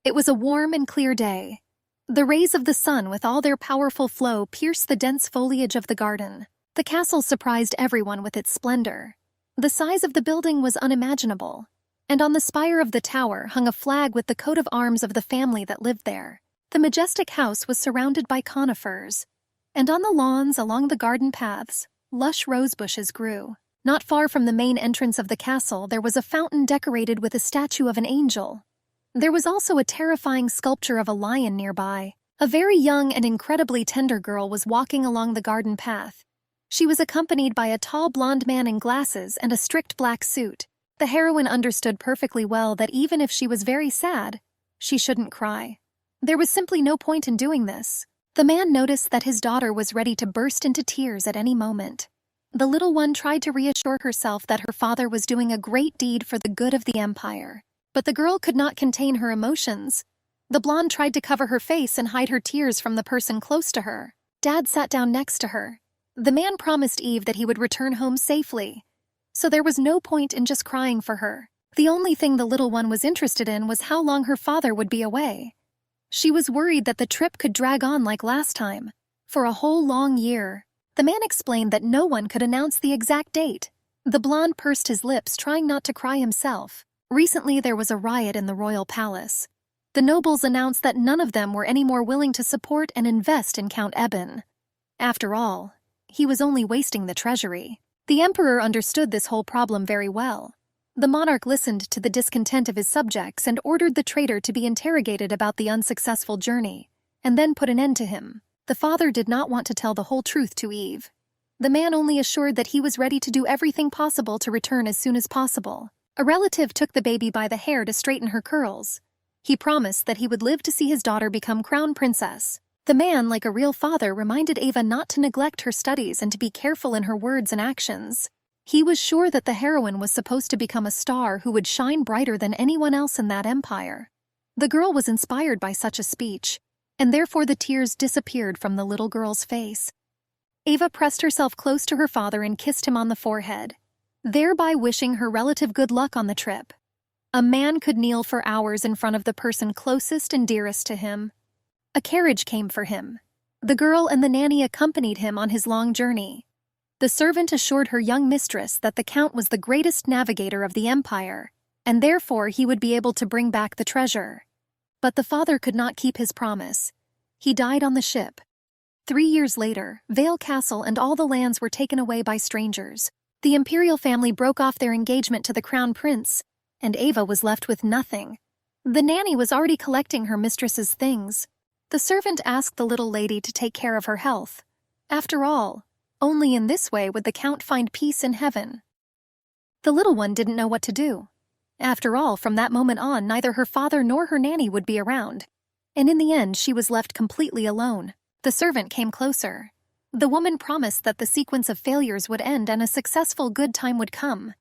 It was a warm and clear day. The rays of the sun with all their powerful flow pierced the dense foliage of the garden. The castle surprised everyone with its splendor. The size of the building was unimaginable, and on the spire of the tower hung a flag with the coat of arms of the family that lived there. The majestic house was surrounded by conifers, and on the lawns along the garden paths, lush rose bushes grew. Not far from the main entrance of the castle there was a fountain decorated with a statue of an angel. There was also a terrifying sculpture of a lion nearby. A very young and incredibly tender girl was walking along the garden path. She was accompanied by a tall blonde man in glasses and a strict black suit. The heroine understood perfectly well that even if she was very sad, she shouldn't cry. There was simply no point in doing this. The man noticed that his daughter was ready to burst into tears at any moment. The little one tried to reassure herself that her father was doing a great deed for the good of the empire. But the girl could not contain her emotions. The blonde tried to cover her face and hide her tears from the person close to her. Dad sat down next to her. The man promised Eve that he would return home safely, so there was no point in just crying for her. The only thing the little one was interested in was how long her father would be away. She was worried that the trip could drag on like last time, for a whole long year. The man explained that no one could announce the exact date. The blonde pursed his lips, trying not to cry himself. Recently there was a riot in the royal palace. The nobles announced that none of them were any more willing to support and invest in Count Eben. After all, he was only wasting the treasury. The emperor understood this whole problem very well. The monarch listened to the discontent of his subjects and ordered the traitor to be interrogated about the unsuccessful journey, and then put an end to him. The father did not want to tell the whole truth to Eve. The man only assured that he was ready to do everything possible to return as soon as possible. A relative took the baby by the hair to straighten her curls. He promised that he would live to see his daughter become crown princess. The man, like a real father, reminded Ava not to neglect her studies and to be careful in her words and actions. He was sure that the heroine was supposed to become a star who would shine brighter than anyone else in that empire. The girl was inspired by such a speech, and therefore the tears disappeared from the little girl's face. Ava pressed herself close to her father and kissed him on the forehead, thereby wishing her relative good luck on the trip. A man could kneel for hours in front of the person closest and dearest to him. A carriage came for him. The girl and the nanny accompanied him on his long journey. The servant assured her young mistress that the count was the greatest navigator of the empire, and therefore he would be able to bring back the treasure. But the father could not keep his promise. He died on the ship. 3 years later, Vale Castle and all the lands were taken away by strangers. The imperial family broke off their engagement to the crown prince, and Ava was left with nothing. The nanny was already collecting her mistress's things. The servant asked the little lady to take care of her health. After all, only in this way would the count find peace in heaven. The little one didn't know what to do. After all, from that moment on, neither her father nor her nanny would be around, and in the end she was left completely alone. The servant came closer. The woman promised that the sequence of failures would end and a successful good time would come.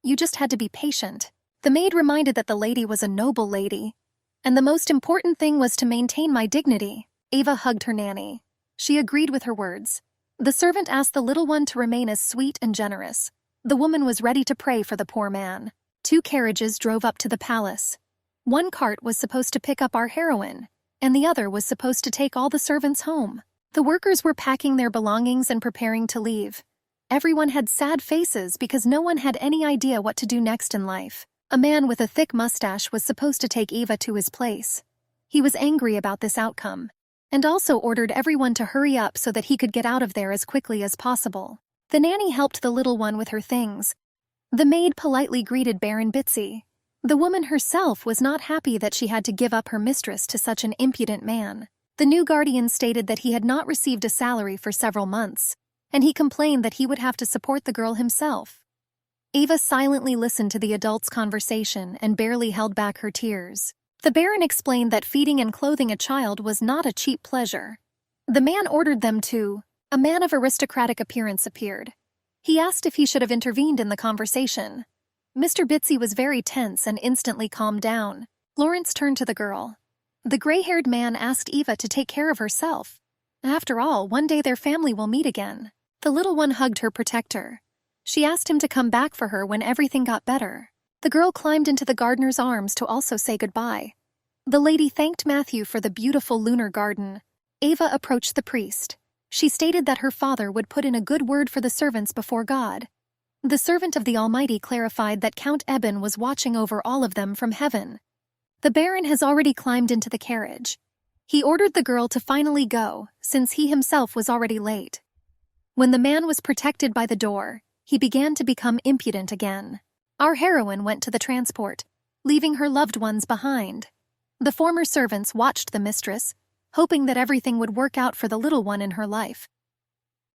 You just had to be patient. The maid reminded that the lady was a noble lady, and the most important thing was to maintain my dignity. Ava hugged her nanny. She agreed with her words. The servant asked the little one to remain as sweet and generous. The woman was ready to pray for the poor man. 2 carriages drove up to the palace. One cart was supposed to pick up our heroine, and the other was supposed to take all the servants home. The workers were packing their belongings and preparing to leave. Everyone had sad faces because no one had any idea what to do next in life. A man with a thick mustache was supposed to take Eva to his place. He was angry about this outcome, and also ordered everyone to hurry up so that he could get out of there as quickly as possible. The nanny helped the little one with her things. The maid politely greeted Baron Bitsy. The woman herself was not happy that she had to give up her mistress to such an impudent man. The new guardian stated that he had not received a salary for several months, and he complained that he would have to support the girl himself. Ava silently listened to the adults' conversation and barely held back her tears. The Baron explained that feeding and clothing a child was not a cheap pleasure. The man ordered them to. A man of aristocratic appearance appeared. He asked if he should have intervened in the conversation. Mr. Bitsy was very tense and instantly calmed down. Lawrence turned to the girl. The gray-haired man asked Eva to take care of herself. After all, one day their family will meet again. The little one hugged her protector. She asked him to come back for her when everything got better. The girl climbed into the gardener's arms to also say goodbye. The lady thanked Matthew for the beautiful lunar garden. Ava approached the priest. She stated that her father would put in a good word for the servants before God. The servant of the Almighty clarified that Count Eben was watching over all of them from heaven. The Baron has already climbed into the carriage. He ordered the girl to finally go, since he himself was already late. When the man was protected by the door, he began to become impudent again. Our heroine went to the transport, leaving her loved ones behind. The former servants watched the mistress, hoping that everything would work out for the little one in her life.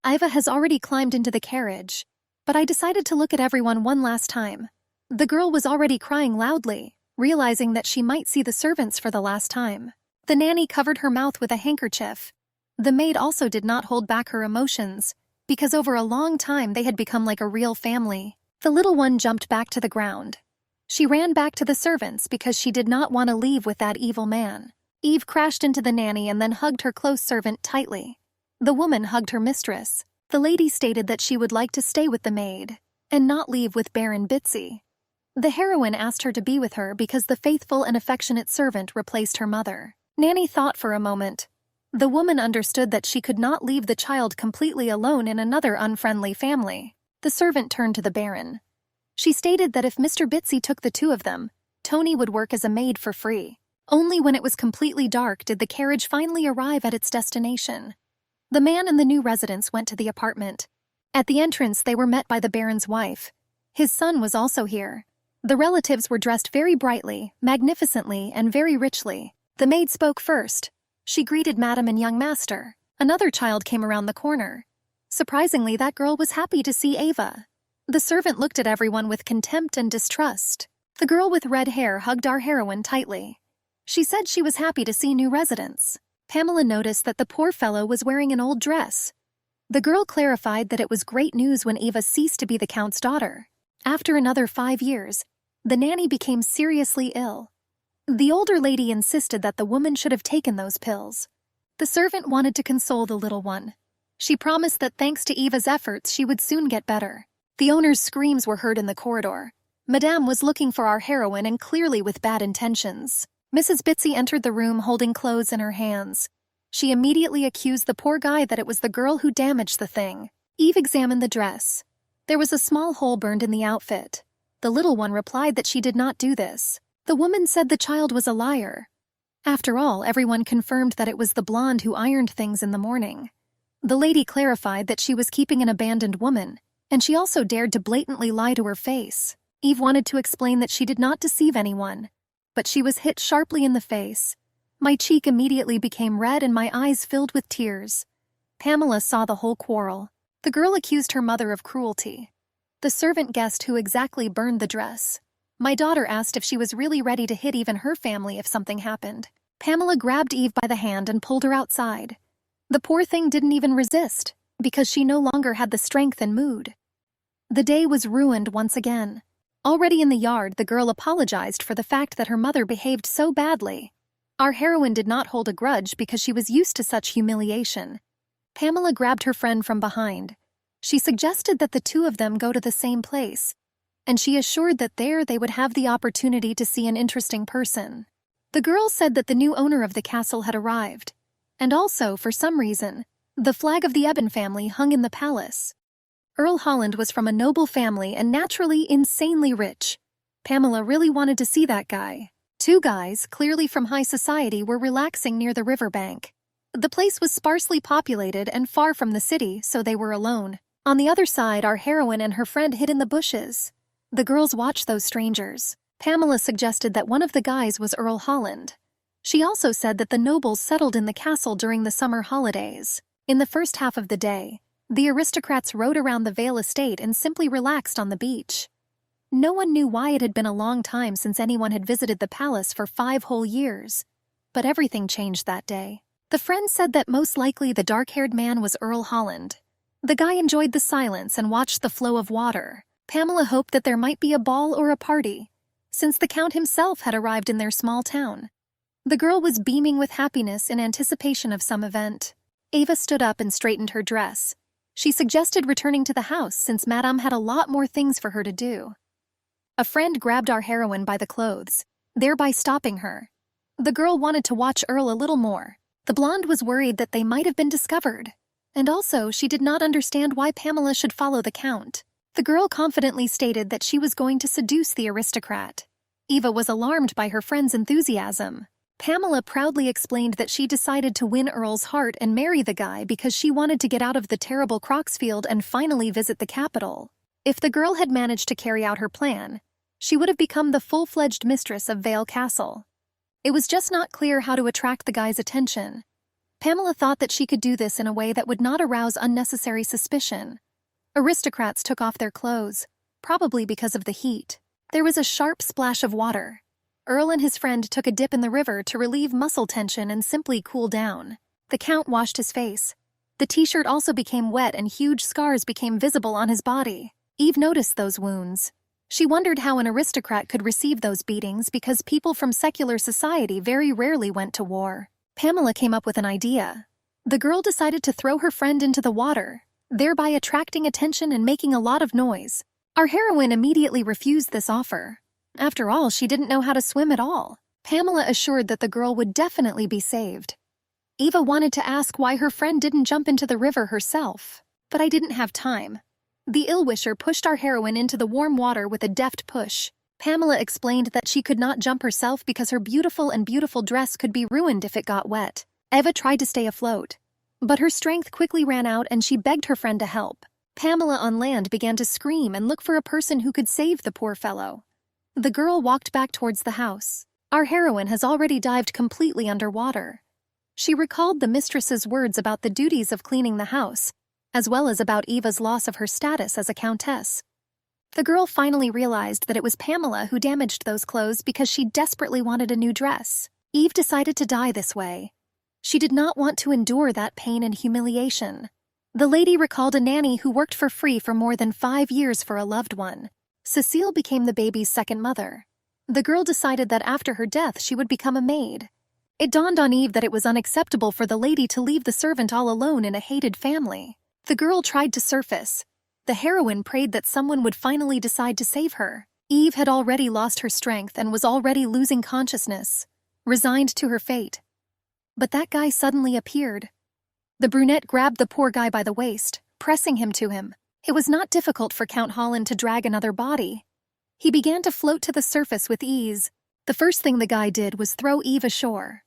Iva has already climbed into the carriage, but I decided to look at everyone one last time. The girl was already crying loudly, realizing that she might see the servants for the last time. The nanny covered her mouth with a handkerchief. The maid also did not hold back her emotions, because over a long time they had become like a real family. The little one jumped back to the ground. She ran back to the servants because she did not want to leave with that evil man. Eve crashed into the nanny and then hugged her close servant tightly. The woman hugged her mistress. The lady stated that she would like to stay with the maid and not leave with Baron Bitsy. The heroine asked her to be with her because the faithful and affectionate servant replaced her mother. Nanny thought for a moment. The woman understood that she could not leave the child completely alone in another unfriendly family. The servant turned to the Baron. She stated that if Mr. Bitsy took the two of them, Tony would work as a maid for free. Only when it was completely dark did the carriage finally arrive at its destination. The man and the new residents went to the apartment. At the entrance, they were met by the Baron's wife. His son was also here. The relatives were dressed very brightly, magnificently, and very richly. The maid spoke first. She greeted Madam and young master. Another child came around the corner. Surprisingly, that girl was happy to see Ava. The servant looked at everyone with contempt and distrust. The girl with red hair hugged our heroine tightly. She said she was happy to see new residents. Pamela noticed that the poor fellow was wearing an old dress. The girl clarified that it was great news when Ava ceased to be the Count's daughter. After another 5 years, the nanny became seriously ill. The older lady insisted that the woman should have taken those pills. The servant wanted to console the little one. She promised that thanks to Eva's efforts, she would soon get better. The owner's screams were heard in the corridor. Madame was looking for our heroine and clearly with bad intentions. Mrs. Bitsy entered the room holding clothes in her hands. She immediately accused the poor guy that it was the girl who damaged the thing. Eve examined the dress. There was a small hole burned in the outfit. The little one replied that she did not do this. The woman said the child was a liar. After all, everyone confirmed that it was the blonde who ironed things in the morning. The lady clarified that she was keeping an abandoned woman, and she also dared to blatantly lie to her face. Eve wanted to explain that she did not deceive anyone, but she was hit sharply in the face. My cheek immediately became red and my eyes filled with tears. Pamela saw the whole quarrel. The girl accused her mother of cruelty. The servant guessed who exactly burned the dress. My daughter asked if she was really ready to hit even her family if something happened. Pamela grabbed Eve by the hand and pulled her outside. The poor thing didn't even resist, because she no longer had the strength and mood. The day was ruined once again. Already in the yard, the girl apologized for the fact that her mother behaved so badly. Our heroine did not hold a grudge because she was used to such humiliation. Pamela grabbed her friend from behind. She suggested that the two of them go to the same place, and she assured that there they would have the opportunity to see an interesting person. The girl said that the new owner of the castle had arrived, and also, for some reason, the flag of the Eben family hung in the palace. Earl Holland was from a noble family and naturally insanely rich. Pamela really wanted to see that guy. Two guys, clearly from high society, were relaxing near the riverbank. The place was sparsely populated and far from the city, so they were alone. On the other side, our heroine and her friend hid in the bushes. The girls watched those strangers. Pamela suggested that one of the guys was Earl Holland. She also said that the nobles settled in the castle during the summer holidays. In the first half of the day, the aristocrats rode around the Vale estate and simply relaxed on the beach. No one knew why it had been a long time since anyone had visited the palace for 5 whole years. But everything changed that day. The friend said that most likely the dark-haired man was Earl Holland. The guy enjoyed the silence and watched the flow of water. Pamela hoped that there might be a ball or a party, since the Count himself had arrived in their small town. The girl was beaming with happiness in anticipation of some event. Ava stood up and straightened her dress. She suggested returning to the house since Madame had a lot more things for her to do. A friend grabbed our heroine by the clothes, thereby stopping her. The girl wanted to watch Earl a little more. The blonde was worried that they might have been discovered. And also, she did not understand why Pamela should follow the Count. The girl confidently stated that she was going to seduce the aristocrat. Eva was alarmed by her friend's enthusiasm. Pamela proudly explained that she decided to win Earl's heart and marry the guy because she wanted to get out of the terrible Croxfield and finally visit the capital. If the girl had managed to carry out her plan, she would have become the full-fledged mistress of Vale Castle. It was just not clear how to attract the guy's attention. Pamela thought that she could do this in a way that would not arouse unnecessary suspicion. Aristocrats took off their clothes, probably because of the heat. There was a sharp splash of water. Earl and his friend took a dip in the river to relieve muscle tension and simply cool down. The Count washed his face. The t-shirt also became wet and huge scars became visible on his body. Eve noticed those wounds. She wondered how an aristocrat could receive those beatings because people from secular society very rarely went to war. Pamela came up with an idea. The girl decided to throw her friend into the water, thereby attracting attention and making a lot of noise. Our heroine immediately refused this offer. After all, she didn't know how to swim at all. Pamela assured that the girl would definitely be saved. Eva wanted to ask why her friend didn't jump into the river herself, but I didn't have time. The ill-wisher pushed our heroine into the warm water with a deft push. Pamela explained that she could not jump herself because her beautiful dress could be ruined if it got wet. Eva tried to stay afloat, but her strength quickly ran out and she begged her friend to help. Pamela on land began to scream and look for a person who could save the poor fellow. The girl walked back towards the house. Our heroine has already dived completely underwater. She recalled the mistress's words about the duties of cleaning the house, as well as about Eva's loss of her status as a countess. The girl finally realized that it was Pamela who damaged those clothes because she desperately wanted a new dress. Eve decided to die this way. She did not want to endure that pain and humiliation. The lady recalled a nanny who worked for free for more than 5 years for a loved one. Cecile became the baby's second mother. The girl decided that after her death she would become a maid. It dawned on Eve that it was unacceptable for the lady to leave the servant all alone in a hated family. The girl tried to surface. The heroine prayed that someone would finally decide to save her. Eve had already lost her strength and was already losing consciousness, resigned to her fate. But that guy suddenly appeared. The brunette grabbed the poor guy by the waist, pressing him to him. It was not difficult for Count Holland to drag another body. He began to float to the surface with ease. The first thing the guy did was throw Eve ashore.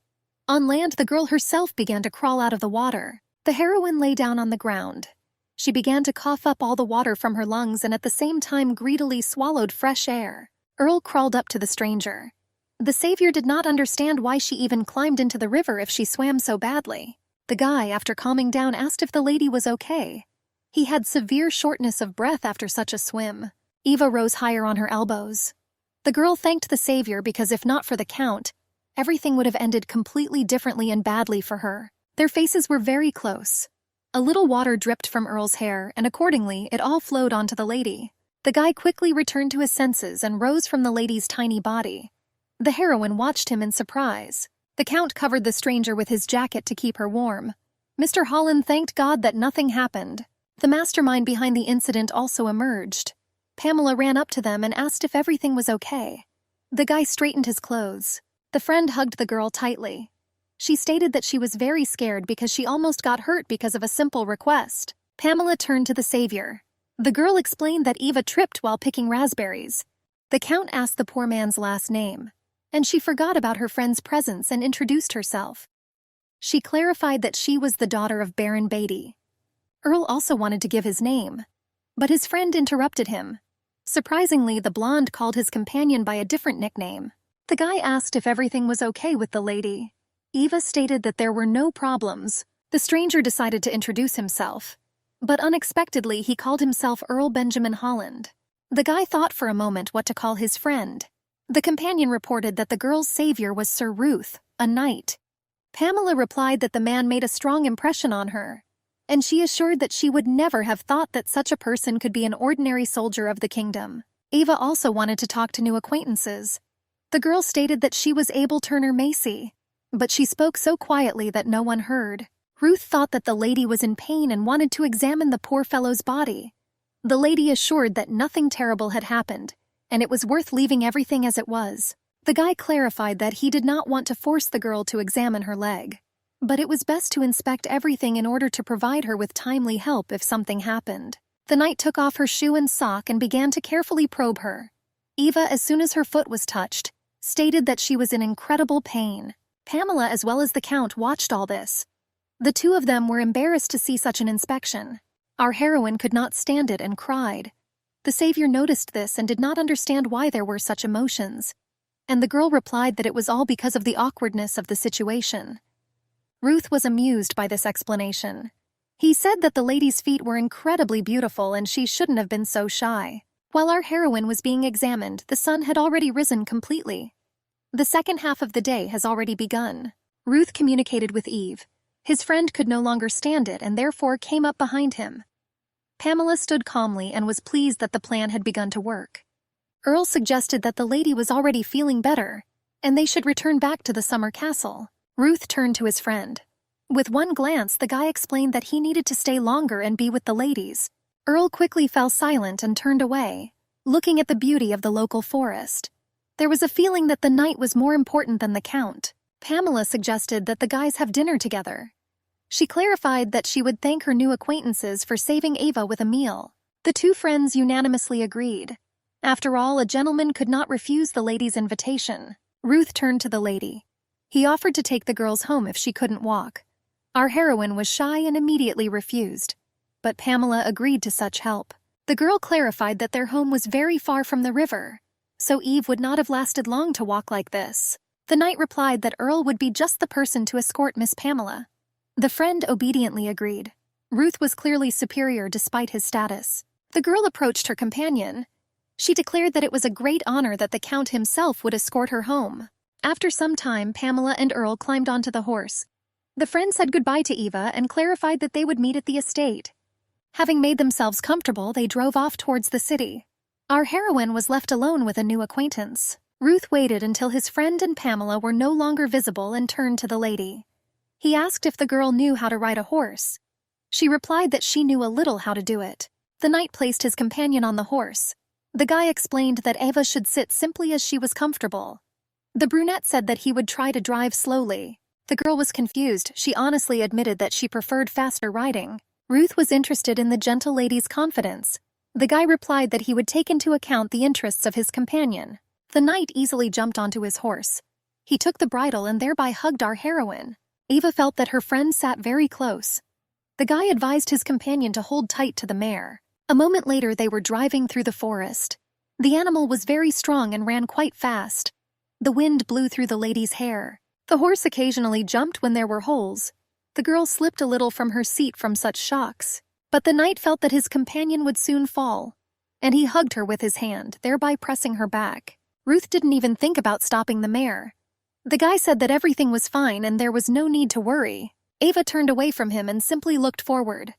On land, the girl herself began to crawl out of the water. The heroine lay down on the ground. She began to cough up all the water from her lungs and at the same time greedily swallowed fresh air. Earl crawled up to the stranger. The savior did not understand why she even climbed into the river if she swam so badly. The guy, after calming down, asked if the lady was okay. He had severe shortness of breath after such a swim. Eva rose higher on her elbows. The girl thanked the savior because if not for the Count, everything would have ended completely differently and badly for her. Their faces were very close. A little water dripped from Earl's hair, and accordingly, it all flowed onto the lady. The guy quickly returned to his senses and rose from the lady's tiny body. The heroine watched him in surprise. The Count covered the stranger with his jacket to keep her warm. Mr. Holland thanked God that nothing happened. The mastermind behind the incident also emerged. Pamela ran up to them and asked if everything was okay. The guy straightened his clothes. The friend hugged the girl tightly. She stated that she was very scared because she almost got hurt because of a simple request. Pamela turned to the savior. The girl explained that Eva tripped while picking raspberries. The Count asked the poor man's last name, and she forgot about her friend's presence and introduced herself. She clarified that she was the daughter of Baron Beatty. Earl also wanted to give his name, but his friend interrupted him. Surprisingly, the blonde called his companion by a different nickname. The guy asked if everything was okay with the lady. Eva stated that there were no problems. The stranger decided to introduce himself, but unexpectedly he called himself Earl Benjamin Holland. The guy thought for a moment what to call his friend. The companion reported that the girl's savior was Sir Ruth, a knight. Pamela replied that the man made a strong impression on her, and she assured that she would never have thought that such a person could be an ordinary soldier of the kingdom. Eva also wanted to talk to new acquaintances. The girl stated that she was Abel Turner Macy, but she spoke so quietly that no one heard. Ruth thought that the lady was in pain and wanted to examine the poor fellow's body. The lady assured that nothing terrible had happened, and it was worth leaving everything as it was. The guy clarified that he did not want to force the girl to examine her leg, but it was best to inspect everything in order to provide her with timely help if something happened. The knight took off her shoe and sock and began to carefully probe her. Eva, as soon as her foot was touched, stated that she was in incredible pain. Pamela as well as the Count watched all this. The two of them were embarrassed to see such an inspection. Our heroine could not stand it and cried. The savior noticed this and did not understand why there were such emotions, and the girl replied that it was all because of the awkwardness of the situation. Ruth was amused by this explanation. He said that the lady's feet were incredibly beautiful and she shouldn't have been so shy. While our heroine was being examined, the sun had already risen completely. The second half of the day has already begun. Ruth communicated with Eve. His friend could no longer stand it and therefore came up behind him. Pamela stood calmly and was pleased that the plan had begun to work. Earl suggested that the lady was already feeling better, and they should return back to the summer castle. Ruth turned to his friend. With one glance, the guy explained that he needed to stay longer and be with the ladies. Earl quickly fell silent and turned away, looking at the beauty of the local forest. There was a feeling that the night was more important than the Count. Pamela suggested that the guys have dinner together. She clarified that she would thank her new acquaintances for saving Ava with a meal. The two friends unanimously agreed. After all, a gentleman could not refuse the lady's invitation. Ruth turned to the lady. He offered to take the girls home if she couldn't walk. Our heroine was shy and immediately refused, but Pamela agreed to such help. The girl clarified that their home was very far from the river, so Eve would not have lasted long to walk like this. The knight replied that Earl would be just the person to escort Miss Pamela. The friend obediently agreed. Ruth was clearly superior despite his status. The girl approached her companion. She declared that it was a great honor that the Count himself would escort her home. After some time, Pamela and Earl climbed onto the horse. The friend said goodbye to Eva and clarified that they would meet at the estate. Having made themselves comfortable, they drove off towards the city. Our heroine was left alone with a new acquaintance. Ruth waited until his friend and Pamela were no longer visible and turned to the lady. He asked if the girl knew how to ride a horse. She replied that she knew a little how to do it. The knight placed his companion on the horse. The guy explained that Eva should sit simply as she was comfortable. The brunette said that he would try to drive slowly. The girl was confused. She honestly admitted that she preferred faster riding. Ruth was interested in the gentle lady's confidence. The guy replied that he would take into account the interests of his companion. The knight easily jumped onto his horse. He took the bridle and thereby hugged our heroine. Eva felt that her friend sat very close. The guy advised his companion to hold tight to the mare. A moment later, they were driving through the forest. The animal was very strong and ran quite fast. The wind blew through the lady's hair. The horse occasionally jumped when there were holes. The girl slipped a little from her seat from such shocks. But the knight felt that his companion would soon fall, and he hugged her with his hand, thereby pressing her back. Ruth didn't even think about stopping the mare. The guy said that everything was fine and there was no need to worry. Ava turned away from him and simply looked forward.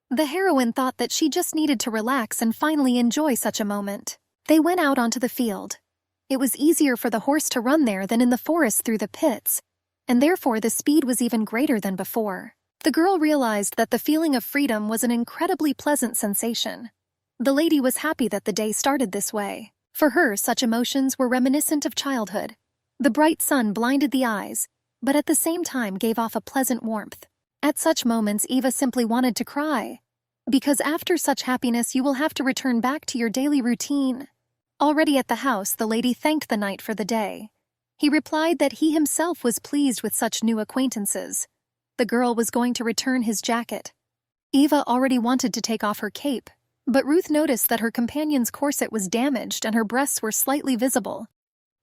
The heroine thought that she just needed to relax and finally enjoy such a moment. They went out onto the field. It was easier for the horse to run there than in the forest through the pits, and therefore the speed was even greater than before. The girl realized that the feeling of freedom was an incredibly pleasant sensation. The lady was happy that the day started this way. For her, such emotions were reminiscent of childhood. The bright sun blinded the eyes, but at the same time gave off a pleasant warmth. At such moments, Eva simply wanted to cry. Because after such happiness, you will have to return back to your daily routine. Already at the house, the lady thanked the knight for the day. He replied that he himself was pleased with such new acquaintances. The girl was going to return his jacket. Eva already wanted to take off her cape, but Ruth noticed that her companion's corset was damaged and her breasts were slightly visible.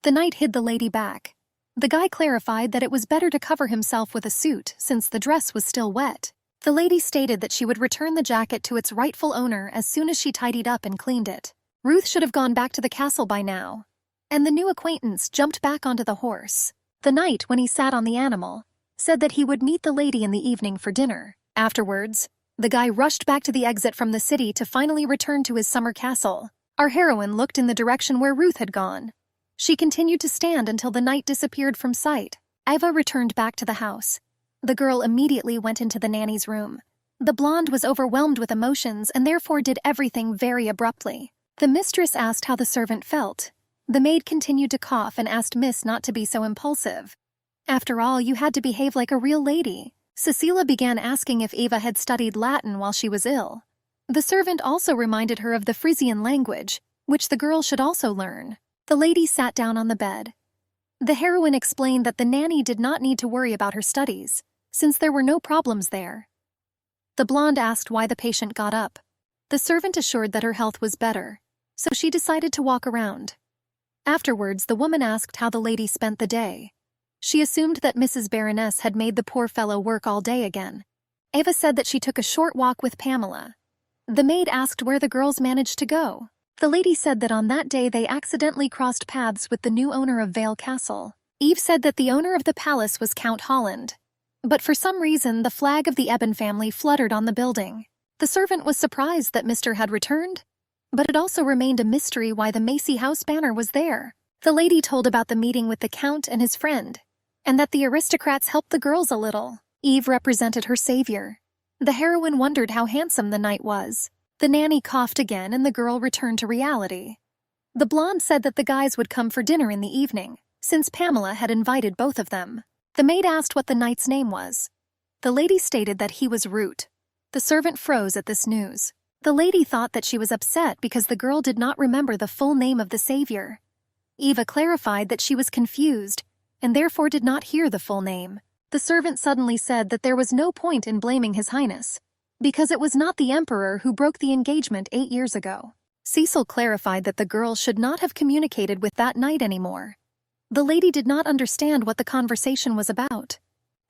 The knight hid the lady back. The guy clarified that it was better to cover himself with a suit since the dress was still wet. The lady stated that she would return the jacket to its rightful owner as soon as she tidied up and cleaned it. Ruth should have gone back to the castle by now, and the new acquaintance jumped back onto the horse. The knight, when he sat on the animal, said that he would meet the lady in the evening for dinner. Afterwards, the guy rushed back to the exit from the city to finally return to his summer castle. Our heroine looked in the direction where Ruth had gone. She continued to stand until the knight disappeared from sight. Eva returned back to the house. The girl immediately went into the nanny's room. The blonde was overwhelmed with emotions and therefore did everything very abruptly. The mistress asked how the servant felt. The maid continued to cough and asked Miss not to be so impulsive. After all, you had to behave like a real lady. Cecilia began asking if Eva had studied Latin while she was ill. The servant also reminded her of the Frisian language, which the girl should also learn. The lady sat down on the bed. The heroine explained that the nanny did not need to worry about her studies, since there were no problems there. The blonde asked why the patient got up. The servant assured that her health was better, so she decided to walk around. Afterwards, the woman asked how the lady spent the day. She assumed that Mrs. Baroness had made the poor fellow work all day again. Eva said that she took a short walk with Pamela. The maid asked where the girls managed to go. The lady said that on that day they accidentally crossed paths with the new owner of Vale Castle. Eve said that the owner of the palace was Count Holland. But for some reason, the flag of the Eben family fluttered on the building. The servant was surprised that Mr. had returned, but it also remained a mystery why the Macy House banner was there. The lady told about the meeting with the Count and his friend, and that the aristocrats helped the girls a little. Eve represented her savior. The heroine wondered how handsome the knight was. The nanny coughed again and the girl returned to reality. The blonde said that the guys would come for dinner in the evening, since Pamela had invited both of them. The maid asked what the knight's name was. The lady stated that he was Root. The servant froze at this news. The lady thought that she was upset because the girl did not remember the full name of the savior. Eva clarified that she was confused and therefore did not hear the full name. The servant suddenly said that there was no point in blaming His Highness, because it was not the Emperor who broke the engagement 8 years ago. Cecil clarified that the girl should not have communicated with that knight anymore. The lady did not understand what the conversation was about.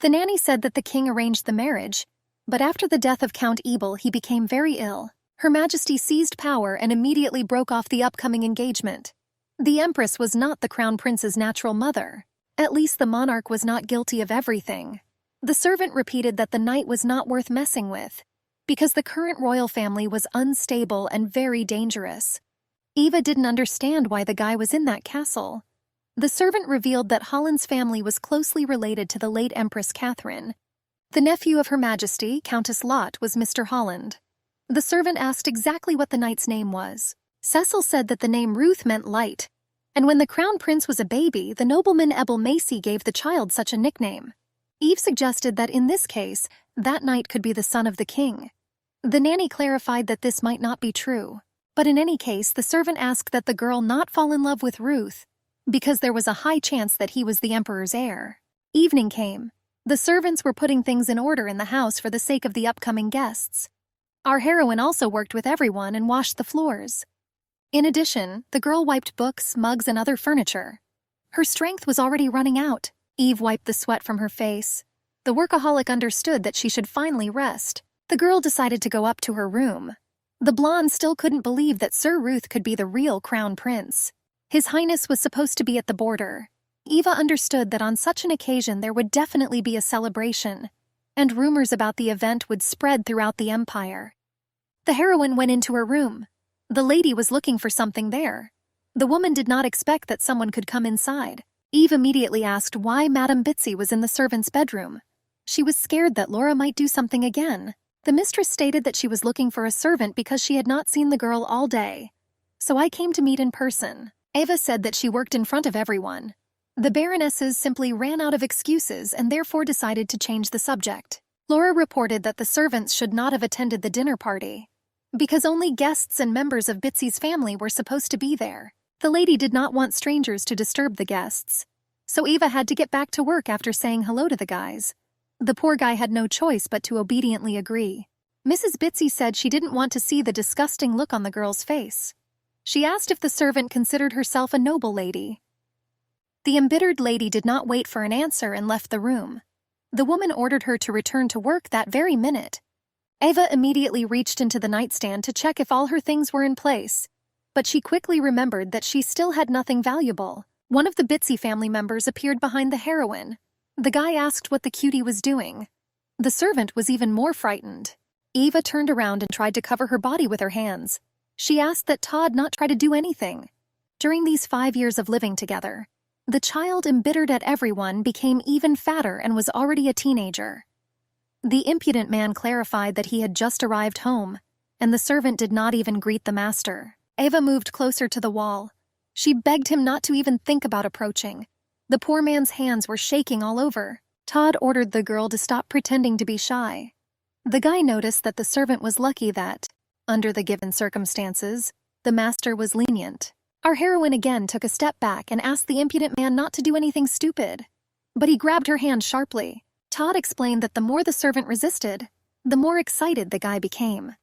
The nanny said that the king arranged the marriage, but after the death of Count Ebel he became very ill. Her Majesty seized power and immediately broke off the upcoming engagement. The Empress was not the Crown Prince's natural mother. At least the monarch was not guilty of everything. The servant repeated that the knight was not worth messing with, because the current royal family was unstable and very dangerous. Eva didn't understand why the guy was in that castle. The servant revealed that Holland's family was closely related to the late Empress Catherine. The nephew of Her Majesty, Countess Lot, was Mr. Holland. The servant asked exactly what the knight's name was. Cecil said that the name Ruth meant light, and when the crown prince was a baby, the nobleman Ebel Macy gave the child such a nickname. Eve suggested that in this case, that knight could be the son of the king. The nanny clarified that this might not be true, but in any case, the servant asked that the girl not fall in love with Ruth, because there was a high chance that he was the emperor's heir. Evening came. The servants were putting things in order in the house for the sake of the upcoming guests. Our heroine also worked with everyone and washed the floors. In addition, the girl wiped books, mugs, and other furniture. Her strength was already running out. Eve wiped the sweat from her face. The workaholic understood that she should finally rest. The girl decided to go up to her room. The blonde still couldn't believe that Sir Ruth could be the real crown prince. His Highness was supposed to be at the border. Eva understood that on such an occasion there would definitely be a celebration, and rumors about the event would spread throughout the empire. The heroine went into her room. The lady was looking for something there. The woman did not expect that someone could come inside. Eve immediately asked why Madame Bitsy was in the servant's bedroom. She was scared that Laura might do something again. The mistress stated that she was looking for a servant because she had not seen the girl all day. So I came to meet in person. Eva said that she worked in front of everyone. The baronesses simply ran out of excuses and therefore decided to change the subject. Laura reported that the servants should not have attended the dinner party, because only guests and members of Bitsy's family were supposed to be there. The lady did not want strangers to disturb the guests, so Eva had to get back to work after saying hello to the guys. The poor guy had no choice but to obediently agree. Mrs. Bitsy said she didn't want to see the disgusting look on the girl's face. She asked if the servant considered herself a noble lady. The embittered lady did not wait for an answer and left the room. The woman ordered her to return to work that very minute. Eva immediately reached into the nightstand to check if all her things were in place, but she quickly remembered that she still had nothing valuable. One of the Bitsy family members appeared behind the heroine. The guy asked what the cutie was doing. The servant was even more frightened. Eva turned around and tried to cover her body with her hands. She asked that Todd not try to do anything. During these 5 years of living together, the child, embittered at everyone, became even fatter and was already a teenager. The impudent man clarified that he had just arrived home, and the servant did not even greet the master. Eva moved closer to the wall. She begged him not to even think about approaching. The poor man's hands were shaking all over. Todd ordered the girl to stop pretending to be shy. The guy noticed that the servant was lucky that, under the given circumstances, the master was lenient. Our heroine again took a step back and asked the impudent man not to do anything stupid. But he grabbed her hand sharply. Todd explained that the more the servant resisted, the more excited the guy became.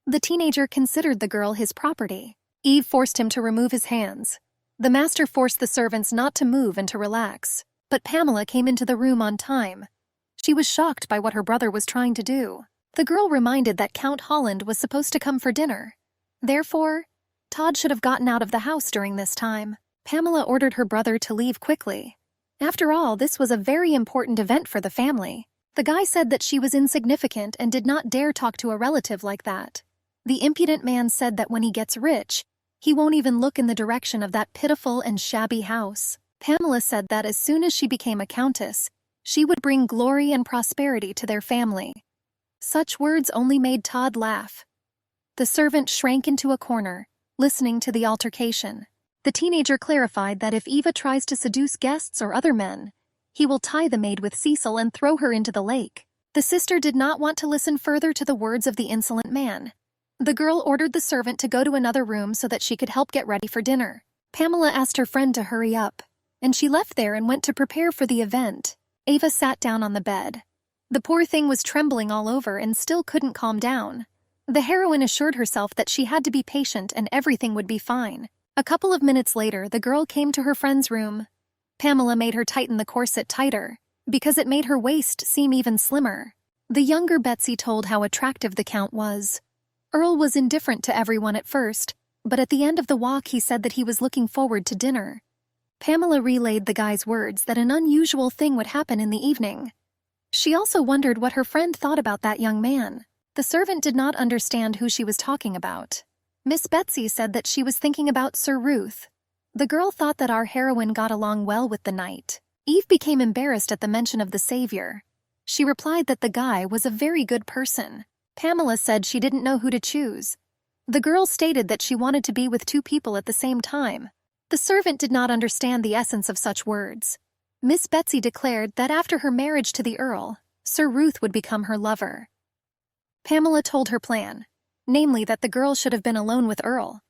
The teenager considered the girl his property. Eve forced him to remove his hands. The master forced the servants not to move and to relax, but Pamela came into the room on time. She was shocked by what her brother was trying to do. The girl reminded that Count Holland was supposed to come for dinner. Therefore, Todd should have gotten out of the house during this time. Pamela ordered her brother to leave quickly. After all, this was a very important event for the family. The guy said that she was insignificant and did not dare talk to a relative like that. The impudent man said that when he gets rich, he won't even look in the direction of that pitiful and shabby house. Pamela said that as soon as she became a countess, she would bring glory and prosperity to their family. Such words only made Todd laugh. The servant shrank into a corner, listening to the altercation. The teenager clarified that if Eva tries to seduce guests or other men, he will tie the maid with Cecil and throw her into the lake. The sister did not want to listen further to the words of the insolent man. The girl ordered the servant to go to another room so that she could help get ready for dinner. Pamela asked her friend to hurry up, and she left there and went to prepare for the event. Eva sat down on the bed. The poor thing was trembling all over and still couldn't calm down. The heroine assured herself that she had to be patient and everything would be fine. A couple of minutes later, the girl came to her friend's room. Pamela made her tighten the corset tighter, because it made her waist seem even slimmer. The younger Betsy told how attractive the Count was. Earl was indifferent to everyone at first, but at the end of the walk he said that he was looking forward to dinner. Pamela relayed the guy's words that an unusual thing would happen in the evening. She also wondered what her friend thought about that young man. The servant did not understand who she was talking about. Miss Betsy said that she was thinking about Sir Ruth. The girl thought that our heroine got along well with the knight. Eve became embarrassed at the mention of the savior. She replied that the guy was a very good person. Pamela said she didn't know who to choose. The girl stated that she wanted to be with two people at the same time. The servant did not understand the essence of such words. Miss Betsy declared that after her marriage to the Earl, Sir Ruth would become her lover. Pamela told her plan, namely that the girl should have been alone with Earl.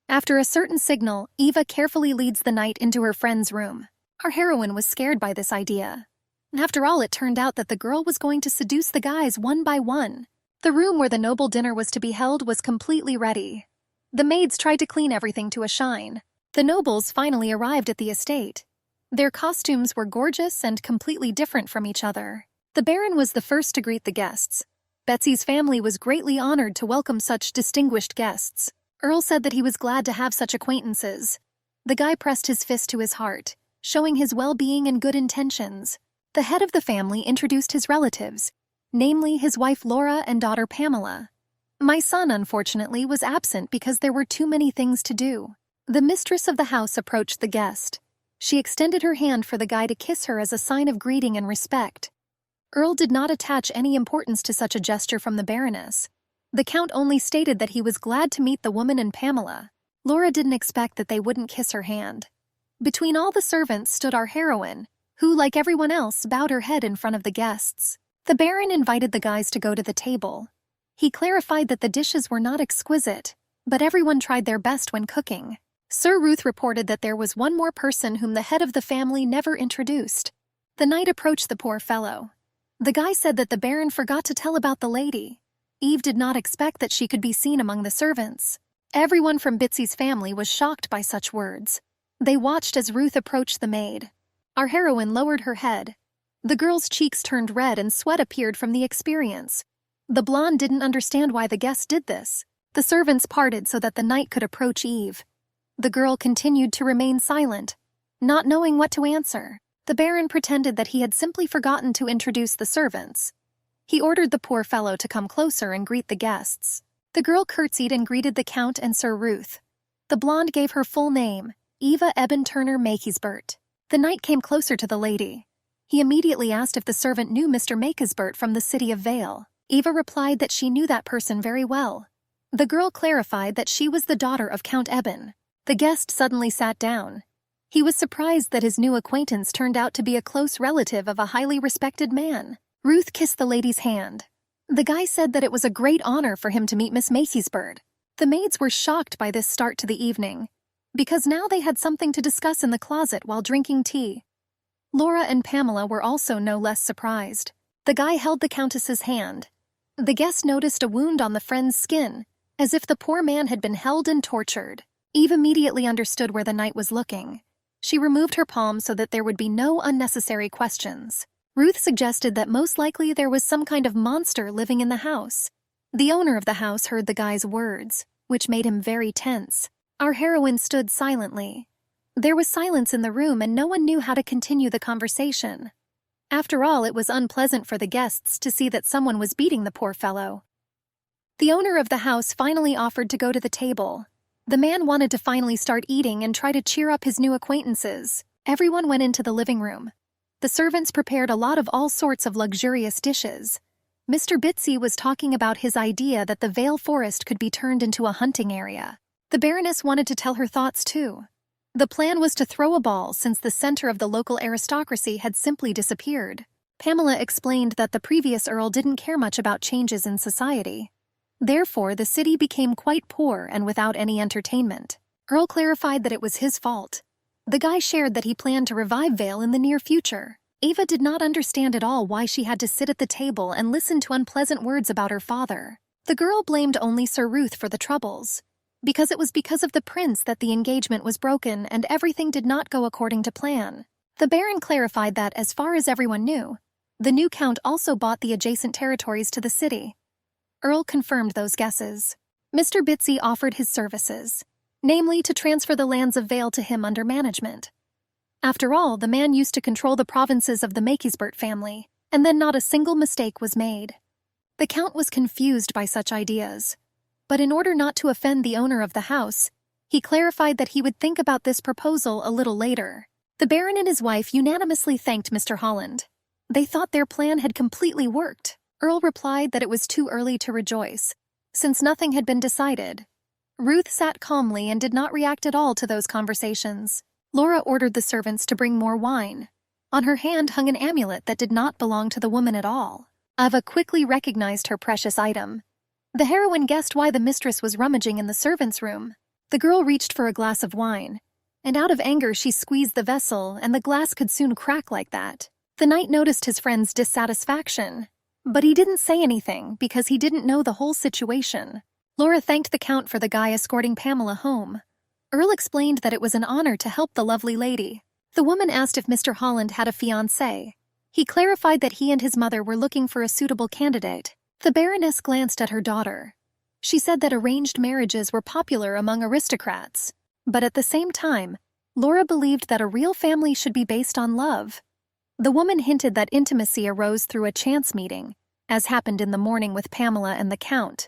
After a certain signal, Eva carefully leads the knight into her friend's room. Our heroine was scared by this idea. After all, it turned out that the girl was going to seduce the guys one by one. The room where the noble dinner was to be held was completely ready. The maids tried to clean everything to a shine. The nobles finally arrived at the estate. Their costumes were gorgeous and completely different from each other. The Baron was the first to greet the guests. Betsy's family was greatly honored to welcome such distinguished guests. Earl said that he was glad to have such acquaintances. The guy pressed his fist to his heart, showing his well-being and good intentions. The head of the family introduced his relatives, namely his wife Laura and daughter Pamela. My son, unfortunately, was absent because there were too many things to do. The mistress of the house approached the guest. She extended her hand for the guy to kiss her as a sign of greeting and respect. Earl did not attach any importance to such a gesture from the Baroness. The Count only stated that he was glad to meet the woman and Pamela. Laura didn't expect that they wouldn't kiss her hand. Between all the servants stood our heroine, who, like everyone else, bowed her head in front of the guests. The Baron invited the guys to go to the table. He clarified that the dishes were not exquisite, but everyone tried their best when cooking. Sir Ruth reported that there was one more person whom the head of the family never introduced. The knight approached the poor fellow. The guy said that the Baron forgot to tell about the lady. Eve did not expect that she could be seen among the servants. Everyone from Betsy's family was shocked by such words. They watched as Ruth approached the maid. Our heroine lowered her head. The girl's cheeks turned red and sweat appeared from the experience. The blonde didn't understand why the guest did this. The servants parted so that the knight could approach Eve. The girl continued to remain silent, not knowing what to answer. The Baron pretended that he had simply forgotten to introduce the servants. He ordered the poor fellow to come closer and greet the guests. The girl curtsied and greeted the Count and Sir Ruth. The blonde gave her full name, Eva Eben Turner Makisbert. The knight came closer to the lady. He immediately asked if the servant knew Mr. Makisbert from the city of Vale. Eva replied that she knew that person very well. The girl clarified that she was the daughter of Count Eben. The guest suddenly sat down. He was surprised that his new acquaintance turned out to be a close relative of a highly respected man. Ruth kissed the lady's hand. The guy said that it was a great honor for him to meet Miss Makeysbird. The maids were shocked by this start to the evening, because now they had something to discuss in the closet while drinking tea. Laura and Pamela were also no less surprised. The guy held the Countess's hand. The guest noticed a wound on the friend's skin, as if the poor man had been held and tortured. Eve immediately understood where the knight was looking. She removed her palm so that there would be no unnecessary questions. Ruth suggested that most likely there was some kind of monster living in the house. The owner of the house heard the guy's words, which made him very tense. Our heroine stood silently. There was silence in the room and no one knew how to continue the conversation. After all, it was unpleasant for the guests to see that someone was beating the poor fellow. The owner of the house finally offered to go to the table. The man wanted to finally start eating and try to cheer up his new acquaintances. Everyone went into the living room. The servants prepared a lot of all sorts of luxurious dishes. Mr. Bitsy was talking about his idea that the Vale Forest could be turned into a hunting area. The Baroness wanted to tell her thoughts too. The plan was to throw a ball since the center of the local aristocracy had simply disappeared. Pamela explained that the previous Earl didn't care much about changes in society. Therefore, the city became quite poor and without any entertainment. Earl clarified that it was his fault. The guy shared that he planned to revive Vale in the near future. Ava did not understand at all why she had to sit at the table and listen to unpleasant words about her father. The girl blamed only Sir Ruth for the troubles, because it was because of the prince that the engagement was broken and everything did not go according to plan. The Baron clarified that, as far as everyone knew, the new count also bought the adjacent territories to the city. Earl confirmed those guesses. Mr. Bitsy offered his services, namely to transfer the lands of Vale to him under management. After all, the man used to control the provinces of the Makeysbird family, and then not a single mistake was made. The count was confused by such ideas, but in order not to offend the owner of the house, he clarified that he would think about this proposal a little later. The Baron and his wife unanimously thanked Mr. Holland. They thought their plan had completely worked. Earl replied that it was too early to rejoice, since nothing had been decided. Ruth sat calmly and did not react at all to those conversations. Laura ordered the servants to bring more wine. On her hand hung an amulet that did not belong to the woman at all. Ava quickly recognized her precious item. The heroine guessed why the mistress was rummaging in the servants' room. The girl reached for a glass of wine, and out of anger she squeezed the vessel, and the glass could soon crack like that. The knight noticed his friend's dissatisfaction, but he didn't say anything because he didn't know the whole situation. Laura thanked the count for the guy escorting Pamela home. Earl explained that it was an honor to help the lovely lady. The woman asked if Mr. Holland had a fiancé. He clarified that he and his mother were looking for a suitable candidate. The Baroness glanced at her daughter. She said that arranged marriages were popular among aristocrats, but at the same time, Laura believed that a real family should be based on love. The woman hinted that intimacy arose through a chance meeting, as happened in the morning with Pamela and the Count.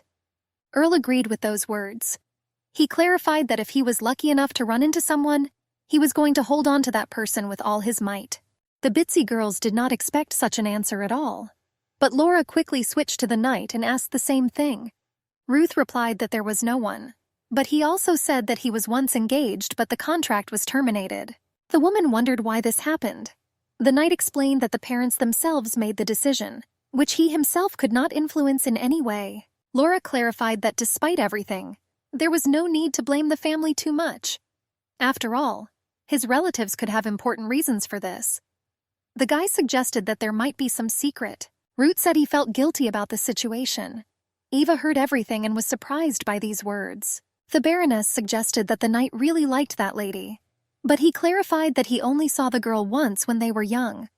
Earl agreed with those words. He clarified that if he was lucky enough to run into someone, he was going to hold on to that person with all his might. The Bitsy girls did not expect such an answer at all. But Laura quickly switched to the knight and asked the same thing. Ruth replied that there was no one. But he also said that he was once engaged but the contract was terminated. The woman wondered why this happened. The knight explained that the parents themselves made the decision, which he himself could not influence in any way. Laura clarified that despite everything, there was no need to blame the family too much. After all, his relatives could have important reasons for this. The guy suggested that there might be some secret. Ruth said he felt guilty about the situation. Eva heard everything and was surprised by these words. The Baroness suggested that the knight really liked that lady, but he clarified that he only saw the girl once when they were young,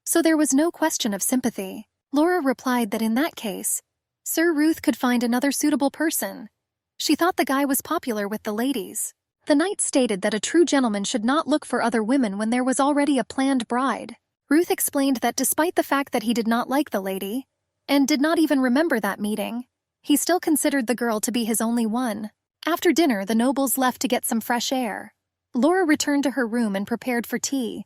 so there was no question of sympathy. Laura replied that in that case, Sir Ruth could find another suitable person. She thought the guy was popular with the ladies. The knight stated that a true gentleman should not look for other women when there was already a planned bride. Ruth explained that despite the fact that he did not like the lady, and did not even remember that meeting, he still considered the girl to be his only one. After dinner, the nobles left to get some fresh air. Laura returned to her room and prepared for tea.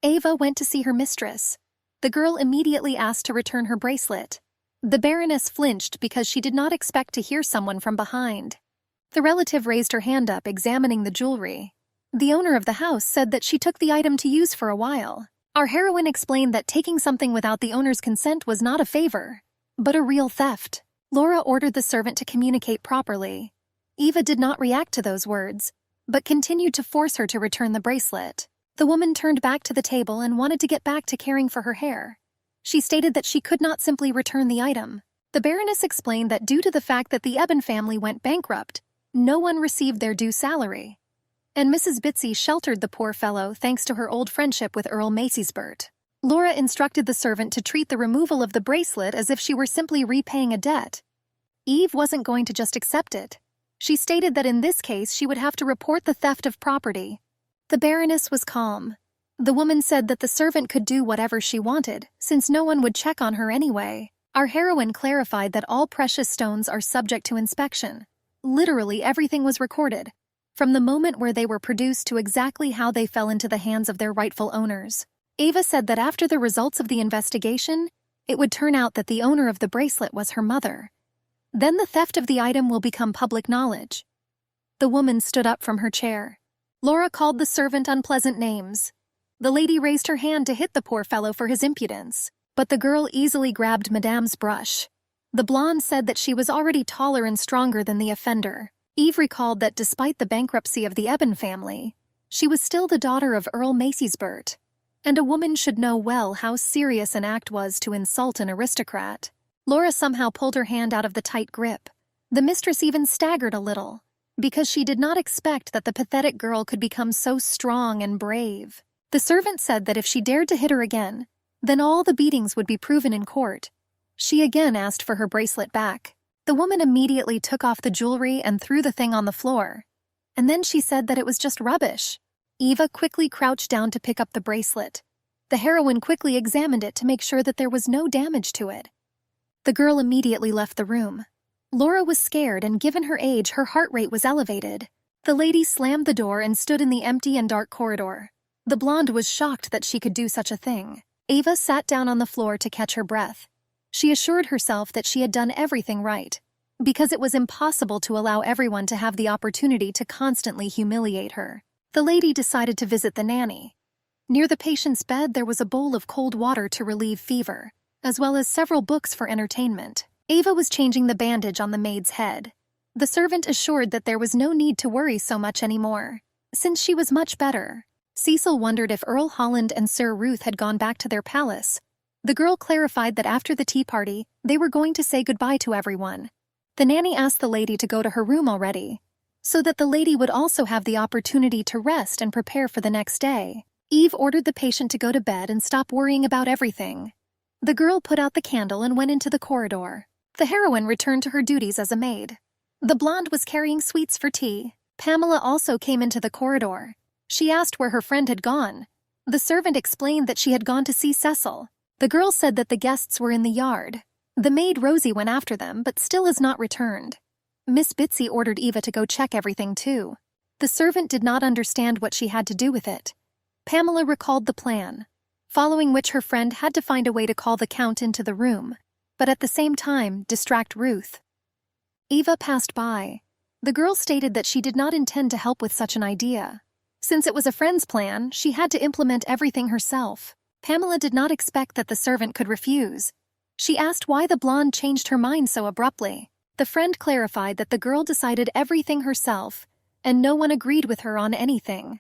Ava went to see her mistress. The girl immediately asked to return her bracelet. The Baroness flinched because she did not expect to hear someone from behind. The relative raised her hand up, examining the jewelry. The owner of the house said that she took the item to use for a while. Our heroine explained that taking something without the owner's consent was not a favor, but a real theft. Laura ordered the servant to communicate properly. Eva did not react to those words, but continued to force her to return the bracelet. The woman turned back to the table and wanted to get back to caring for her hair. She stated that she could not simply return the item. The Baroness explained that due to the fact that the Eben family went bankrupt, no one received their due salary. And Mrs. Bitsy sheltered the poor fellow thanks to her old friendship with Earl Maciesbert. Laura instructed the servant to treat the removal of the bracelet as if she were simply repaying a debt. Eve wasn't going to just accept it. She stated that in this case she would have to report the theft of property. The Baroness was calm. The woman said that the servant could do whatever she wanted, since no one would check on her anyway. Our heroine clarified that all precious stones are subject to inspection. Literally everything was recorded, from the moment where they were produced to exactly how they fell into the hands of their rightful owners. Ava said that after the results of the investigation, it would turn out that the owner of the bracelet was her mother. Then the theft of the item will become public knowledge. The woman stood up from her chair. Laura called the servant unpleasant names. The lady raised her hand to hit the poor fellow for his impudence, but the girl easily grabbed Madame's brush. The blonde said that she was already taller and stronger than the offender. Eve recalled that despite the bankruptcy of the Eben family, she was still the daughter of Earl Maciesbert, and a woman should know well how serious an act was to insult an aristocrat. Laura somehow pulled her hand out of the tight grip. The mistress even staggered a little, because she did not expect that the pathetic girl could become so strong and brave. The servant said that if she dared to hit her again, then all the beatings would be proven in court. She again asked for her bracelet back. The woman immediately took off the jewelry and threw the thing on the floor. And then she said that it was just rubbish. Eva quickly crouched down to pick up the bracelet. The heroine quickly examined it to make sure that there was no damage to it. The girl immediately left the room. Laura was scared, and given her age, her heart rate was elevated. The lady slammed the door and stood in the empty and dark corridor. The blonde was shocked that she could do such a thing. Ava sat down on the floor to catch her breath. She assured herself that she had done everything right, because it was impossible to allow everyone to have the opportunity to constantly humiliate her. The lady decided to visit the nanny. Near the patient's bed there was a bowl of cold water to relieve fever, as well as several books for entertainment. Ava was changing the bandage on the maid's head. The servant assured that there was no need to worry so much anymore, since she was much better. Cecil wondered if Earl Holland and Sir Ruth had gone back to their palace. The girl clarified that after the tea party, they were going to say goodbye to everyone. The nanny asked the lady to go to her room already, so that the lady would also have the opportunity to rest and prepare for the next day. Eve ordered the patient to go to bed and stop worrying about everything. The girl put out the candle and went into the corridor. The heroine returned to her duties as a maid. The blonde was carrying sweets for tea. Pamela also came into the corridor. She asked where her friend had gone. The servant explained that she had gone to see Cecil. The girl said that the guests were in the yard. The maid Rosie went after them, but still has not returned. Miss Bitsy ordered Eva to go check everything too. The servant did not understand what she had to do with it. Pamela recalled the plan, following which her friend had to find a way to call the Count into the room, but at the same time distract Ruth. Eva passed by. The girl stated that she did not intend to help with such an idea. Since it was a friend's plan, she had to implement everything herself. Pamela did not expect that the servant could refuse. She asked why the blonde changed her mind so abruptly. The friend clarified that the girl decided everything herself, and no one agreed with her on anything.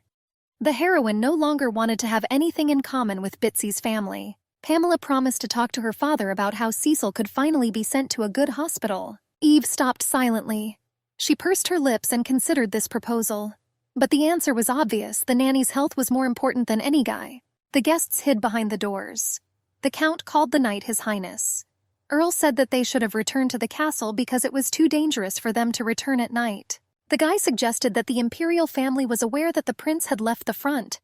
The heroine no longer wanted to have anything in common with Bitsy's family. Pamela promised to talk to her father about how Cecil could finally be sent to a good hospital. Eve stopped silently. She pursed her lips and considered this proposal. But the answer was obvious. The nanny's health was more important than any guy. The guests hid behind the doors. The Count called the knight His Highness. Earl said that they should have returned to the castle because it was too dangerous for them to return at night. The guy suggested that the imperial family was aware that the prince had left the front.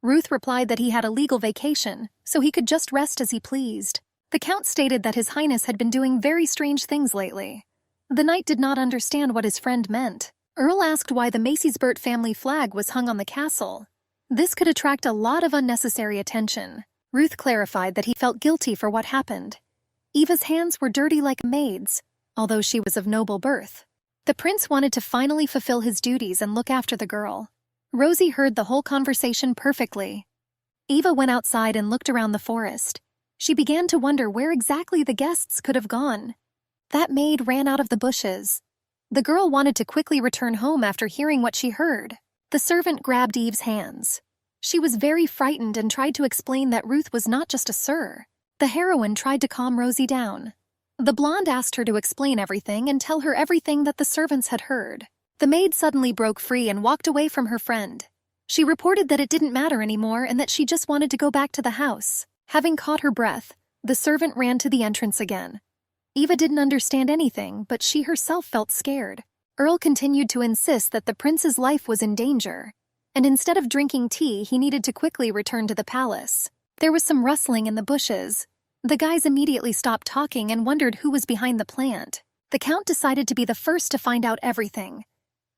Ruth replied that he had a legal vacation, so he could just rest as he pleased. The Count stated that His Highness had been doing very strange things lately. The knight did not understand what his friend meant. Earl asked why the Maciesbert family flag was hung on the castle. This could attract a lot of unnecessary attention. Ruth clarified that he felt guilty for what happened. Eva's hands were dirty like a maid's, although she was of noble birth. The prince wanted to finally fulfill his duties and look after the girl. Rosie heard the whole conversation perfectly. Eva went outside and looked around the forest. She began to wonder where exactly the guests could have gone. That maid ran out of the bushes. The girl wanted to quickly return home after hearing what she heard. The servant grabbed Eve's hands. She was very frightened and tried to explain that Ruth was not just a sir. The heroine tried to calm Rosie down. The blonde asked her to explain everything and tell her everything that the servants had heard. The maid suddenly broke free and walked away from her friend. She reported that it didn't matter anymore and that she just wanted to go back to the house. Having caught her breath, the servant ran to the entrance again. Eva didn't understand anything, but she herself felt scared. Earl continued to insist that the prince's life was in danger, and instead of drinking tea, he needed to quickly return to the palace. There was some rustling in the bushes. The guys immediately stopped talking and wondered who was behind the plant. The count decided to be the first to find out everything.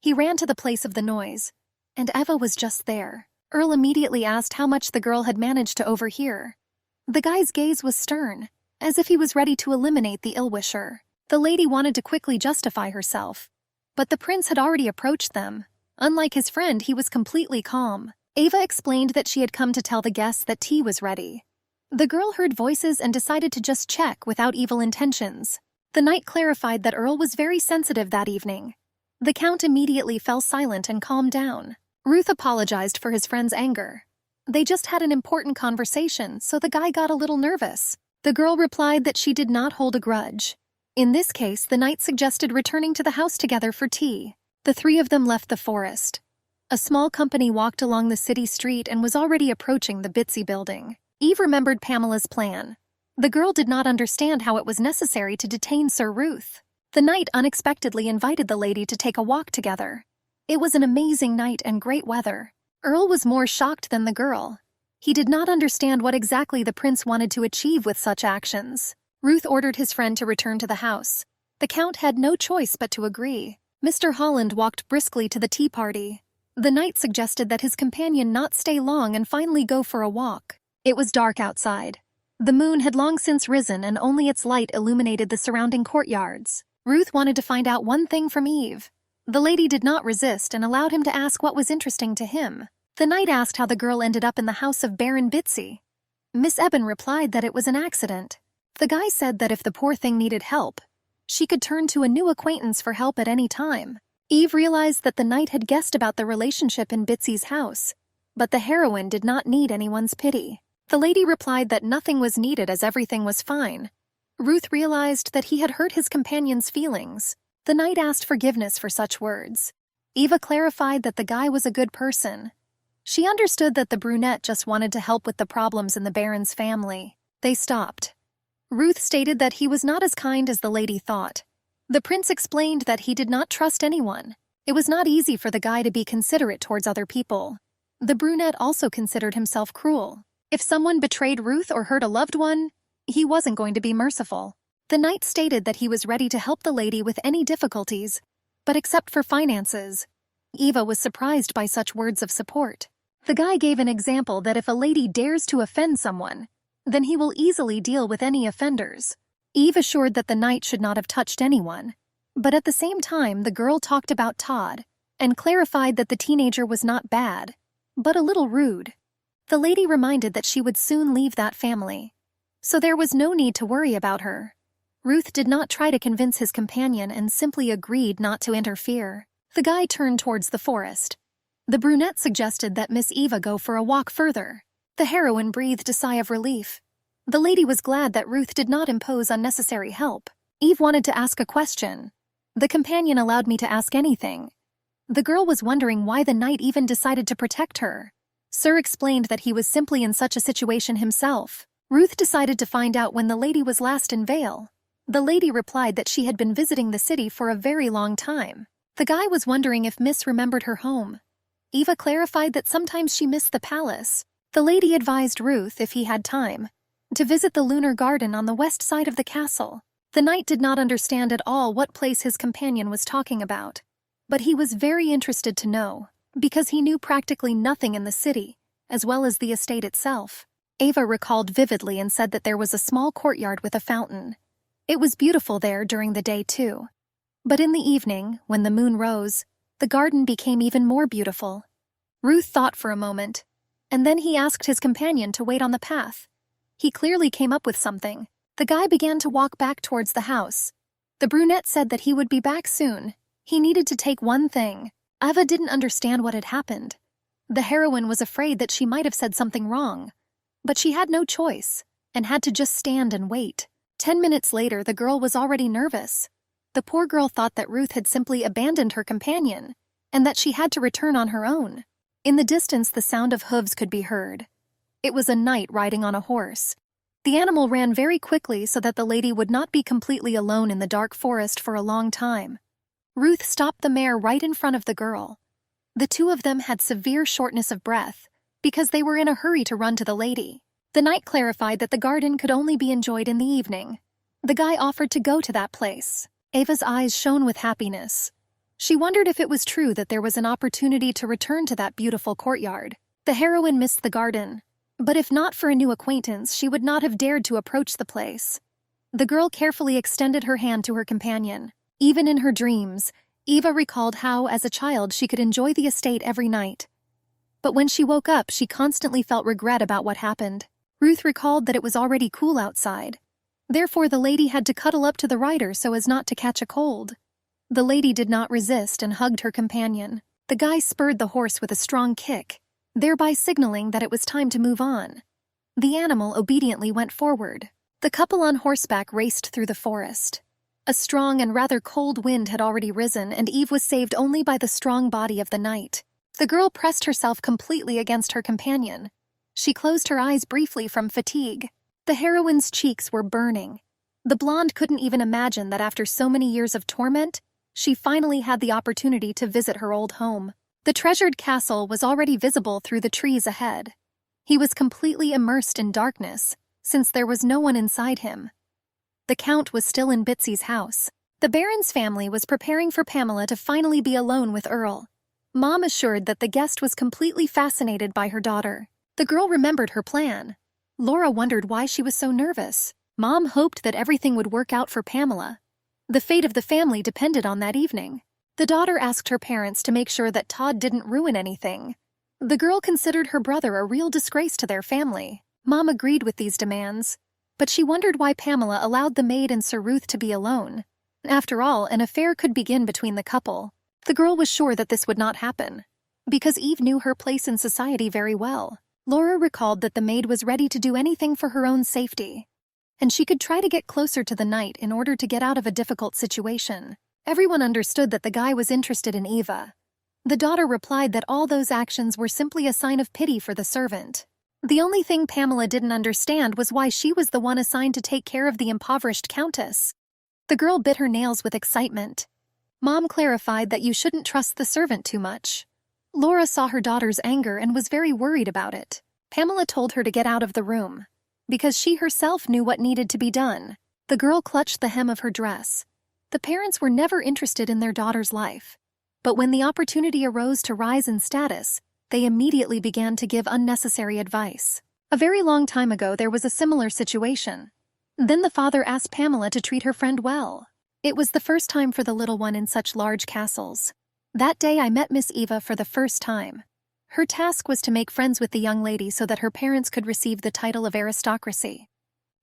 He ran to the place of the noise, and Eva was just there. Earl immediately asked how much the girl had managed to overhear. The guy's gaze was stern, as if he was ready to eliminate the ill-wisher. The lady wanted to quickly justify herself, but the prince had already approached them. Unlike his friend, he was completely calm. Eva explained that she had come to tell the guests that tea was ready. The girl heard voices and decided to just check without evil intentions. The knight clarified that Earl was very sensitive that evening. The count immediately fell silent and calmed down. Ruth apologized for his friend's anger. They just had an important conversation, so the guy got a little nervous. The girl replied that she did not hold a grudge. In this case, the knight suggested returning to the house together for tea. The three of them left the forest. A small company walked along the city street and was already approaching the Bitsy building. Eve remembered Pamela's plan. The girl did not understand how it was necessary to detain Sir Ruth. The knight unexpectedly invited the lady to take a walk together. It was an amazing night and great weather. Earl was more shocked than the girl. He did not understand what exactly the prince wanted to achieve with such actions. Ruth ordered his friend to return to the house. The count had no choice but to agree. Mr. Holland walked briskly to the tea party. The knight suggested that his companion not stay long and finally go for a walk. It was dark outside. The moon had long since risen and only its light illuminated the surrounding courtyards. Ruth wanted to find out one thing from Eve. The lady did not resist and allowed him to ask what was interesting to him. The knight asked how the girl ended up in the house of Baron Bitsy. Miss Eben replied that it was an accident. The guy said that if the poor thing needed help, she could turn to a new acquaintance for help at any time. Eve realized that the knight had guessed about the relationship in Bitsy's house, but the heroine did not need anyone's pity. The lady replied that nothing was needed as everything was fine. Ruth realized that he had hurt his companion's feelings. The knight asked forgiveness for such words. Eva clarified that the guy was a good person. She understood that the brunette just wanted to help with the problems in the Baron's family. They stopped. Ruth stated that he was not as kind as the lady thought. The prince explained that he did not trust anyone. It was not easy for the guy to be considerate towards other people. The brunette also considered himself cruel. If someone betrayed Ruth or hurt a loved one, he wasn't going to be merciful. The knight stated that he was ready to help the lady with any difficulties, but except for finances. Eva was surprised by such words of support. The guy gave an example that if a lady dares to offend someone, then he will easily deal with any offenders. Eve assured that the knight should not have touched anyone, but at the same time the girl talked about Todd and clarified that the teenager was not bad, but a little rude. The lady reminded that she would soon leave that family, so there was no need to worry about her. Ruth did not try to convince his companion and simply agreed not to interfere. The guy turned towards the forest. The brunette suggested that Miss Eva go for a walk further. The heroine breathed a sigh of relief. The lady was glad that Ruth did not impose unnecessary help. Eve wanted to ask a question. The companion allowed me to ask anything. The girl was wondering why the knight even decided to protect her. Sir explained that he was simply in such a situation himself. Ruth decided to find out when the lady was last in Vale. The lady replied that she had been visiting the city for a very long time. The guy was wondering if Miss remembered her home. Eva clarified that sometimes she missed the palace. The lady advised Ruth, if he had time, to visit the lunar garden on the west side of the castle. The knight did not understand at all what place his companion was talking about, but he was very interested to know, because he knew practically nothing in the city, as well as the estate itself. Eva recalled vividly and said that there was a small courtyard with a fountain. It was beautiful there during the day, too. But in the evening, when the moon rose, the garden became even more beautiful. Ruth thought for a moment, and then he asked his companion to wait on the path. He clearly came up with something. The guy began to walk back towards the house. The brunette said that he would be back soon. He needed to take one thing. Eva didn't understand what had happened. The heroine was afraid that she might have said something wrong. But she had no choice, and had to just stand and wait. 10 minutes later, the girl was already nervous. The poor girl thought that Ruth had simply abandoned her companion, and that she had to return on her own. In the distance, the sound of hooves could be heard. It was a knight riding on a horse. The animal ran very quickly so that the lady would not be completely alone in the dark forest for a long time. Ruth stopped the mare right in front of the girl. The two of them had severe shortness of breath, because they were in a hurry to run to the lady. The knight clarified that the garden could only be enjoyed in the evening. The guy offered to go to that place. Ava's eyes shone with happiness. She wondered if it was true that there was an opportunity to return to that beautiful courtyard. The heroine missed the garden, but if not for a new acquaintance, she would not have dared to approach the place. The girl carefully extended her hand to her companion. Even in her dreams, Eva recalled how, as a child, she could enjoy the estate every night. But when she woke up, she constantly felt regret about what happened. Ruth recalled that it was already cool outside. Therefore, the lady had to cuddle up to the rider so as not to catch a cold. The lady did not resist and hugged her companion. The guy spurred the horse with a strong kick, thereby signaling that it was time to move on. The animal obediently went forward. The couple on horseback raced through the forest. A strong and rather cold wind had already risen, and Eve was saved only by the strong body of the knight. The girl pressed herself completely against her companion. She closed her eyes briefly from fatigue. The heroine's cheeks were burning. The blonde couldn't even imagine that after so many years of torment, she finally had the opportunity to visit her old home. The treasured castle was already visible through the trees ahead. He was completely immersed in darkness, since there was no one inside him. The Count was still in Bitsy's house. The Baron's family was preparing for Pamela to finally be alone with Earl. Mom assured that the guest was completely fascinated by her daughter. The girl remembered her plan. Laura wondered why she was so nervous. Mom hoped that everything would work out for Pamela. The fate of the family depended on that evening. The daughter asked her parents to make sure that Todd didn't ruin anything. The girl considered her brother a real disgrace to their family. Mom agreed with these demands, but she wondered why Pamela allowed the maid and Sir Ruth to be alone. After all, an affair could begin between the couple. The girl was sure that this would not happen, because Eve knew her place in society very well. Laura recalled that the maid was ready to do anything for her own safety, and she could try to get closer to the knight in order to get out of a difficult situation. Everyone understood that the guy was interested in Eva. The daughter replied that all those actions were simply a sign of pity for the servant. The only thing Pamela didn't understand was why she was the one assigned to take care of the impoverished countess. The girl bit her nails with excitement. Mom clarified that you shouldn't trust the servant too much. Laura saw her daughter's anger and was very worried about it. Pamela told her to get out of the room, because she herself knew what needed to be done. The girl clutched the hem of her dress. The parents were never interested in their daughter's life. But when the opportunity arose to rise in status, they immediately began to give unnecessary advice. A very long time ago, there was a similar situation. Then the father asked Pamela to treat her friend well. It was the first time for the little one in such large castles. That day I met Miss Eva for the first time. Her task was to make friends with the young lady so that her parents could receive the title of aristocracy.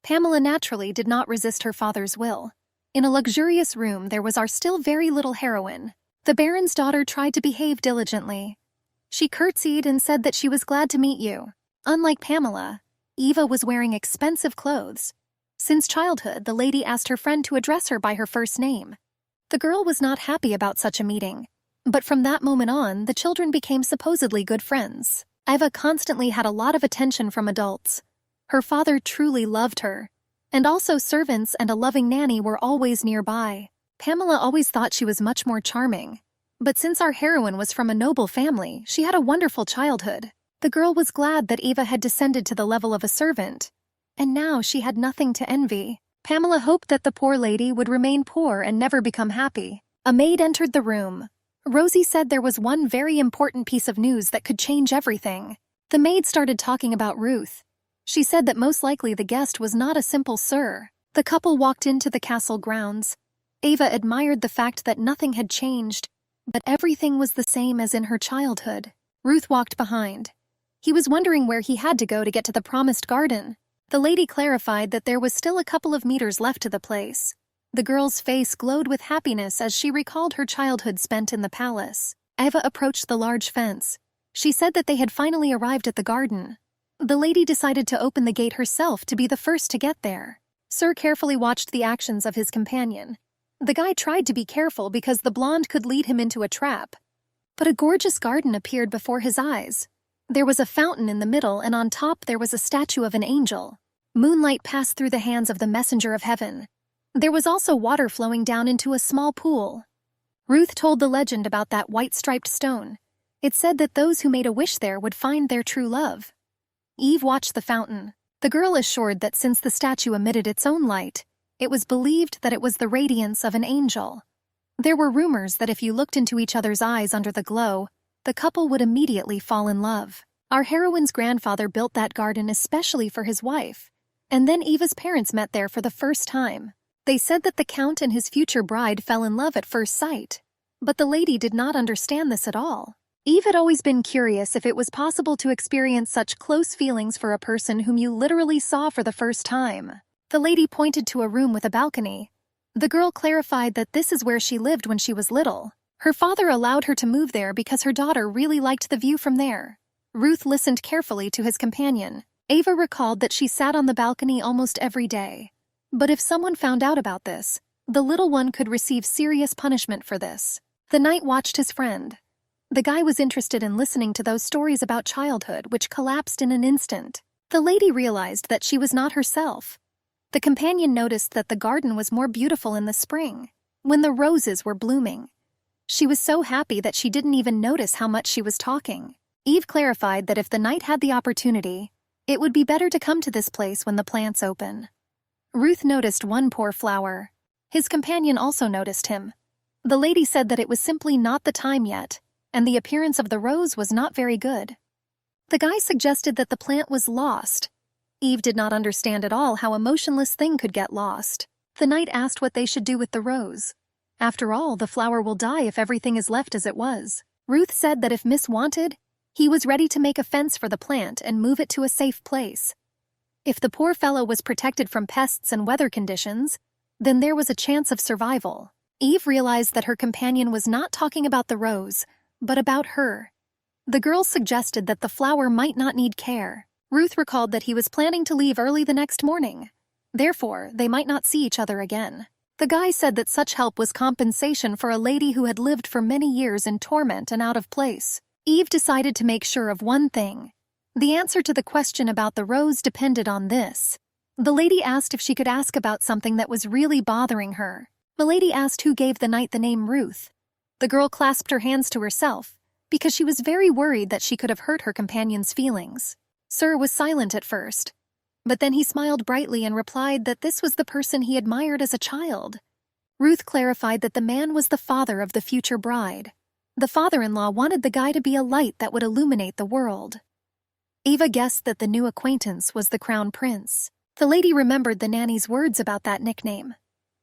Pamela naturally did not resist her father's will. In a luxurious room there was our still very little heroine. The Baron's daughter tried to behave diligently. She curtsied and said that she was glad to meet you. Unlike Pamela, Eva was wearing expensive clothes. Since childhood, the lady asked her friend to address her by her first name. The girl was not happy about such a meeting. But from that moment on, the children became supposedly good friends. Eva constantly had a lot of attention from adults. Her father truly loved her. And also servants and a loving nanny were always nearby. Pamela always thought she was much more charming. But since our heroine was from a noble family, she had a wonderful childhood. The girl was glad that Eva had descended to the level of a servant. And now she had nothing to envy. Pamela hoped that the poor lady would remain poor and never become happy. A maid entered the room. Rosie said there was one very important piece of news that could change everything. The maid started talking about Ruth. She said that most likely the guest was not a simple sir. The couple walked into the castle grounds. Ava admired the fact that nothing had changed, but everything was the same as in her childhood. Ruth walked behind. He was wondering where he had to go to get to the promised garden. The lady clarified that there was still a couple of meters left to the place. The girl's face glowed with happiness as she recalled her childhood spent in the palace. Ava approached the large fence. She said that they had finally arrived at the garden. The lady decided to open the gate herself to be the first to get there. Sir carefully watched the actions of his companion. The guy tried to be careful because the blonde could lead him into a trap. But a gorgeous garden appeared before his eyes. There was a fountain in the middle, and on top there was a statue of an angel. Moonlight passed through the hands of the messenger of heaven. There was also water flowing down into a small pool. Ruth told the legend about that white-striped stone. It said that those who made a wish there would find their true love. Eve watched the fountain. The girl assured that since the statue emitted its own light, it was believed that it was the radiance of an angel. There were rumors that if you looked into each other's eyes under the glow, the couple would immediately fall in love. Our heroine's grandfather built that garden especially for his wife, and then Eva's parents met there for the first time. They said that the Count and his future bride fell in love at first sight, but the lady did not understand this at all. Eve had always been curious if it was possible to experience such close feelings for a person whom you literally saw for the first time. The lady pointed to a room with a balcony. The girl clarified that this is where she lived when she was little. Her father allowed her to move there because her daughter really liked the view from there. Ruth listened carefully to his companion. Ava recalled that she sat on the balcony almost every day. But if someone found out about this, the little one could receive serious punishment for this. The knight watched his friend. The guy was interested in listening to those stories about childhood, which collapsed in an instant. The lady realized that she was not herself. The companion noticed that the garden was more beautiful in the spring, when the roses were blooming. She was so happy that she didn't even notice how much she was talking. Eve clarified that if the knight had the opportunity, it would be better to come to this place when the plants open. Ruth noticed one poor flower. His companion also noticed him. The lady said that it was simply not the time yet, and the appearance of the rose was not very good. The guy suggested that the plant was lost. Eve did not understand at all how a motionless thing could get lost. The knight asked what they should do with the rose. After all, the flower will die if everything is left as it was. Ruth said that if Miss wanted, he was ready to make a fence for the plant and move it to a safe place. If the poor fellow was protected from pests and weather conditions, then there was a chance of survival. Eve realized that her companion was not talking about the rose, but about her. The girl suggested that the flower might not need care. Ruth recalled that he was planning to leave early the next morning. Therefore, they might not see each other again. The guy said that such help was compensation for a lady who had lived for many years in torment and out of place. Eve decided to make sure of one thing. The answer to the question about the rose depended on this. The lady asked if she could ask about something that was really bothering her. The lady asked who gave the knight the name Ruth. The girl clasped her hands to herself, because she was very worried that she could have hurt her companion's feelings. Sir was silent at first, but then he smiled brightly and replied that this was the person he admired as a child. Ruth clarified that the man was the father of the future bride. The father-in-law wanted the guy to be a light that would illuminate the world. Ava guessed that the new acquaintance was the crown prince. The lady remembered the nanny's words about that nickname.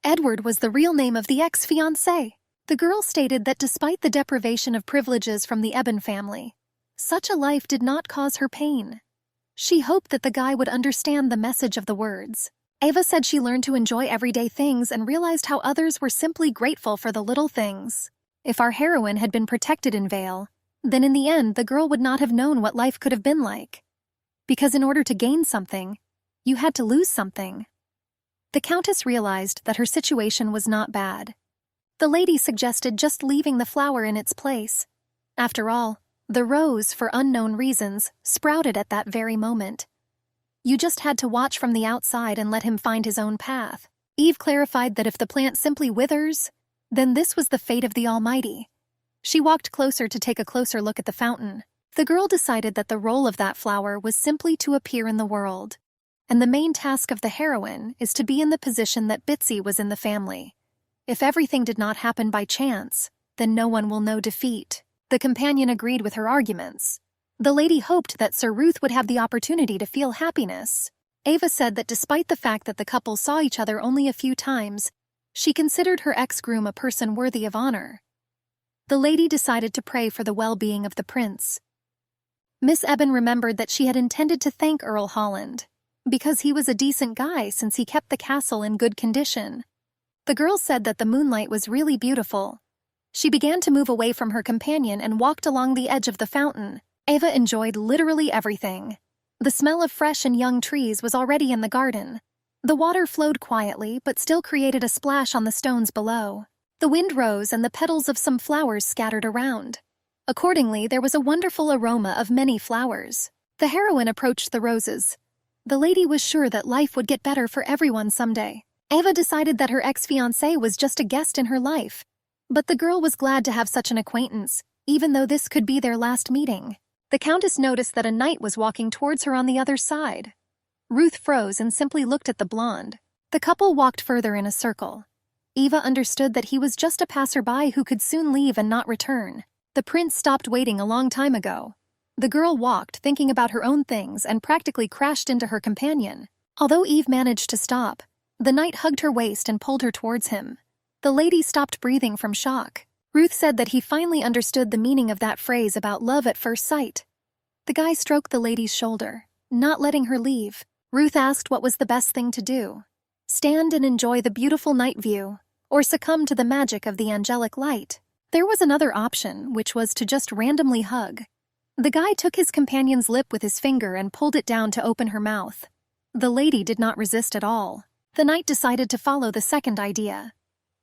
Edward was the real name of the ex-fiancé. The girl stated that despite the deprivation of privileges from the Eben family, such a life did not cause her pain. She hoped that the guy would understand the message of the words. Ava said she learned to enjoy everyday things and realized how others were simply grateful for the little things. If our heroine had been protected in Vale, then in the end the girl would not have known what life could have been like. Because in order to gain something, you had to lose something. The Countess realized that her situation was not bad. The lady suggested just leaving the flower in its place. After all, the rose, for unknown reasons, sprouted at that very moment. You just had to watch from the outside and let him find his own path. Eve clarified that if the plant simply withers, then this was the fate of the Almighty. She walked closer to take a closer look at the fountain. The girl decided that the role of that flower was simply to appear in the world. And the main task of the heroine is to be in the position that Bitsy was in the family. If everything did not happen by chance, then no one will know defeat. The companion agreed with her arguments. The lady hoped that Sir Ruth would have the opportunity to feel happiness. Ava said that despite the fact that the couple saw each other only a few times, She considered her ex-groom a person worthy of honor. The lady decided to pray for the well-being of the prince. Miss Eben remembered that she had intended to thank Earl Holland, because he was a decent guy since he kept the castle in good condition. The girl said that the moonlight was really beautiful. She began to move away from her companion and walked along the edge of the fountain. Eva enjoyed literally everything. The smell of fresh and young trees was already in the garden. The water flowed quietly but still created a splash on the stones below. The wind rose and the petals of some flowers scattered around. Accordingly, there was a wonderful aroma of many flowers. The heroine approached the roses. The lady was sure that life would get better for everyone someday. Eva decided that her ex-fiancé was just a guest in her life. But the girl was glad to have such an acquaintance, even though this could be their last meeting. The Countess noticed that a knight was walking towards her on the other side. Ruth froze and simply looked at the blonde. The couple walked further in a circle. Eva understood that he was just a passerby who could soon leave and not return. The prince stopped waiting a long time ago. The girl walked, thinking about her own things, and practically crashed into her companion. Although Eve managed to stop, the knight hugged her waist and pulled her towards him. The lady stopped breathing from shock. Ruth said that he finally understood the meaning of that phrase about love at first sight. The guy stroked the lady's shoulder, not letting her leave. Ruth asked what was the best thing to do. Stand and enjoy the beautiful night view, or succumb to the magic of the angelic light. There was another option, which was to just randomly hug. The guy took his companion's lip with his finger and pulled it down to open her mouth. The lady did not resist at all. The knight decided to follow the second idea.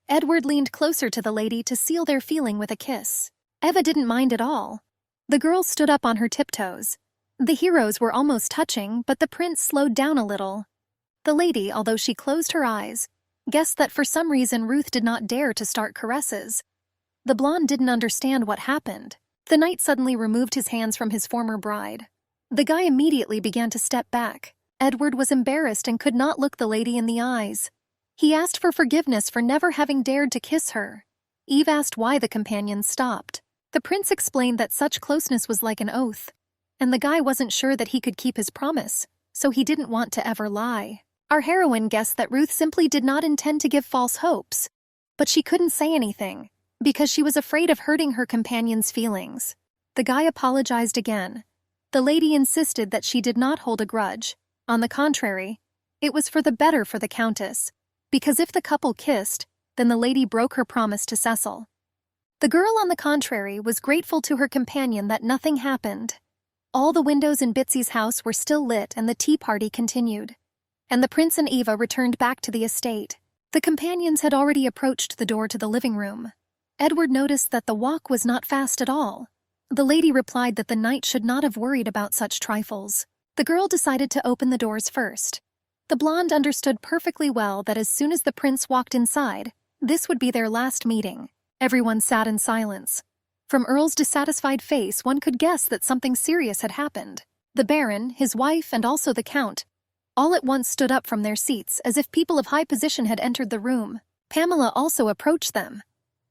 Edward leaned closer to the lady to seal their feeling with a kiss. Eva didn't mind at all. The girl stood up on her tiptoes. The heroes were almost touching, but the prince slowed down a little. The lady, although she closed her eyes, guessed that for some reason Ruth did not dare to start caresses. The blonde didn't understand what happened. The knight suddenly removed his hands from his former bride. The guy immediately began to step back. Edward was embarrassed and could not look the lady in the eyes. He asked for forgiveness for never having dared to kiss her. Eve asked why the companions stopped. The prince explained that such closeness was like an oath, and the guy wasn't sure that he could keep his promise, so he didn't want to ever lie. Our heroine guessed that Ruth simply did not intend to give false hopes, but she couldn't say anything, because she was afraid of hurting her companion's feelings. The guy apologized again. The lady insisted that she did not hold a grudge. On the contrary, it was for the better for the Countess, because if the couple kissed, then the lady broke her promise to Cecil. The girl, on the contrary, was grateful to her companion that nothing happened. All the windows in Bitsy's house were still lit and the tea party continued. And the prince and Eva returned back to the estate. The companions had already approached the door to the living room. Edward noticed that the walk was not fast at all. The lady replied that the knight should not have worried about such trifles. The girl decided to open the doors first. The blonde understood perfectly well that as soon as the prince walked inside, this would be their last meeting. Everyone sat in silence. From Earl's dissatisfied face, one could guess that something serious had happened. The Baron, his wife, and also the Count, all at once stood up from their seats as if people of high position had entered the room. Pamela also approached them.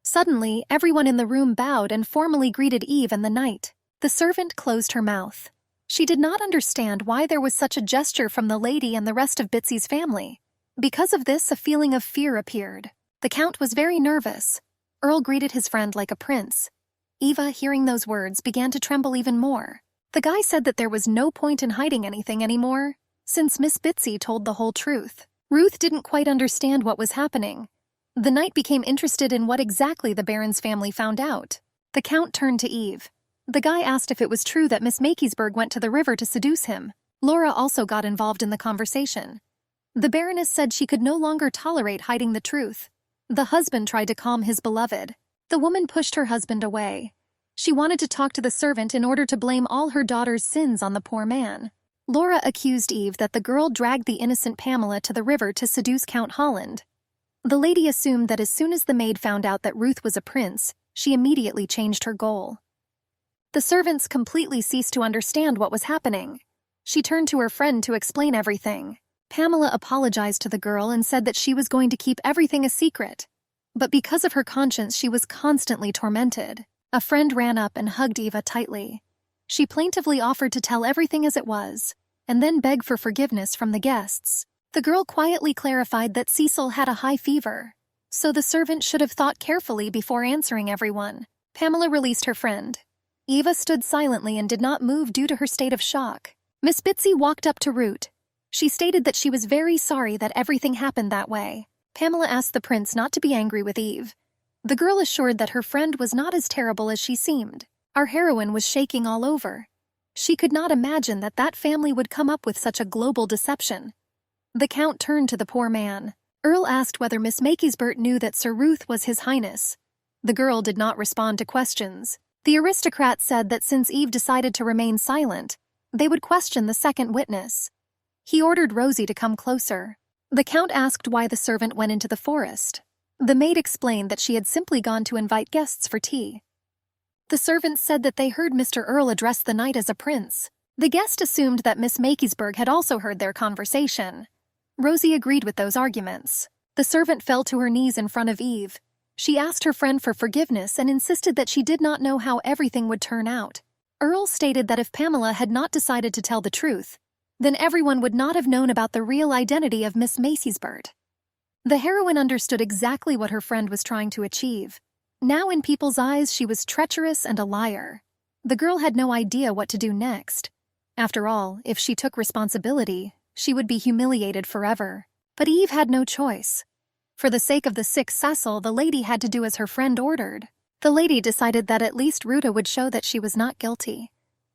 Suddenly, everyone in the room bowed and formally greeted Eve and the knight. The servant closed her mouth. She did not understand why there was such a gesture from the lady and the rest of Bitsy's family. Because of this, a feeling of fear appeared. The Count was very nervous. Earl greeted his friend like a prince. Eva, hearing those words, began to tremble even more. The guy said that there was no point in hiding anything anymore, since Miss Bitsy told the whole truth. Ruth didn't quite understand what was happening. The knight became interested in what exactly the Baron's family found out. The Count turned to Eve. The guy asked if it was true that Miss Makeysburg went to the river to seduce him. Laura also got involved in the conversation. The Baroness said she could no longer tolerate hiding the truth. The husband tried to calm his beloved. The woman pushed her husband away. She wanted to talk to the servant in order to blame all her daughter's sins on the poor man. Laura accused Eve that the girl dragged the innocent Pamela to the river to seduce Count Holland. The lady assumed that as soon as the maid found out that Ruth was a prince, she immediately changed her goal. The servants completely ceased to understand what was happening. She turned to her friend to explain everything. Pamela apologized to the girl and said that she was going to keep everything a secret. But because of her conscience, she was constantly tormented. A friend ran up and hugged Eva tightly. She plaintively offered to tell everything as it was, and then beg for forgiveness from the guests. The girl quietly clarified that Cecil had a high fever. So the servant should have thought carefully before answering everyone. Pamela released her friend. Eva stood silently and did not move due to her state of shock. Miss Bitsy walked up to Root. She stated that she was very sorry that everything happened that way. Pamela asked the prince not to be angry with Eve. The girl assured that her friend was not as terrible as she seemed. Our heroine was shaking all over. She could not imagine that that family would come up with such a global deception. The count turned to the poor man. Earl asked whether Miss Makeysbert knew that Sir Ruth was his highness. The girl did not respond to questions. The aristocrat said that since Eve decided to remain silent, they would question the second witness. He ordered Rosie to come closer. The count asked why the servant went into the forest. The maid explained that she had simply gone to invite guests for tea. The servants said that they heard Mr. Earl address the knight as a prince. The guest assumed that Miss Makeysbert had also heard their conversation. Rosie agreed with those arguments. The servant fell to her knees in front of Eve. She asked her friend for forgiveness and insisted that she did not know how everything would turn out. Earl stated that if Pamela had not decided to tell the truth, then everyone would not have known about the real identity of Miss Makeysbert. The heroine understood exactly what her friend was trying to achieve. Now in people's eyes she was treacherous and a liar. The girl had no idea what to do next. After all, if she took responsibility, she would be humiliated forever. But Eve had no choice. For the sake of the sick Cecil, the lady had to do as her friend ordered. The lady decided that at least Ruta would show that she was not guilty.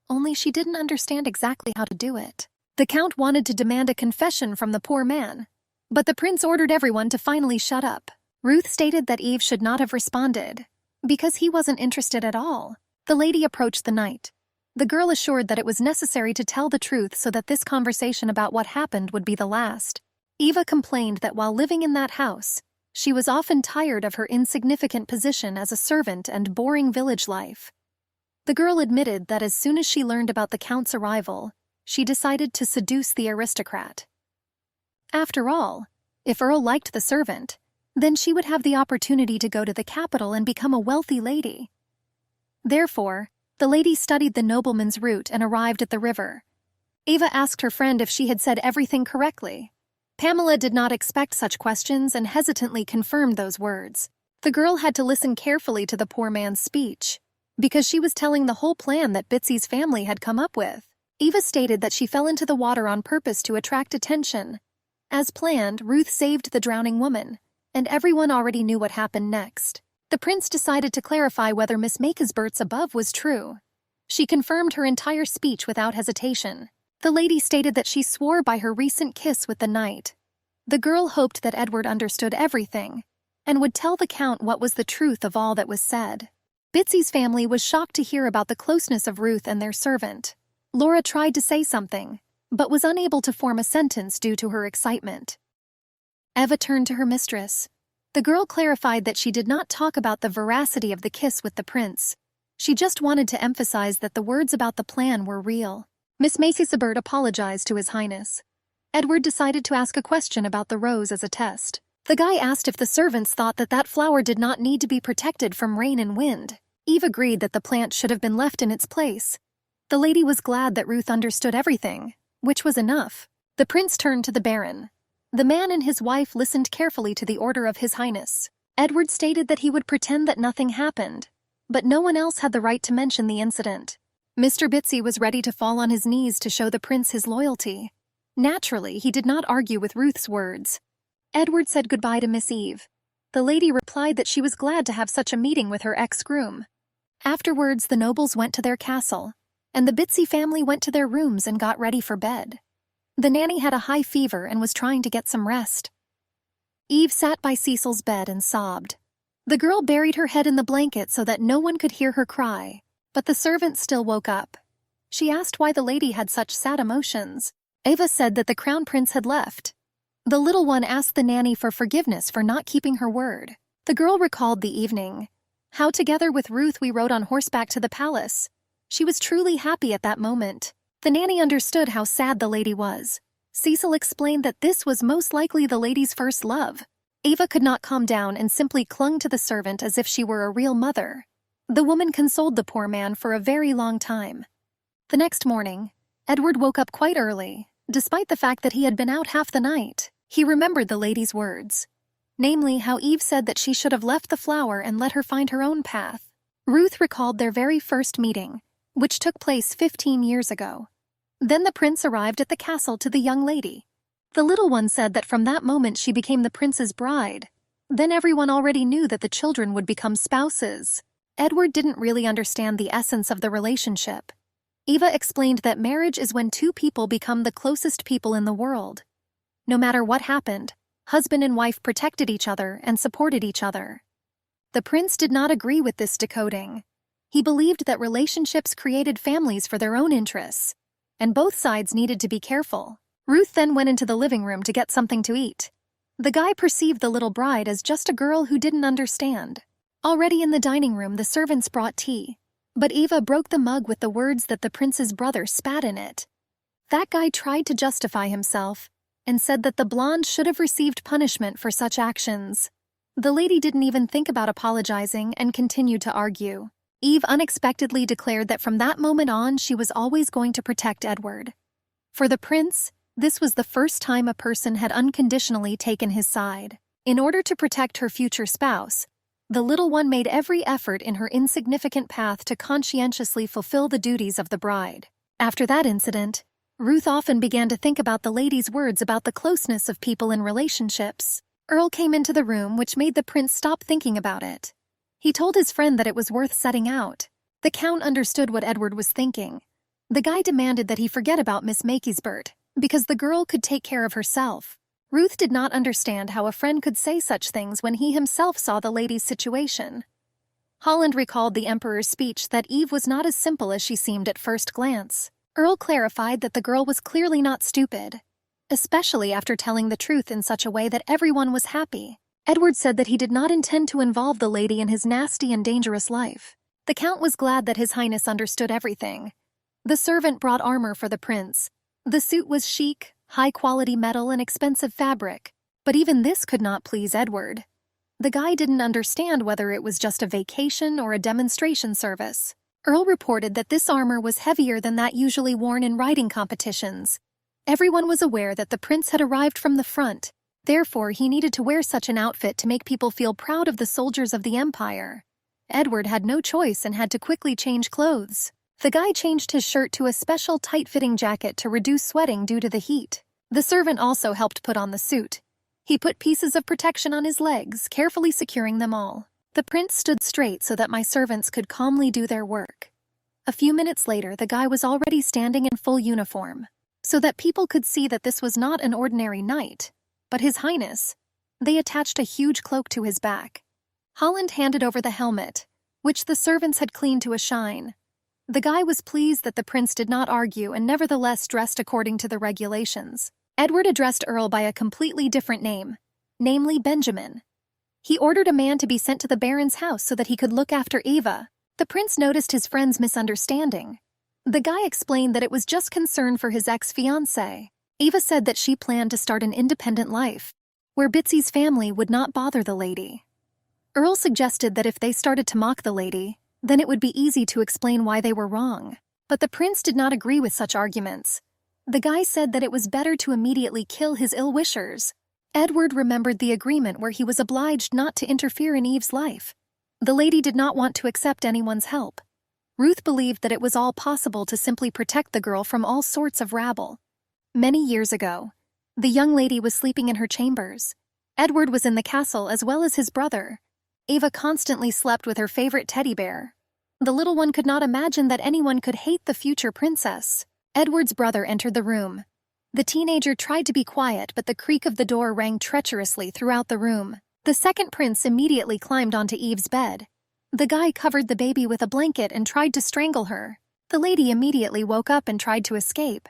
Only she didn't understand exactly how to do it. The count wanted to demand a confession from the poor man, but the prince ordered everyone to finally shut up. Ruth stated that Eve should not have responded, because he wasn't interested at all. The lady approached the knight. The girl assured that it was necessary to tell the truth so that this conversation about what happened would be the last. Eva complained that while living in that house, she was often tired of her insignificant position as a servant and boring village life. The girl admitted that as soon as she learned about the count's arrival, she decided to seduce the aristocrat. After all, if Earl liked the servant, then she would have the opportunity to go to the capital and become a wealthy lady. Therefore, the lady studied the nobleman's route and arrived at the river. Eva asked her friend if she had said everything correctly. Pamela did not expect such questions and hesitantly confirmed those words. The girl had to listen carefully to the poor man's speech, because she was telling the whole plan that Bitsy's family had come up with. Eva stated that she fell into the water on purpose to attract attention. As planned, Ruth saved the drowning woman, and everyone already knew what happened next. The prince decided to clarify whether Miss Makeysbert's above was true. She confirmed her entire speech without hesitation. The lady stated that she swore by her recent kiss with the knight. The girl hoped that Edward understood everything, and would tell the count what was the truth of all that was said. Bitsy's family was shocked to hear about the closeness of Ruth and their servant. Laura tried to say something, but was unable to form a sentence due to her excitement. Eva turned to her mistress. The girl clarified that she did not talk about the veracity of the kiss with the prince. She just wanted to emphasize that the words about the plan were real. Miss Makeysbert apologized to His Highness. Edward decided to ask a question about the rose as a test. The guy asked if the servants thought that that flower did not need to be protected from rain and wind. Eve agreed that the plant should have been left in its place. The lady was glad that Ruth understood everything, which was enough. The prince turned to the baron. The man and his wife listened carefully to the order of His Highness. Edward stated that he would pretend that nothing happened, but no one else had the right to mention the incident. Mr. Bitsy was ready to fall on his knees to show the prince his loyalty. Naturally, he did not argue with Ruth's words. Edward said goodbye to Miss Eve. The lady replied that she was glad to have such a meeting with her ex-groom. Afterwards, the nobles went to their castle, and the Bitsy family went to their rooms and got ready for bed. The nanny had a high fever and was trying to get some rest. Eve sat by Cecil's bed and sobbed. The girl buried her head in the blanket so that no one could hear her cry, but the servant still woke up. She asked why the lady had such sad emotions. Eva said that the crown prince had left. The little one asked the nanny for forgiveness for not keeping her word. The girl recalled the evening. How together with Ruth we rode on horseback to the palace. She was truly happy at that moment. The nanny understood how sad the lady was. Cecil explained that this was most likely the lady's first love. Eva could not calm down and simply clung to the servant as if she were a real mother. The woman consoled the poor man for a very long time. The next morning, Edward woke up quite early, despite the fact that he had been out half the night. He remembered the lady's words. namely how Eve said that she should have left the flower and let her find her own path. Ruth recalled their very first meeting, which took place 15 years ago. Then the prince arrived at the castle to the young lady. The little one said that from that moment she became the prince's bride. Then everyone already knew that the children would become spouses. Edward didn't really understand the essence of the relationship. Eva explained that marriage is when two people become the closest people in the world. No matter what happened, husband and wife protected each other and supported each other. The prince did not agree with this decoding. He believed that relationships created families for their own interests, and both sides needed to be careful. Ruth then went into the living room to get something to eat. The guy perceived the little bride as just a girl who didn't understand. Already in the dining room, the servants brought tea. But Eva broke the mug with the words that the prince's brother spat in it. That guy tried to justify himself and said that the blonde should have received punishment for such actions. The lady didn't even think about apologizing and continued to argue. Eve unexpectedly declared that from that moment on she was always going to protect Edward. For the prince, this was the first time a person had unconditionally taken his side. In order to protect her future spouse, the little one made every effort in her insignificant path to conscientiously fulfill the duties of the bride. After that incident, Ruth often began to think about the lady's words about the closeness of people in relationships. Earl came into the room, which made the prince stop thinking about it. He told his friend that it was worth setting out. The count understood what Edward was thinking. The guy demanded that he forget about Miss Makeysbert, because the girl could take care of herself. Ruth did not understand how a friend could say such things when he himself saw the lady's situation. Holland recalled the emperor's speech that Eve was not as simple as she seemed at first glance. Earl clarified that the girl was clearly not stupid, especially after telling the truth in such a way that everyone was happy. Edward said that he did not intend to involve the lady in his nasty and dangerous life. The count was glad that His Highness understood everything. The servant brought armor for the prince. The suit was chic, high-quality metal and expensive fabric, but even this could not please Edward. The guy didn't understand whether it was just a vacation or a demonstration service. Earl reported that this armor was heavier than that usually worn in riding competitions. Everyone was aware that the prince had arrived from the front, therefore he needed to wear such an outfit to make people feel proud of the soldiers of the empire. Edward had no choice and had to quickly change clothes. The guy changed his shirt to a special tight-fitting jacket to reduce sweating due to the heat. The servant also helped put on the suit. He put pieces of protection on his legs, carefully securing them all. The prince stood straight so that my servants could calmly do their work. A few minutes later, the guy was already standing in full uniform, so that people could see that this was not an ordinary knight, but His Highness. They attached a huge cloak to his back. Holland handed over the helmet, which the servants had cleaned to a shine. The guy was pleased that the prince did not argue and nevertheless dressed according to the regulations. Edward addressed Earl by a completely different name, namely Benjamin. He ordered a man to be sent to the baron's house so that he could look after Eva. The prince noticed his friend's misunderstanding. The guy explained that it was just concern for his ex-fiancée. Eva said that she planned to start an independent life, where Bitsy's family would not bother the lady. Earl suggested that if they started to mock the lady, then it would be easy to explain why they were wrong. But the prince did not agree with such arguments. The guy said that it was better to immediately kill his ill-wishers. Edward remembered the agreement where he was obliged not to interfere in Eve's life. The lady did not want to accept anyone's help. Ruth believed that it was all possible to simply protect the girl from all sorts of rabble. Many years ago, the young lady was sleeping in her chambers. Edward was in the castle as well as his brother. Eva constantly slept with her favorite teddy bear. The little one could not imagine that anyone could hate the future princess. Edward's brother entered the room. The teenager tried to be quiet, but the creak of the door rang treacherously throughout the room. The second prince immediately climbed onto Eve's bed. The guy covered the baby with a blanket and tried to strangle her. The lady immediately woke up and tried to escape.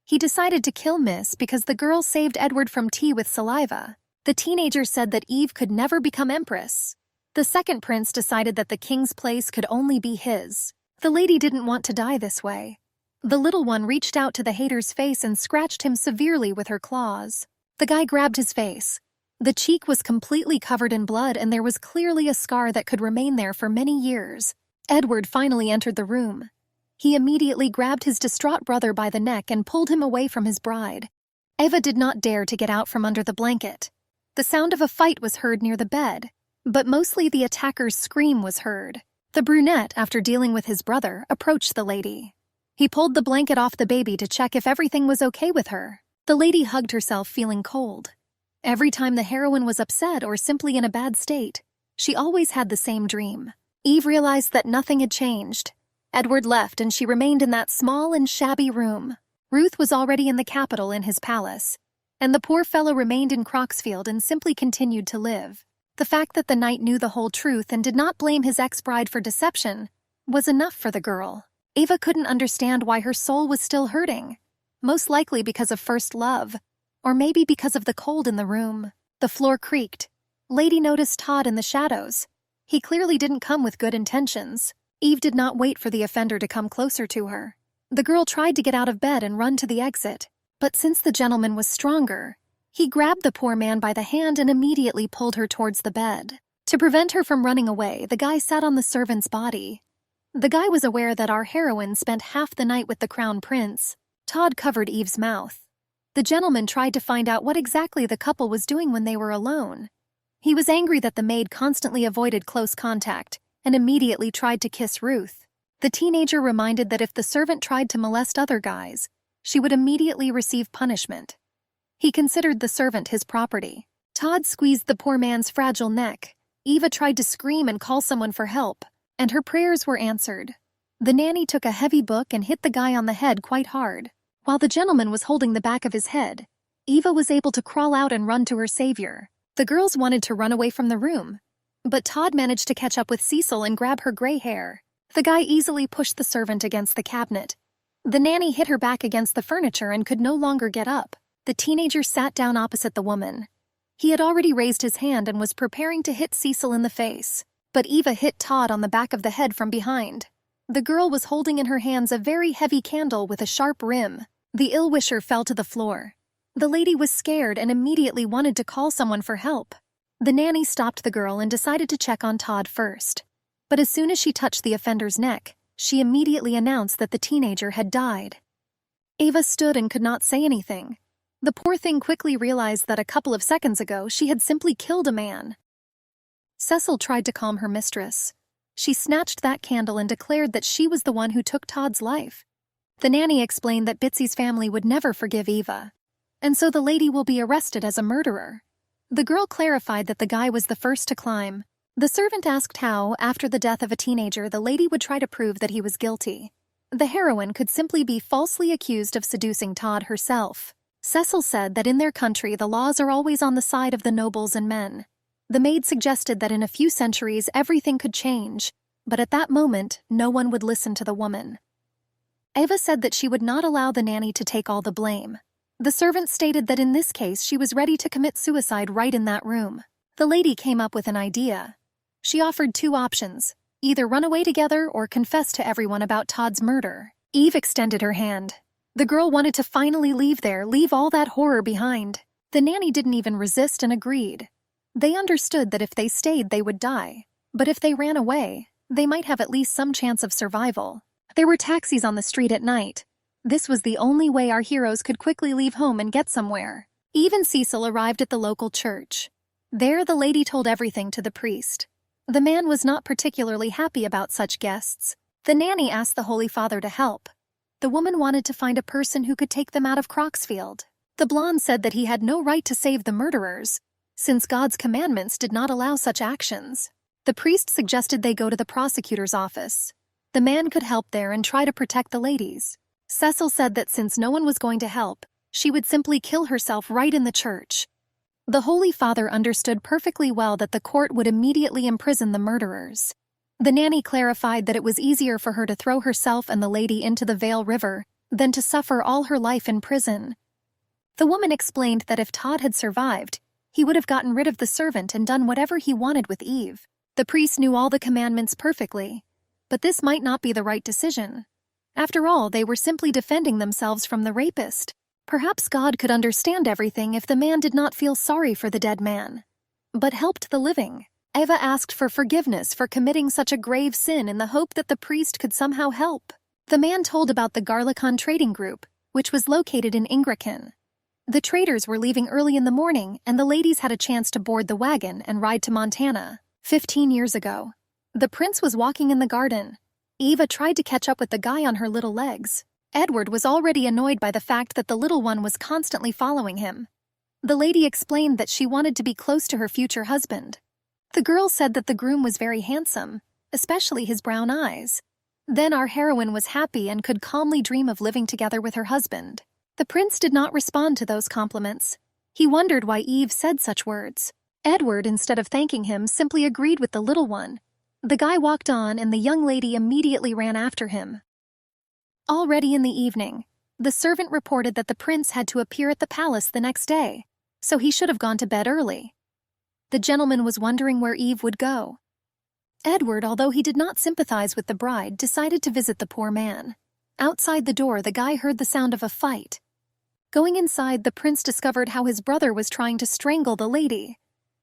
He decided to kill Miss because the girl saved Edward from tea with saliva. The teenager said that Eve could never become empress. The second prince decided that the king's place could only be his. The lady didn't want to die this way. The little one reached out to the hater's face and scratched him severely with her claws. The guy grabbed his face. The cheek was completely covered in blood and there was clearly a scar that could remain there for many years. Edward finally entered the room. He immediately grabbed his distraught brother by the neck and pulled him away from his bride. Eva did not dare to get out from under the blanket. The sound of a fight was heard near the bed, but mostly the attacker's scream was heard. The brunette, after dealing with his brother, approached the lady. He pulled the blanket off the baby to check if everything was okay with her. The lady hugged herself, feeling cold. Every time the heroine was upset or simply in a bad state, she always had the same dream. Eve realized that nothing had changed. Edward left and she remained in that small and shabby room. Ruth was already in the capital in his palace, and the poor fellow remained in Croxfield and simply continued to live. The fact that the knight knew the whole truth and did not blame his ex-bride for deception was enough for the girl. Ava couldn't understand why her soul was still hurting, most likely because of first love, or maybe because of the cold in the room. The floor creaked. Lady noticed Todd in the shadows. He clearly didn't come with good intentions. Eve did not wait for the offender to come closer to her. The girl tried to get out of bed and run to the exit, but since the gentleman was stronger, he grabbed the poor man by the hand and immediately pulled her towards the bed. To prevent her from running away, the guy sat on the servant's body. The guy was aware that our heroine spent half the night with the crown prince. Todd covered Eve's mouth. The gentleman tried to find out what exactly the couple was doing when they were alone. He was angry that the maid constantly avoided close contact and immediately tried to kiss Ruth. The teenager reminded that if the servant tried to molest other guys, she would immediately receive punishment. He considered the servant his property. Todd squeezed the poor man's fragile neck. Eva tried to scream and call someone for help, and her prayers were answered. The nanny took a heavy book and hit the guy on the head quite hard. While the gentleman was holding the back of his head, Eva was able to crawl out and run to her savior. The girls wanted to run away from the room, but Todd managed to catch up with Cecil and grab her gray hair. The guy easily pushed the servant against the cabinet. The nanny hit her back against the furniture and could no longer get up. The teenager sat down opposite the woman. He had already raised his hand and was preparing to hit Cecil in the face, but Eva hit Todd on the back of the head from behind. The girl was holding in her hands a very heavy candle with a sharp rim. The ill-wisher fell to the floor. The lady was scared and immediately wanted to call someone for help. The nanny stopped the girl and decided to check on Todd first. But as soon as she touched the offender's neck, she immediately announced that the teenager had died. Ava stood and could not say anything. The poor thing quickly realized that a couple of seconds ago she had simply killed a man. Cecil tried to calm her mistress. She snatched that candle and declared that she was the one who took Todd's life. The nanny explained that Bitsy's family would never forgive Eva, and so the lady will be arrested as a murderer. The girl clarified that the guy was the first to climb. The servant asked how, after the death of a teenager, the lady would try to prove that he was guilty. The heroine could simply be falsely accused of seducing Todd herself. Cecil said that in their country the laws are always on the side of the nobles and men. The maid suggested that in a few centuries everything could change, but at that moment no one would listen to the woman. Eva said that she would not allow the nanny to take all the blame. The servant stated that in this case she was ready to commit suicide right in that room. The lady came up with an idea. She offered two options, either run away together or confess to everyone about Todd's murder. Eve extended her hand. The girl wanted to finally leave all that horror behind. The nanny didn't even resist and agreed. They understood that if they stayed they would die, but if they ran away, they might have at least some chance of survival. There were taxis on the street at night. This was the only way our heroes could quickly leave home and get somewhere. Eve and Cecil arrived at the local church. There the lady told everything to the priest. The man was not particularly happy about such guests. The nanny asked the Holy Father to help. The woman wanted to find a person who could take them out of Croxfield. The blonde said that he had no right to save the murderers, since God's commandments did not allow such actions. The priest suggested they go to the prosecutor's office. The man could help there and try to protect the ladies. Cecil said that since no one was going to help, she would simply kill herself right in the church. The Holy Father understood perfectly well that the court would immediately imprison the murderers. The nanny clarified that it was easier for her to throw herself and the lady into the Vale River than to suffer all her life in prison. The woman explained that if Todd had survived, he would have gotten rid of the servant and done whatever he wanted with Eve. The priest knew all the commandments perfectly, but this might not be the right decision. After all, they were simply defending themselves from the rapist. Perhaps God could understand everything if the man did not feel sorry for the dead man, but helped the living. Eva asked for forgiveness for committing such a grave sin in the hope that the priest could somehow help. The man told about the Garlicon trading group, which was located in Ingrakan. The traders were leaving early in the morning, and the ladies had a chance to board the wagon and ride to Montana. 15 years ago. The prince was walking in the garden. Eva tried to catch up with the guy on her little legs. Edward was already annoyed by the fact that the little one was constantly following him. The lady explained that she wanted to be close to her future husband. The girl said that the groom was very handsome, especially his brown eyes. Then our heroine was happy and could calmly dream of living together with her husband. The prince did not respond to those compliments. He wondered why Eve said such words. Edward, instead of thanking him, simply agreed with the little one. The guy walked on, and the young lady immediately ran after him. Already in the evening, the servant reported that the prince had to appear at the palace the next day, so he should have gone to bed early. The gentleman was wondering where Eve would go. Edward, although he did not sympathize with the bride, decided to visit the poor man. Outside the door, the guy heard the sound of a fight. Going inside, the prince discovered how his brother was trying to strangle the lady.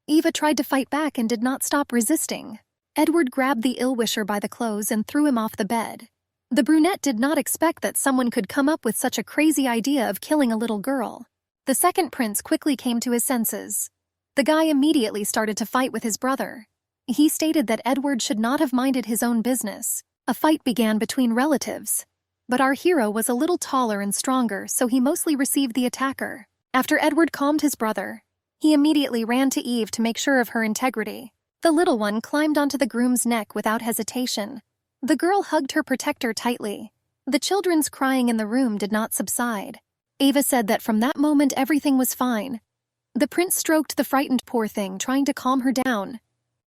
Eva tried to fight back and did not stop resisting. Edward grabbed the ill-wisher by the clothes and threw him off the bed. The brunette did not expect that someone could come up with such a crazy idea of killing a little girl. The second prince quickly came to his senses. The guy immediately started to fight with his brother. He stated that Edward should not have minded his own business. A fight began between relatives. But our hero was a little taller and stronger, so he mostly received the attacker. After Edward calmed his brother, he immediately ran to Eve to make sure of her integrity. The little one climbed onto the groom's neck without hesitation. The girl hugged her protector tightly. The children's crying in the room did not subside. Eva said that from that moment everything was fine. The prince stroked the frightened poor thing, trying to calm her down.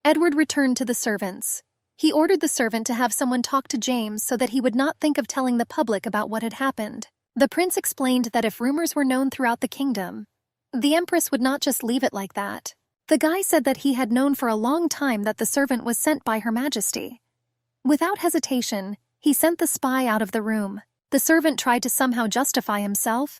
Edward returned to the servants. He ordered the servant to have someone talk to James so that he would not think of telling the public about what had happened. The prince explained that if rumors were known throughout the kingdom, the empress would not just leave it like that. The guy said that he had known for a long time that the servant was sent by Her Majesty. Without hesitation, he sent the spy out of the room. The servant tried to somehow justify himself,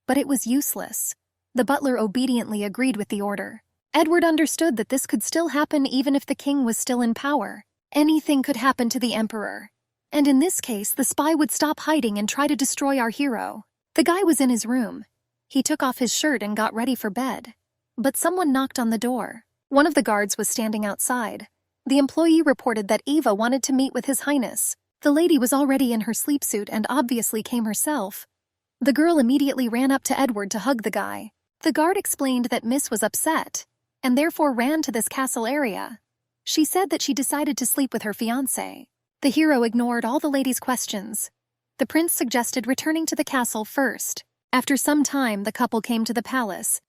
but it was useless. The butler obediently agreed with the order. Edward understood that this could still happen even if the king was still in power. Anything could happen to the emperor. And in this case, the spy would stop hiding and try to destroy our hero. The guy was in his room. He took off his shirt and got ready for bed. But someone knocked on the door. One of the guards was standing outside. The employee reported that Eva wanted to meet with His Highness. The lady was already in her sleep suit and obviously came herself. The girl immediately ran up to Edward to hug the guy. The guard explained that Miss was upset, and therefore ran to this castle area. She said that she decided to sleep with her fiancé. The hero ignored all the lady's questions. The prince suggested returning to the castle first. After some time, the couple came to the palace.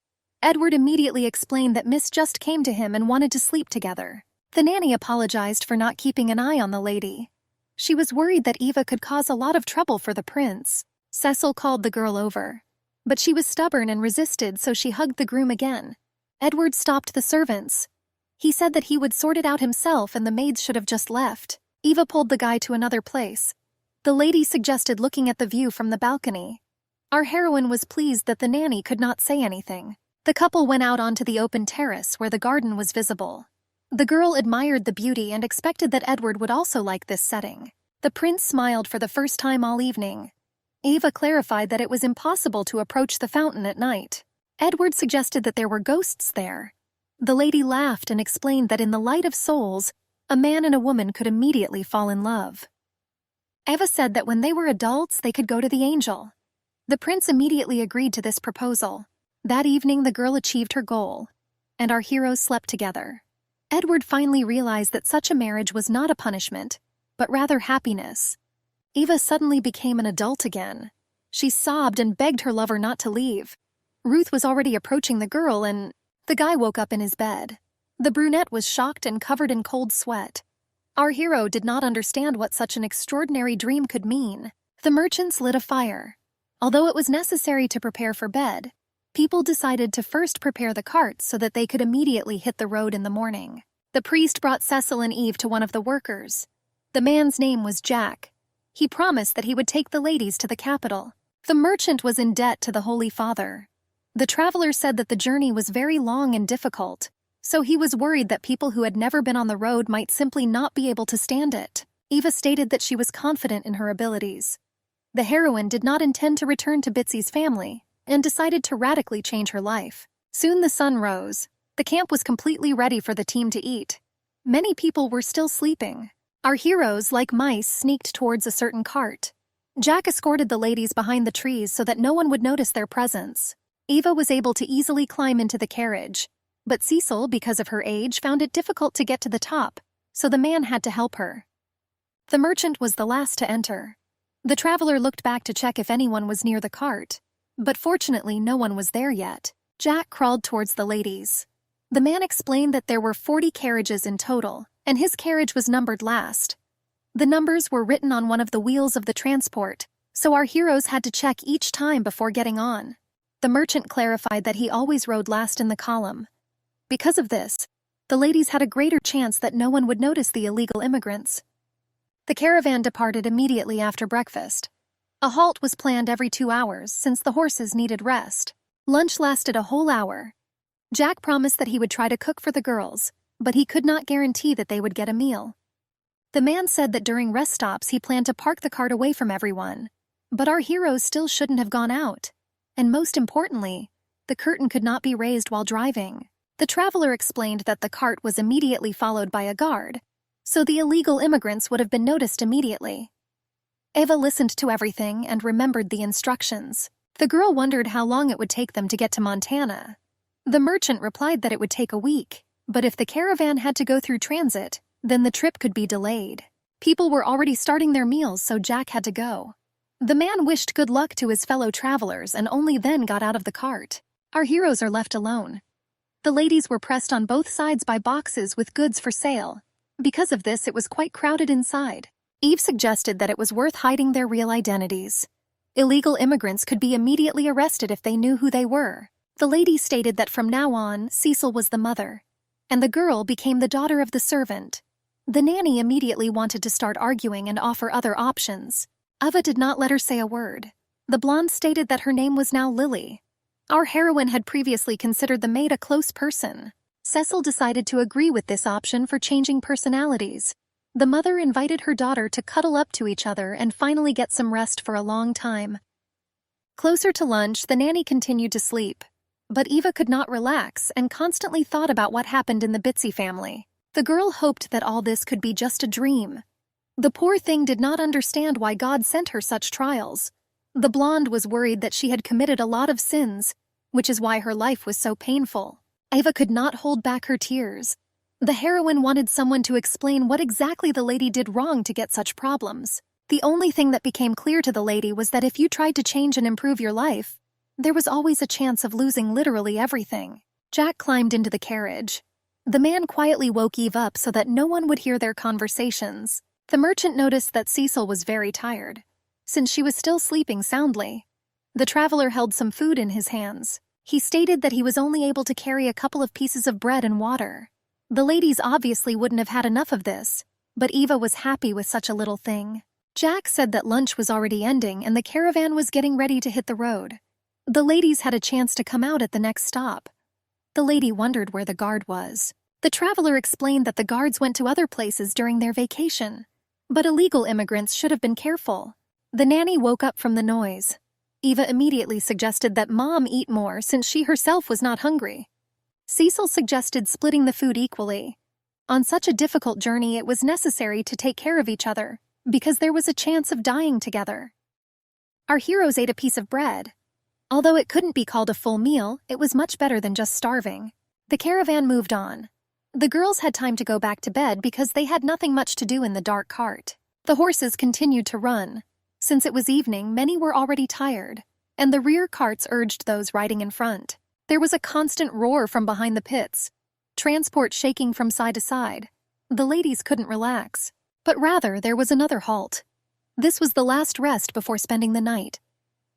Edward immediately explained that Miss just came to him and wanted to sleep together. The nanny apologized for not keeping an eye on the lady. She was worried that Eva could cause a lot of trouble for the prince. Cecil called the girl over. But she was stubborn and resisted, so she hugged the groom again. Edward stopped the servants. He said that he would sort it out himself and the maids should have just left. Eva pulled the guy to another place. The lady suggested looking at the view from the balcony. Our heroine was pleased that the nanny could not say anything. The couple went out onto the open terrace where the garden was visible. The girl admired the beauty and expected that Edward would also like this setting. The prince smiled for the first time all evening. Eva clarified that it was impossible to approach the fountain at night. Edward suggested that there were ghosts there. The lady laughed and explained that in the light of souls, a man and a woman could immediately fall in love. Eva said that when they were adults, they could go to the angel. The prince immediately agreed to this proposal. That evening, the girl achieved her goal, and our heroes slept together. Edward finally realized that such a marriage was not a punishment, but rather happiness. Eva suddenly became an adult again. She sobbed and begged her lover not to leave. Ruth was already approaching the girl, and the guy woke up in his bed. The brunette was shocked and covered in cold sweat. Our hero did not understand what such an extraordinary dream could mean. The merchants lit a fire. Although it was necessary to prepare for bed, people decided to first prepare the carts so that they could immediately hit the road in the morning. The priest brought Cecil and Eve to one of the workers. The man's name was Jack. He promised that he would take the ladies to the capital. The merchant was in debt to the Holy Father. The traveler said that the journey was very long and difficult, so he was worried that people who had never been on the road might simply not be able to stand it. Eva stated that she was confident in her abilities. The heroine did not intend to return to Bitsy's family, and decided to radically change her life. Soon the sun rose. The camp was completely ready for the team to eat. Many people were still sleeping. Our heroes, like mice, sneaked towards a certain cart. Jack escorted the ladies behind the trees so that no one would notice their presence. Eva was able to easily climb into the carriage, but Cecil, because of her age, found it difficult to get to the top, so the man had to help her. The merchant was the last to enter. The traveler looked back to check if anyone was near the cart, but fortunately no one was there yet. Jack crawled towards the ladies. The man explained that there were 40 carriages in total, and his carriage was numbered last. The numbers were written on one of the wheels of the transport, so our heroes had to check each time before getting on. The merchant clarified that he always rode last in the column. Because of this, the ladies had a greater chance that no one would notice the illegal immigrants. The caravan departed immediately after breakfast. A halt was planned every 2 hours since the horses needed rest. Lunch lasted a whole hour. Jack promised that he would try to cook for the girls, but he could not guarantee that they would get a meal. The man said that during rest stops he planned to park the cart away from everyone, but our heroes still shouldn't have gone out. And most importantly, the curtain could not be raised while driving. The traveler explained that the cart was immediately followed by a guard, so the illegal immigrants would have been noticed immediately. Eva listened to everything and remembered the instructions. The girl wondered how long it would take them to get to Montana. The merchant replied that it would take a week, but if the caravan had to go through transit, then the trip could be delayed. People were already starting their meals, so Jack had to go. The man wished good luck to his fellow travelers and only then got out of the cart. Our heroes are left alone. The ladies were pressed on both sides by boxes with goods for sale. Because of this, it was quite crowded inside. Eve suggested that it was worth hiding their real identities. Illegal immigrants could be immediately arrested if they knew who they were. The lady stated that from now on, Cecil was the mother, and the girl became the daughter of the servant. The nanny immediately wanted to start arguing and offer other options. Eva did not let her say a word. The blonde stated that her name was now Lily. Our heroine had previously considered the maid a close person. Cecil decided to agree with this option for changing personalities. The mother invited her daughter to cuddle up to each other and finally get some rest for a long time. Closer to lunch, the nanny continued to sleep. But Eva could not relax and constantly thought about what happened in the Bitsy family. The girl hoped that all this could be just a dream. The poor thing did not understand why God sent her such trials. The blonde was worried that she had committed a lot of sins, which is why her life was so painful. Eva could not hold back her tears. The heroine wanted someone to explain what exactly the lady did wrong to get such problems. The only thing that became clear to the lady was that if you tried to change and improve your life, there was always a chance of losing literally everything. Jack climbed into the carriage. The man quietly woke Eve up so that no one would hear their conversations. The merchant noticed that Cecil was very tired, since she was still sleeping soundly. The traveler held some food in his hands. He stated that he was only able to carry a couple of pieces of bread and water. The ladies obviously wouldn't have had enough of this, but Eva was happy with such a little thing. Jack said that lunch was already ending and the caravan was getting ready to hit the road. The ladies had a chance to come out at the next stop. The lady wondered where the guard was. The traveler explained that the guards went to other places during their vacation. But illegal immigrants should have been careful. The nanny woke up from the noise. Eva immediately suggested that Mom eat more since she herself was not hungry. Cecil suggested splitting the food equally. On such a difficult journey, it was necessary to take care of each other, because there was a chance of dying together. Our heroes ate a piece of bread. Although it couldn't be called a full meal, it was much better than just starving. The caravan moved on. The girls had time to go back to bed because they had nothing much to do in the dark cart. The horses continued to run. Since it was evening, many were already tired, and the rear carts urged those riding in front. There was a constant roar from behind the pits, transport shaking from side to side. The ladies couldn't relax, but rather there was another halt. This was the last rest before spending the night.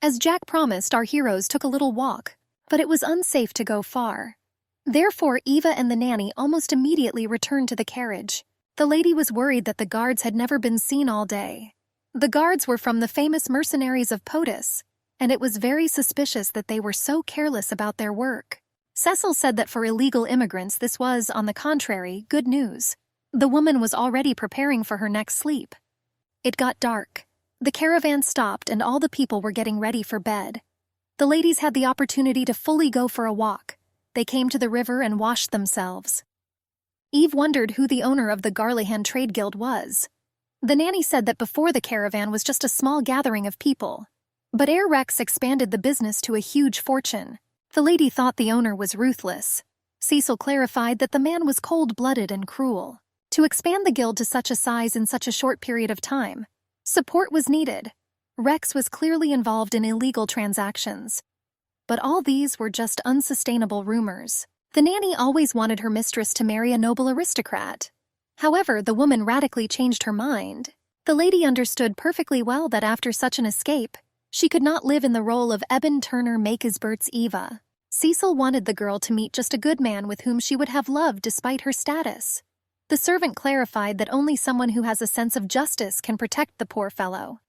As Jack promised, our heroes took a little walk, but it was unsafe to go far. Therefore, Eva and the nanny almost immediately returned to the carriage. The lady was worried that the guards had never been seen all day. The guards were from the famous mercenaries of POTUS, and it was very suspicious that they were so careless about their work. Cecil said that for illegal immigrants this was, on the contrary, good news. The woman was already preparing for her next sleep. It got dark. The caravan stopped and all the people were getting ready for bed. The ladies had the opportunity to fully go for a walk. They came to the river and washed themselves. Eve wondered who the owner of the Garlihan Trade Guild was. The nanny said that before the caravan was just a small gathering of people. But ere Rex expanded the business to a huge fortune, the lady thought the owner was ruthless. Cecil clarified that the man was cold-blooded and cruel. To expand the guild to such a size in such a short period of time, support was needed. Rex was clearly involved in illegal transactions. But all these were just unsustainable rumors. The nanny always wanted her mistress to marry a noble aristocrat. However, the woman radically changed her mind. The lady understood perfectly well that after such an escape, she could not live in the role of Eben Turner Makesbert's Eva. Cecil wanted the girl to meet just a good man with whom she would have loved despite her status. The servant clarified that only someone who has a sense of justice can protect the poor fellow.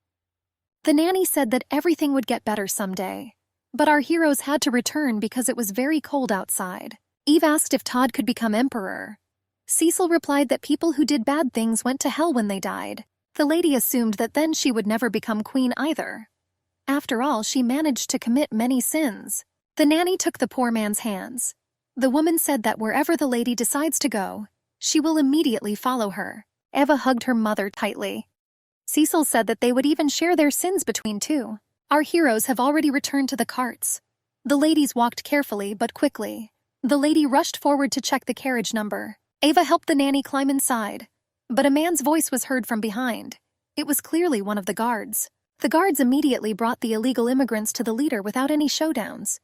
The nanny said that everything would get better someday. But our heroes had to return because it was very cold outside. Eve asked if Todd could become emperor. Cecil replied that people who did bad things went to hell when they died. The lady assumed that then she would never become queen either. After all, she managed to commit many sins. The nanny took the poor man's hands. The woman said that wherever the lady decides to go, she will immediately follow her. Eva hugged her mother tightly. Cecil said that they would even share their sins between two. Our heroes have already returned to the carts. The ladies walked carefully but quickly. The lady rushed forward to check the carriage number. Eva helped the nanny climb inside, but a man's voice was heard from behind. It was clearly one of the guards. The guards immediately brought the illegal immigrants to the leader without any showdowns.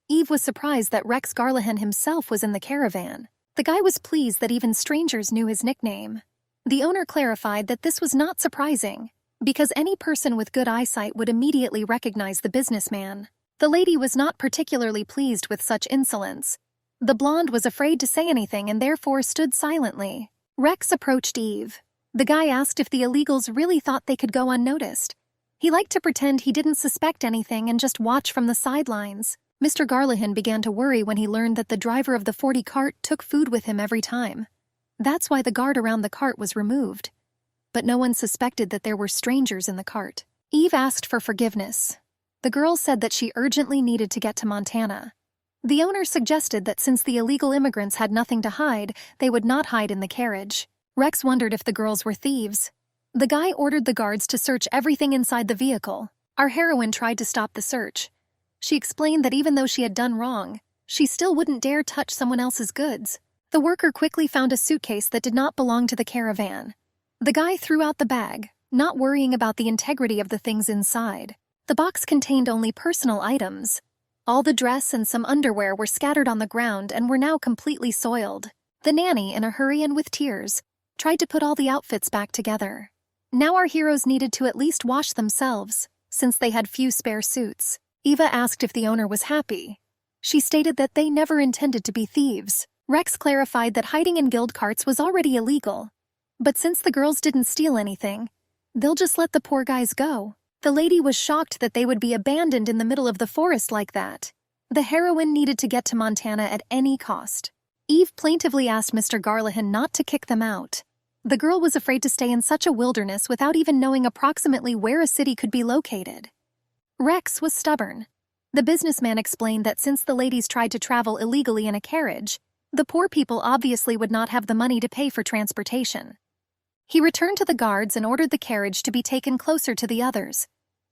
Eve was surprised that Rex Garlihan himself was in the caravan. The guy was pleased that even strangers knew his nickname. The owner clarified that this was not surprising, because any person with good eyesight would immediately recognize the businessman. The lady was not particularly pleased with such insolence. The blonde was afraid to say anything and therefore stood silently. Rex approached Eve. The guy asked if the illegals really thought they could go unnoticed. He liked to pretend he didn't suspect anything and just watch from the sidelines. Mr. Garlihan began to worry when he learned that the driver of the 40 cart took food with him every time. That's why the guard around the cart was removed. But no one suspected that there were strangers in the cart. Eve asked for forgiveness. The girl said that she urgently needed to get to Montana. The owner suggested that since the illegal immigrants had nothing to hide, they would not hide in the carriage. Rex wondered if the girls were thieves. The guy ordered the guards to search everything inside the vehicle. Our heroine tried to stop the search. She explained that even though she had done wrong, she still wouldn't dare touch someone else's goods. The worker quickly found a suitcase that did not belong to the caravan. The guy threw out the bag, not worrying about the integrity of the things inside. The box contained only personal items. All the dress and some underwear were scattered on the ground and were now completely soiled. The nanny, in a hurry and with tears, tried to put all the outfits back together. Now our heroes needed to at least wash themselves, since they had few spare suits. Eva asked if the owner was happy. She stated that they never intended to be thieves. Rex clarified that hiding in guild carts was already illegal. But since the girls didn't steal anything, they'll just let the poor guys go. The lady was shocked that they would be abandoned in the middle of the forest like that. The heroine needed to get to Montana at any cost. Eve plaintively asked Mr. Garlihan not to kick them out. The girl was afraid to stay in such a wilderness without even knowing approximately where a city could be located. Rex was stubborn. The businessman explained that since the ladies tried to travel illegally in a carriage, the poor people obviously would not have the money to pay for transportation. He returned to the guards and ordered the carriage to be taken closer to the others.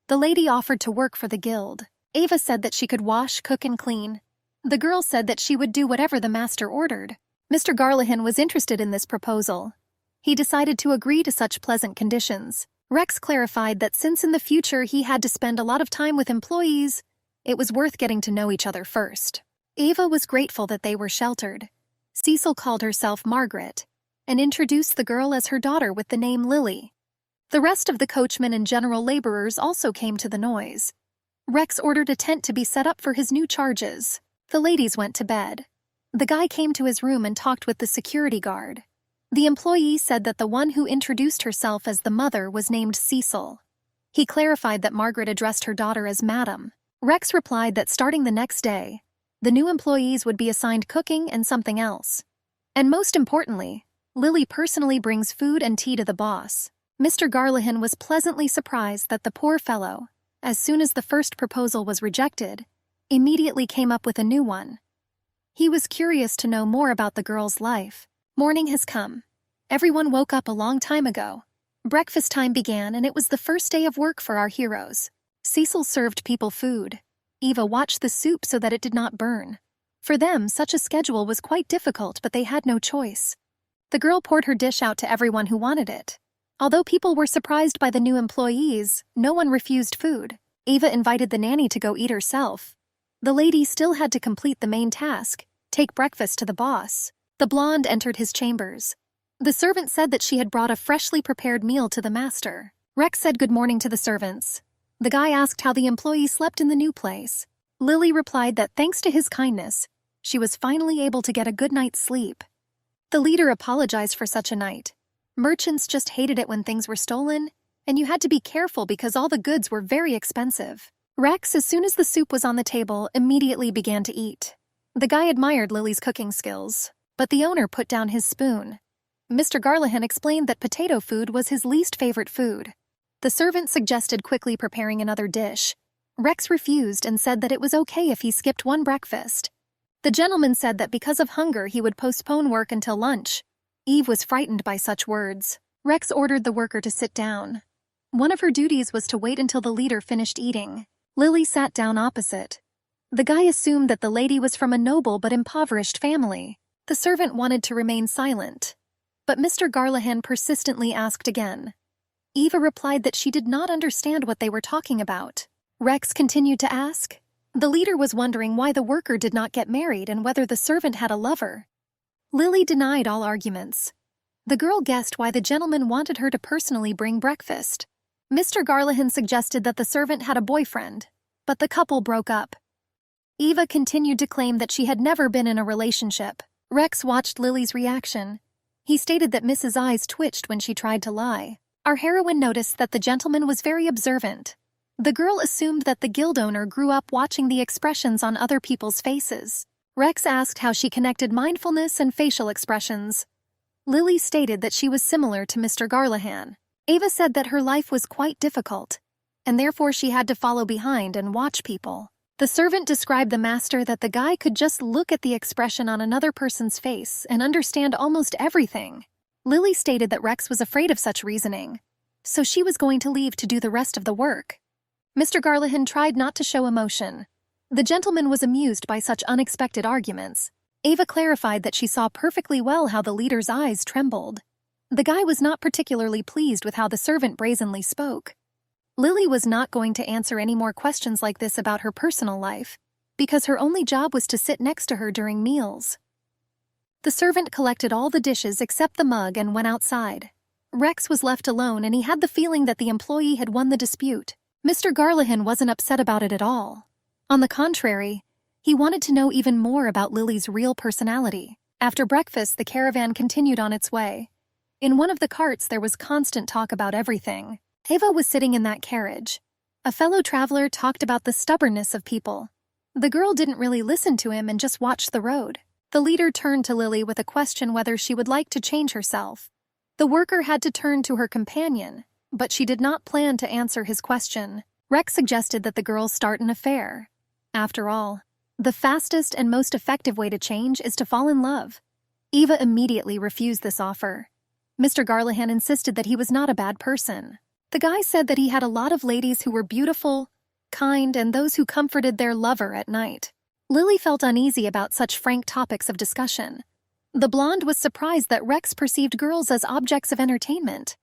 The lady offered to work for the guild. Eva said that she could wash, cook, and clean. The girl said that she would do whatever the master ordered. Mr. Garlihan was interested in this proposal. He decided to agree to such pleasant conditions. Rex clarified that since in the future he had to spend a lot of time with employees, it was worth getting to know each other first. Eva was grateful that they were sheltered. Cecil called herself Margaret and introduced the girl as her daughter with the name Lily. The rest of the coachmen and general laborers also came to the noise. Rex ordered a tent to be set up for his new charges. The ladies went to bed. The guy came to his room and talked with the security guard. The employee said that the one who introduced herself as the mother was named Cecil. He clarified that Margaret addressed her daughter as Madam. Rex replied that starting the next day, the new employees would be assigned cooking and something else. And most importantly, Lily personally brings food and tea to the boss. Mr. Garlihan was pleasantly surprised that the poor fellow, as soon as the first proposal was rejected, immediately came up with a new one. He was curious to know more about the girl's life. Morning has come. Everyone woke up a long time ago. Breakfast time began, and it was the first day of work for our heroes. Cecil served people food. Eva watched the soup so that it did not burn. For them, such a schedule was quite difficult, but they had no choice. The girl poured her dish out to everyone who wanted it. Although people were surprised by the new employees, no one refused food. Eva invited the nanny to go eat herself. The lady still had to complete the main task, take breakfast to the boss. The blonde entered his chambers. The servant said that she had brought a freshly prepared meal to the master. Rex said good morning to the servants. The guy asked how the employee slept in the new place. Lily replied that thanks to his kindness, she was finally able to get a good night's sleep. The leader apologized for such a night. Merchants just hated it when things were stolen, and you had to be careful because all the goods were very expensive. Rex, as soon as the soup was on the table, immediately began to eat. The guy admired Lily's cooking skills, but the owner put down his spoon. Mr. Garlahan explained that potato food was his least favorite food. The servant suggested quickly preparing another dish. Rex refused and said that it was okay if he skipped one breakfast. The gentleman said that because of hunger he would postpone work until lunch. Eve was frightened by such words. Rex ordered the worker to sit down. One of her duties was to wait until the leader finished eating. Lily sat down opposite. The guy assumed that the lady was from a noble but impoverished family. The servant wanted to remain silent, but Mr. Garlahan persistently asked again. Eva replied that she did not understand what they were talking about. Rex continued to ask. The leader was wondering why the worker did not get married and whether the servant had a lover. Lily denied all arguments. The girl guessed why the gentleman wanted her to personally bring breakfast. Mr. Garlahan suggested that the servant had a boyfriend, but the couple broke up. Eva continued to claim that she had never been in a relationship. Rex watched Lily's reaction. He stated that Mrs. Eyes twitched when she tried to lie. Our heroine noticed that the gentleman was very observant. The girl assumed that the guild owner grew up watching the expressions on other people's faces. Rex asked how she connected mindfulness and facial expressions. Lily stated that she was similar to Mr. Garlahan. Eva said that her life was quite difficult, and therefore she had to follow behind and watch people. The servant described the master that the guy could just look at the expression on another person's face and understand almost everything. Lily stated that Rex was afraid of such reasoning, so she was going to leave to do the rest of the work. Mr. Garlahan tried not to show emotion. The gentleman was amused by such unexpected arguments. Eva clarified that she saw perfectly well how the leader's eyes trembled. The guy was not particularly pleased with how the servant brazenly spoke. Lily was not going to answer any more questions like this about her personal life, because her only job was to sit next to her during meals. The servant collected all the dishes except the mug and went outside. Rex was left alone, and he had the feeling that the employee had won the dispute. Mr. Garlahan wasn't upset about it at all. On the contrary, he wanted to know even more about Lily's real personality. After breakfast, the caravan continued on its way. In one of the carts, there was constant talk about everything. Eva was sitting in that carriage. A fellow traveler talked about the stubbornness of people. The girl didn't really listen to him and just watched the road. The leader turned to Lily with a question whether she would like to change herself. The worker had to turn to her companion, but she did not plan to answer his question. Rex suggested that the girls start an affair. After all, the fastest and most effective way to change is to fall in love. Eva immediately refused this offer. Mr. Garlahan insisted that he was not a bad person. The guy said that he had a lot of ladies who were beautiful, kind, and those who comforted their lover at night. Lily felt uneasy about such frank topics of discussion. The blonde was surprised that Rex perceived girls as objects of entertainment.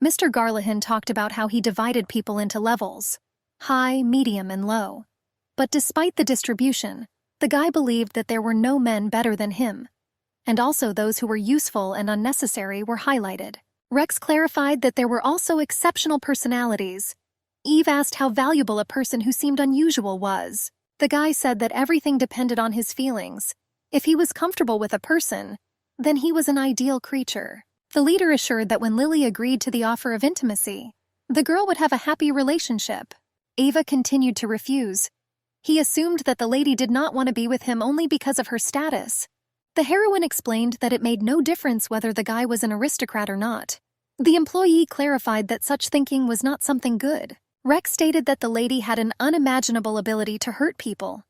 Mr. Garlahan talked about how he divided people into levels, high, medium, and low. But despite the distribution, the guy believed that there were no men better than him, and also those who were useful and unnecessary were highlighted. Rex clarified that there were also exceptional personalities. Eve asked how valuable a person who seemed unusual was. The guy said that everything depended on his feelings. If he was comfortable with a person, then he was an ideal creature. The leader assured that when Lily agreed to the offer of intimacy, the girl would have a happy relationship. Eva continued to refuse. He assumed that the lady did not want to be with him only because of her status. The heroine explained that it made no difference whether the guy was an aristocrat or not. The employee clarified that such thinking was not something good. Rex stated that the lady had an unimaginable ability to hurt people.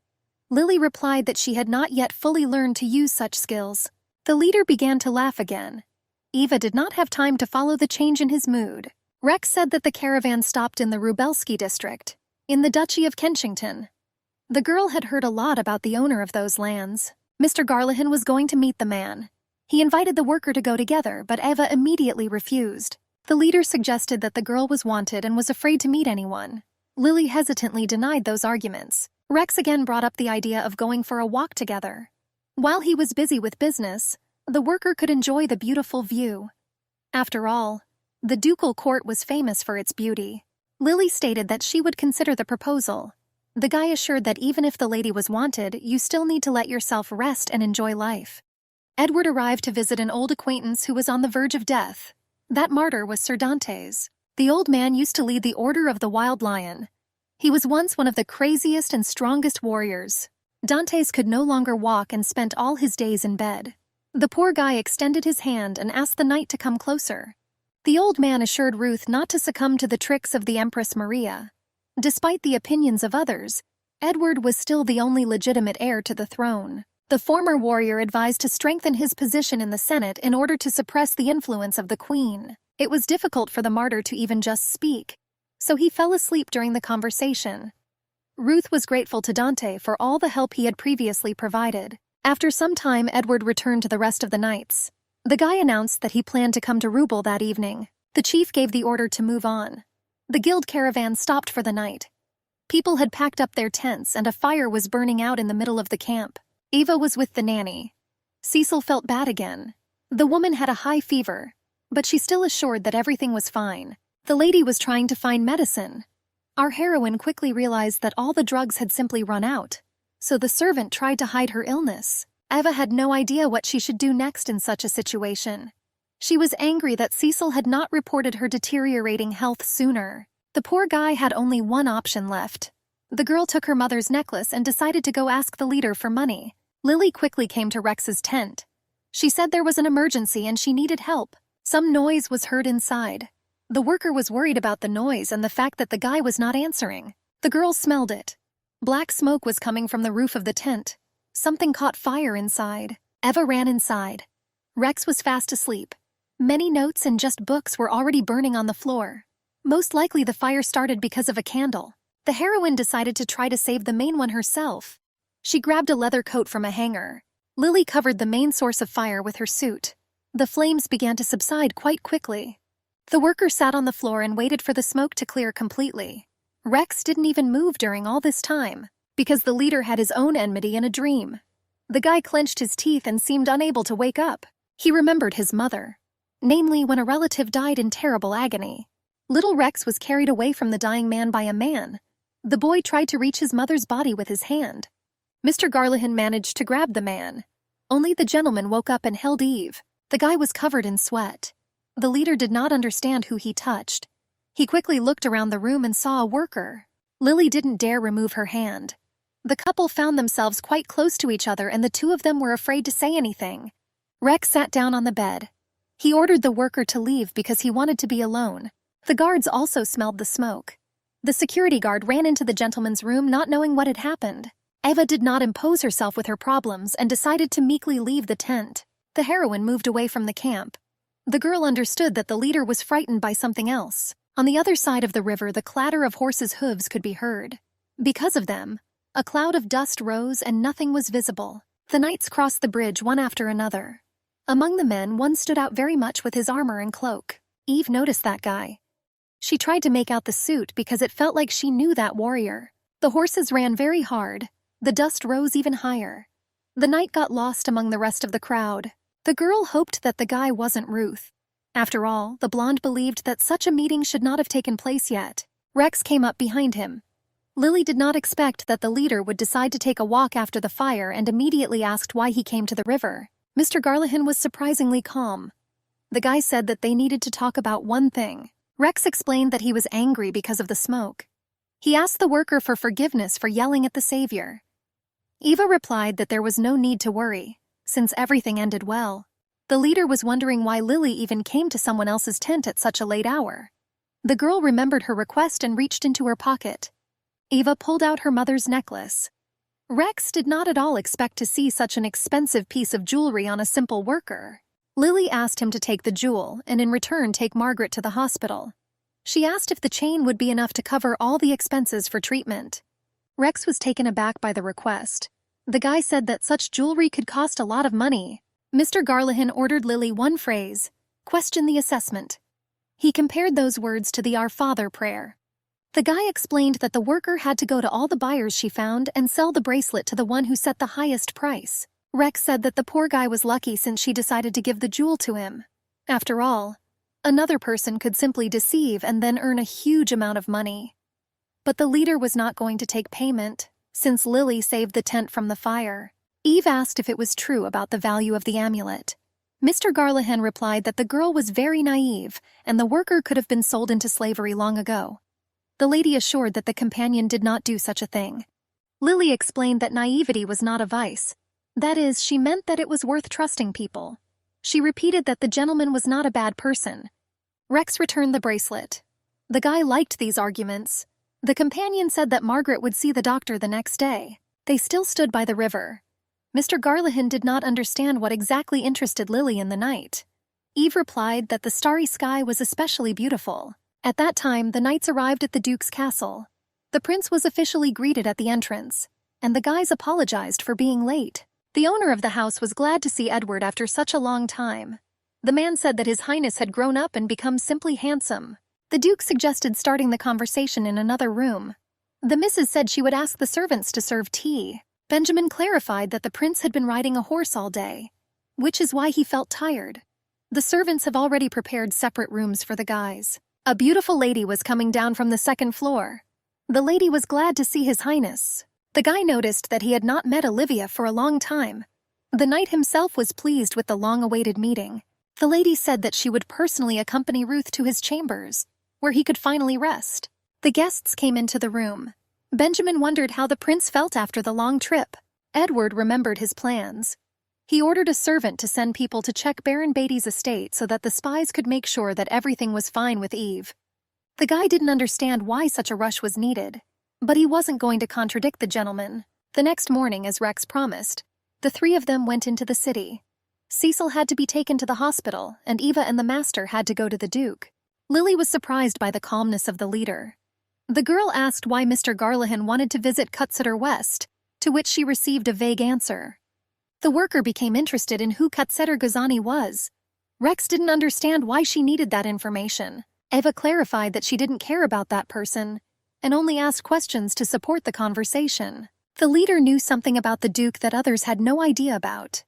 Lily replied that she had not yet fully learned to use such skills. The leader began to laugh again. Eva did not have time to follow the change in his mood. Rex said that the caravan stopped in the Rubelski district, in the Duchy of Kensington. The girl had heard a lot about the owner of those lands. Mr. Garlahan was going to meet the man. He invited the worker to go together, but Eva immediately refused. The leader suggested that the girl was wanted and was afraid to meet anyone. Lily hesitantly denied those arguments. Rex again brought up the idea of going for a walk together. While he was busy with business, the worker could enjoy the beautiful view. After all, the ducal court was famous for its beauty. Lily stated that she would consider the proposal. The guy assured that even if the lady was wanted, you still need to let yourself rest and enjoy life. Edward arrived to visit an old acquaintance who was on the verge of death. That martyr was Sir Dantes. The old man used to lead the Order of the Wild Lion. He was once one of the craziest and strongest warriors. Dantes could no longer walk and spent all his days in bed. The poor guy extended his hand and asked the knight to come closer. The old man assured Ruth not to succumb to the tricks of the Empress Maria. Despite the opinions of others, Edward was still the only legitimate heir to the throne. The former warrior advised to strengthen his position in the Senate in order to suppress the influence of the Queen. It was difficult for the martyr to even just speak, so he fell asleep during the conversation. Ruth was grateful to Dante for all the help he had previously provided. After some time, Edward returned to the rest of the knights. The guy announced that he planned to come to Rubel that evening. The chief gave the order to move on. The guild caravan stopped for the night. People had packed up their tents and a fire was burning out in the middle of the camp. Eva was with the nanny. Cecil felt bad again. The woman had a high fever, but she still assured that everything was fine. The lady was trying to find medicine. Our heroine quickly realized that all the drugs had simply run out, so the servant tried to hide her illness. Eva had no idea what she should do next in such a situation. She was angry that Cecil had not reported her deteriorating health sooner. The poor guy had only one option left. The girl took her mother's necklace and decided to go ask the leader for money. Lily quickly came to Rex's tent. She said there was an emergency and she needed help. Some noise was heard inside. The worker was worried about the noise and the fact that the guy was not answering. The girl smelled it. Black smoke was coming from the roof of the tent. Something caught fire inside. Eva ran inside. Rex was fast asleep. Many notes and just books were already burning on the floor. Most likely the fire started because of a candle. The heroine decided to try to save the main one herself. She grabbed a leather coat from a hanger. Lily covered the main source of fire with her suit. The flames began to subside quite quickly. The worker sat on the floor and waited for the smoke to clear completely. Rex didn't even move during all this time, because the leader had his own enmity in a dream. The guy clenched his teeth and seemed unable to wake up. He remembered his mother, namely when a relative died in terrible agony. Little Rex was carried away from the dying man by a man. The boy tried to reach his mother's body with his hand. Mr. Garlahan managed to grab the man. Only the gentleman woke up and held Eve. The guy was covered in sweat. The leader did not understand who he touched. He quickly looked around the room and saw a worker. Lily didn't dare remove her hand. The couple found themselves quite close to each other and the two of them were afraid to say anything. Rex sat down on the bed. He ordered the worker to leave because he wanted to be alone. The guards also smelled the smoke. The security guard ran into the gentleman's room not knowing what had happened. Eva did not impose herself with her problems and decided to meekly leave the tent. The heroine moved away from the camp. The girl understood that the leader was frightened by something else. On the other side of the river, the clatter of horses' hooves could be heard. Because of them, a cloud of dust rose and nothing was visible. The knights crossed the bridge one after another. Among the men, one stood out very much with his armor and cloak. Eve noticed that guy. She tried to make out the suit because it felt like she knew that warrior. The horses ran very hard. The dust rose even higher. The knight got lost among the rest of the crowd. The girl hoped that the guy wasn't Ruth. After all, the blonde believed that such a meeting should not have taken place yet. Rex came up behind him. Lily did not expect that the leader would decide to take a walk after the fire and immediately asked why he came to the river. Mr. Garlahan was surprisingly calm. The guy said that they needed to talk about one thing. Rex explained that he was angry because of the smoke. He asked the worker for forgiveness for yelling at the savior. Eva replied that there was no need to worry, since everything ended well. The leader was wondering why Lily even came to someone else's tent at such a late hour. The girl remembered her request and reached into her pocket. Eva pulled out her mother's necklace. Rex did not at all expect to see such an expensive piece of jewelry on a simple worker. Lily asked him to take the jewel and in return take Margaret to the hospital. She asked if the chain would be enough to cover all the expenses for treatment. Rex was taken aback by the request. The guy said that such jewelry could cost a lot of money. Mr. Garlahan ordered Lily one phrase: question the assessment. He compared those words to the Our Father prayer. The guy explained that the worker had to go to all the buyers she found and sell the bracelet to the one who set the highest price. Rex said that the poor guy was lucky since she decided to give the jewel to him. After all, another person could simply deceive and then earn a huge amount of money. But the leader was not going to take payment, since Lily saved the tent from the fire. Eve asked if it was true about the value of the amulet. Mr. Garlahan replied that the girl was very naive and the worker could have been sold into slavery long ago. The lady assured that the companion did not do such a thing. Lily explained that naivety was not a vice. That is, she meant that it was worth trusting people. She repeated that the gentleman was not a bad person. Rex returned the bracelet. The guy liked these arguments. The companion said that Margaret would see the doctor the next day. They still stood by the river. Mr. Garlahan did not understand what exactly interested Lily in the night. Eve replied that the starry sky was especially beautiful. At that time, the knights arrived at the Duke's castle. The prince was officially greeted at the entrance, and the guys apologized for being late. The owner of the house was glad to see Edward after such a long time. The man said that His Highness had grown up and become simply handsome. The Duke suggested starting the conversation in another room. The missus said she would ask the servants to serve tea. Benjamin clarified that the prince had been riding a horse all day, which is why he felt tired. The servants have already prepared separate rooms for the guys. A beautiful lady was coming down from the second floor. The lady was glad to see His Highness. The guy noticed that he had not met Olivia for a long time. The knight himself was pleased with the long-awaited meeting. The lady said that she would personally accompany Ruth to his chambers, where he could finally rest. The guests came into the room. Benjamin wondered how the prince felt after the long trip. Edward remembered his plans. He ordered a servant to send people to check Baron Beatty's estate so that the spies could make sure that everything was fine with Eve. The guy didn't understand why such a rush was needed, but he wasn't going to contradict the gentleman. The next morning, as Rex promised, the three of them went into the city. Cecil had to be taken to the hospital, and Eva and the master had to go to the Duke. Lily was surprised by the calmness of the leader. The girl asked why Mr. Garlahan wanted to visit Cutsiter West, to which she received a vague answer. The worker became interested in who Cutsiter Gazani was. Rex didn't understand why she needed that information. Eva clarified that she didn't care about that person, and only asked questions to support the conversation. The leader knew something about the Duke that others had no idea about.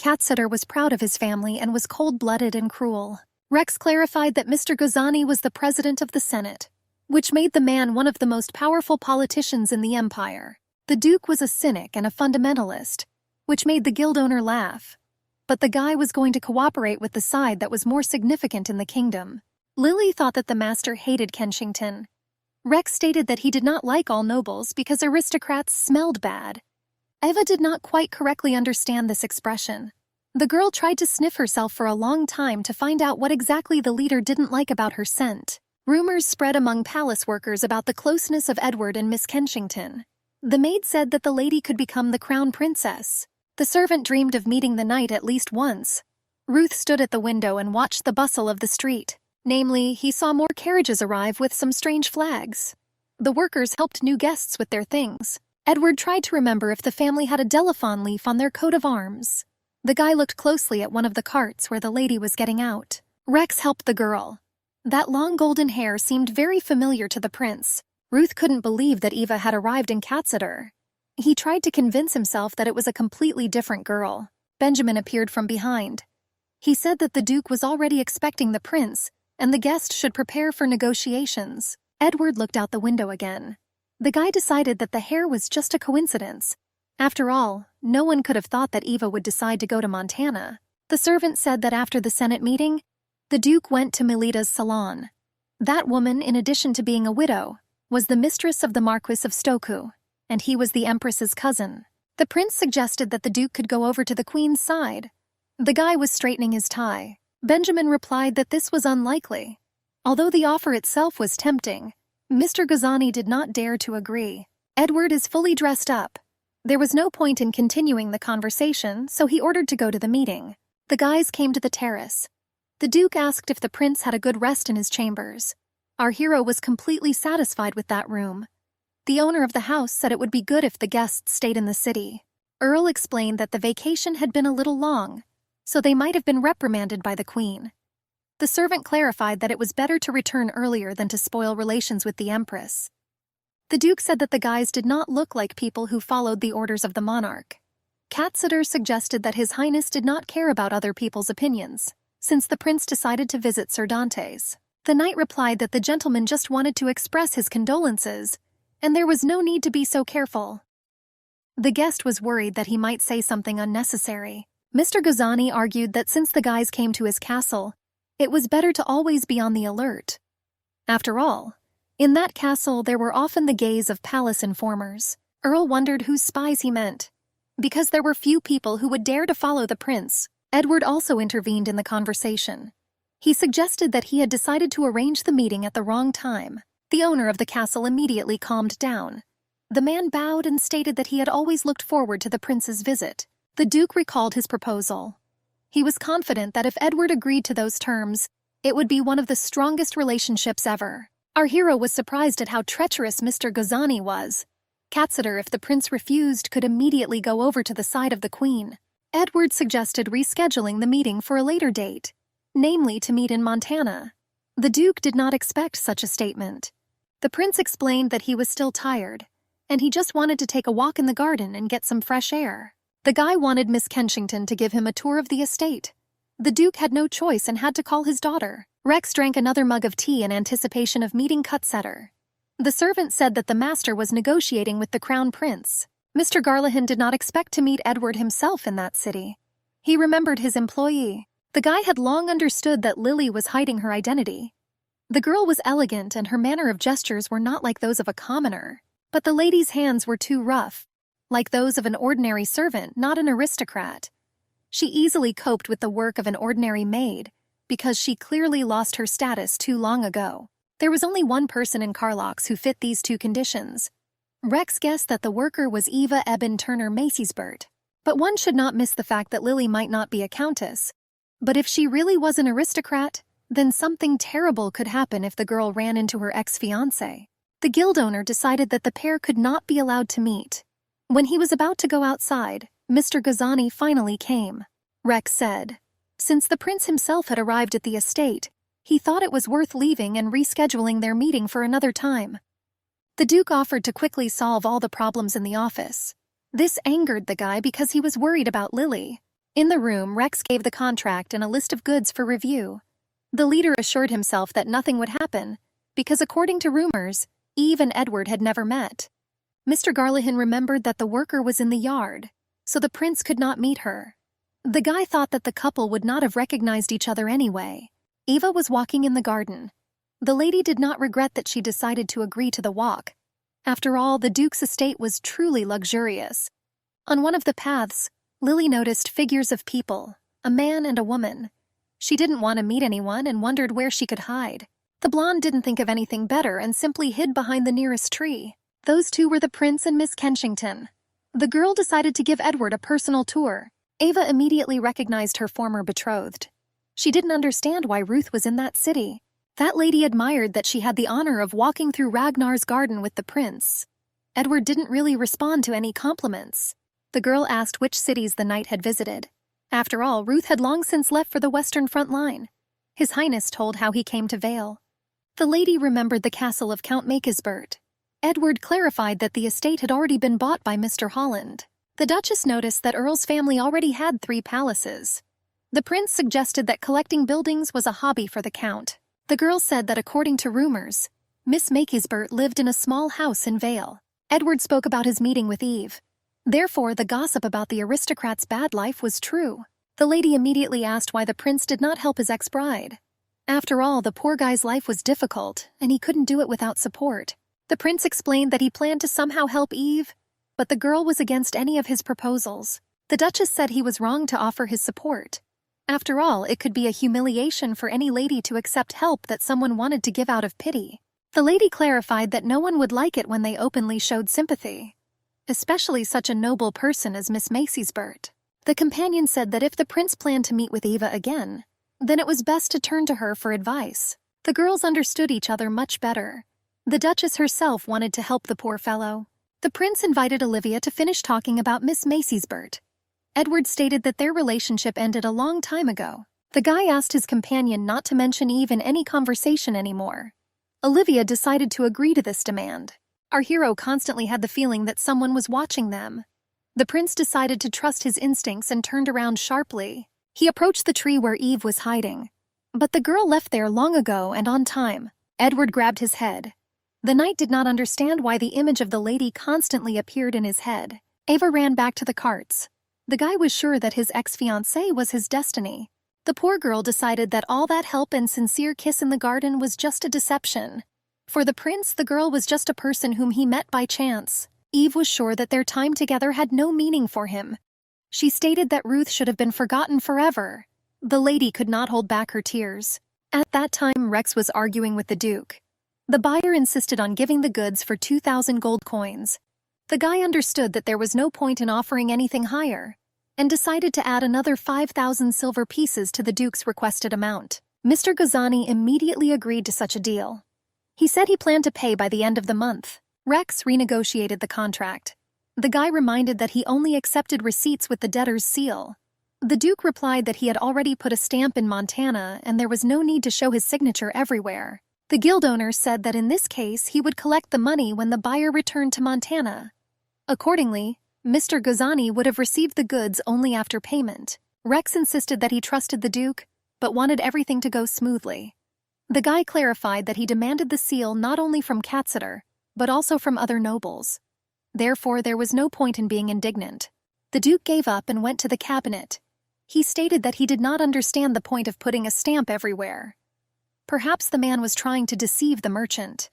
Cutsiter was proud of his family and was cold-blooded and cruel. Rex clarified that Mr. Gazani was the president of the Senate, which made the man one of the most powerful politicians in the empire. The Duke was a cynic and a fundamentalist, which made the guild owner laugh. But the guy was going to cooperate with the side that was more significant in the kingdom. Lily thought that the master hated Kensington. Rex stated that he did not like all nobles because aristocrats smelled bad. Eva did not quite correctly understand this expression. The girl tried to sniff herself for a long time to find out what exactly the leader didn't like about her scent. Rumors spread among palace workers about the closeness of Edward and Miss Kensington. The maid said that the lady could become the crown princess. The servant dreamed of meeting the knight at least once. Ruth stood at the window and watched the bustle of the street. Namely, he saw more carriages arrive with some strange flags. The workers helped new guests with their things. Edward tried to remember if the family had a Delaphon leaf on their coat of arms. The guy looked closely at one of the carts where the lady was getting out. Rex helped the girl. That long golden hair seemed very familiar to the prince. Ruth couldn't believe that Eva had arrived in Cutsiter. He tried to convince himself that it was a completely different girl. Benjamin appeared from behind. He said that the Duke was already expecting the prince, and the guest should prepare for negotiations. Edward looked out the window again. The guy decided that the hair was just a coincidence. After all, no one could have thought that Eva would decide to go to Montana. The servant said that after the Senate meeting, the Duke went to Melida's salon. That woman, in addition to being a widow, was the mistress of the Marquis of Stoku, and he was the Empress's cousin. The prince suggested that the Duke could go over to the Queen's side. The guy was straightening his tie. Benjamin replied that this was unlikely. Although the offer itself was tempting, Mr. Gazani did not dare to agree. Edward is fully dressed up. There was no point in continuing the conversation, so he ordered to go to the meeting. The guys came to the terrace. The Duke asked if the prince had a good rest in his chambers. Our hero was completely satisfied with that room. The owner of the house said it would be good if the guests stayed in the city. Earl explained that the vacation had been a little long, so they might have been reprimanded by the queen. The servant clarified that it was better to return earlier than to spoil relations with the empress. The Duke said that the guys did not look like people who followed the orders of the monarch. Katsudor suggested that His Highness did not care about other people's opinions, since the prince decided to visit Sir Dante's. The knight replied that the gentleman just wanted to express his condolences, and there was no need to be so careful. The guest was worried that he might say something unnecessary. Mr. Gozani argued that since the guys came to his castle, it was better to always be on the alert. After all, in that castle there were often the gaze of palace informers. Earl wondered whose spies he meant. Because there were few people who would dare to follow the prince, Edward also intervened in the conversation. He suggested that he had decided to arrange the meeting at the wrong time. The owner of the castle immediately calmed down. The man bowed and stated that he had always looked forward to the prince's visit. The Duke recalled his proposal. He was confident that if Edward agreed to those terms, it would be one of the strongest relationships ever. Our hero was surprised at how treacherous Mr. Gozani was. Katsudor, if the prince refused, could immediately go over to the side of the queen. Edward suggested rescheduling the meeting for a later date, namely to meet in Montana. The Duke did not expect such a statement. The prince explained that he was still tired, and he just wanted to take a walk in the garden and get some fresh air. The guy wanted Miss Kensington to give him a tour of the estate. The Duke had no choice and had to call his daughter. Rex drank another mug of tea in anticipation of meeting Cutsetter. The servant said that the master was negotiating with the crown prince. Mr. Garlahan did not expect to meet Edward himself in that city. He remembered his employee. The guy had long understood that Lily was hiding her identity. The girl was elegant and her manner of gestures were not like those of a commoner. But the lady's hands were too rough, like those of an ordinary servant, not an aristocrat. She easily coped with the work of an ordinary maid, because she clearly lost her status too long ago. There was only one person in Carlox who fit these two conditions. Rex guessed that the worker was Eva Eben Turner Maceysbert. But one should not miss the fact that Lily might not be a countess. But if she really was an aristocrat, then something terrible could happen if the girl ran into her ex-fiancé. The guild owner decided that the pair could not be allowed to meet. When he was about to go outside, Mr. Gozani finally came. Rex said, since the prince himself had arrived at the estate, he thought it was worth leaving and rescheduling their meeting for another time. The Duke offered to quickly solve all the problems in the office. This angered the guy because he was worried about Lily. In the room, Rex gave the contract and a list of goods for review. The leader assured himself that nothing would happen, because according to rumors, Eve and Edward had never met. Mr. Garlahan remembered that the worker was in the yard, so the prince could not meet her. The guy thought that the couple would not have recognized each other anyway. Eva was walking in the garden. The lady did not regret that she decided to agree to the walk. After all, the Duke's estate was truly luxurious. On one of the paths, Lily noticed figures of people, a man and a woman. She didn't want to meet anyone and wondered where she could hide. The blonde didn't think of anything better and simply hid behind the nearest tree. Those two were the prince and Miss Kensington. The girl decided to give Edward a personal tour. Ava immediately recognized her former betrothed. She didn't understand why Ruth was in that city. That lady admired that she had the honor of walking through Ragnar's garden with the prince. Edward didn't really respond to any compliments. The girl asked which cities the knight had visited. After all, Ruth had long since left for the Western Front line. His Highness told how he came to Vale. The lady remembered the castle of Count Maceysbert. Edward clarified that the estate had already been bought by Mr. Holland. The Duchess noticed that Earl's family already had 3 palaces. The prince suggested that collecting buildings was a hobby for the count. The girl said that according to rumors, Miss Maceysbert lived in a small house in Vale. Edward spoke about his meeting with Eve. Therefore, the gossip about the aristocrat's bad life was true. The lady immediately asked why the prince did not help his ex-bride. After all, the poor guy's life was difficult, and he couldn't do it without support. The prince explained that he planned to somehow help Eve, but the girl was against any of his proposals. The Duchess said he was wrong to offer his support. After all, it could be a humiliation for any lady to accept help that someone wanted to give out of pity. The lady clarified that no one would like it when they openly showed sympathy. especially such a noble person as Miss Macy'sbert. The companion said that if the prince planned to meet with Eva again, then it was best to turn to her for advice. The girls understood each other much better. The Duchess herself wanted to help the poor fellow. The prince invited Olivia to finish talking about Miss Macy'sbert. Edward stated that their relationship ended a long time ago. The guy asked his companion not to mention Eve in any conversation anymore. Olivia decided to agree to this demand. Our hero constantly had the feeling that someone was watching them. The prince decided to trust his instincts and turned around sharply. He approached the tree where Eve was hiding. But the girl left there long ago and on time. Edward grabbed his head. The knight did not understand why the image of the lady constantly appeared in his head. Eva ran back to the carts. The guy was sure that his ex-fiancée was his destiny. The poor girl decided that all that help and sincere kiss in the garden was just a deception. For the prince, the girl was just a person whom he met by chance. Eve was sure that their time together had no meaning for him. She stated that Ruth should have been forgotten forever. The lady could not hold back her tears. At that time, Rex was arguing with the Duke. The buyer insisted on giving the goods for 2,000 gold coins. The guy understood that there was no point in offering anything higher, and decided to add another 5,000 silver pieces to the Duke's requested amount. Mr. Ghazzani immediately agreed to such a deal. He said he planned to pay by the end of the month. Rex renegotiated the contract. The guy reminded that he only accepted receipts with the debtor's seal. The Duke replied that he had already put a stamp in Montana and there was no need to show his signature everywhere. The guild owner said that in this case he would collect the money when the buyer returned to Montana. Accordingly, Mr. Ghazzani would have received the goods only after payment. Rex insisted that he trusted the Duke, but wanted everything to go smoothly. The guy clarified that he demanded the seal not only from Catsiter, but also from other nobles. Therefore, there was no point in being indignant. The Duke gave up and went to the cabinet. He stated that he did not understand the point of putting a stamp everywhere. Perhaps the man was trying to deceive the merchant.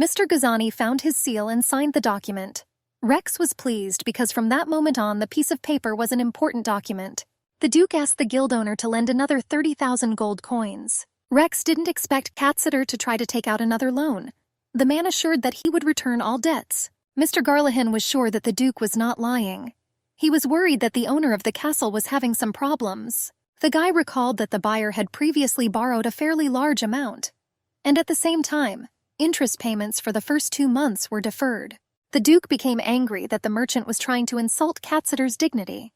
Mr. Ghazzani found his seal and signed the document. Rex was pleased because from that moment on the piece of paper was an important document. The Duke asked the guild owner to lend another 30,000 gold coins. Rex didn't expect Catsiter to try to take out another loan. The man assured that he would return all debts. Mr. Garlahan was sure that the Duke was not lying. He was worried that the owner of the castle was having some problems. The guy recalled that the buyer had previously borrowed a fairly large amount. And at the same time, interest payments for the first 2 months were deferred. The Duke became angry that the merchant was trying to insult Catsiter's dignity.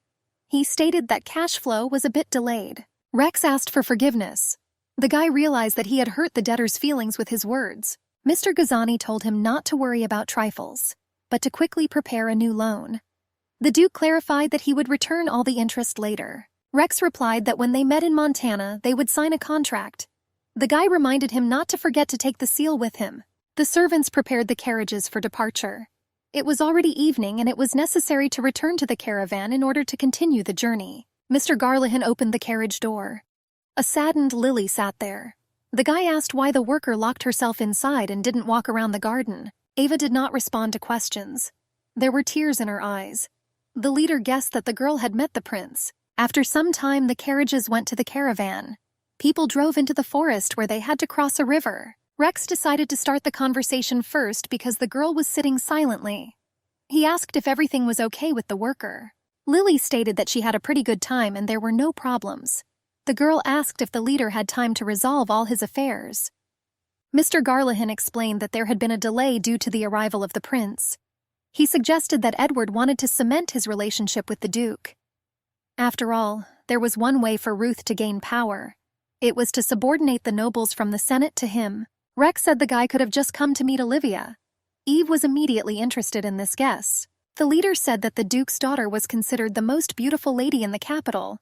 He stated that cash flow was a bit delayed. Rex asked for forgiveness. The guy realized that he had hurt the debtor's feelings with his words. Mr. Ghazzani told him not to worry about trifles, but to quickly prepare a new loan. The Duke clarified that he would return all the interest later. Rex replied that when they met in Montana, they would sign a contract. The guy reminded him not to forget to take the seal with him. The servants prepared the carriages for departure. It was already evening and it was necessary to return to the caravan in order to continue the journey. Mr. Garlahan opened the carriage door. A saddened Lily sat there. The guy asked why the worker locked herself inside and didn't walk around the garden. Eva did not respond to questions. There were tears in her eyes. The leader guessed that the girl had met the prince. After some time, the carriages went to the caravan. People drove into the forest where they had to cross a river. Rex decided to start the conversation first because the girl was sitting silently. He asked if everything was okay with the worker. Lily stated that she had a pretty good time and there were no problems. The girl asked if the leader had time to resolve all his affairs. Mr. Garlahan explained that there had been a delay due to the arrival of the prince. He suggested that Edward wanted to cement his relationship with the Duke. After all, there was one way for Ruth to gain power. It was to subordinate the nobles from the Senate to him. Rex said the guy could have just come to meet Olivia. Eve was immediately interested in this guess. The leader said that the Duke's daughter was considered the most beautiful lady in the capital.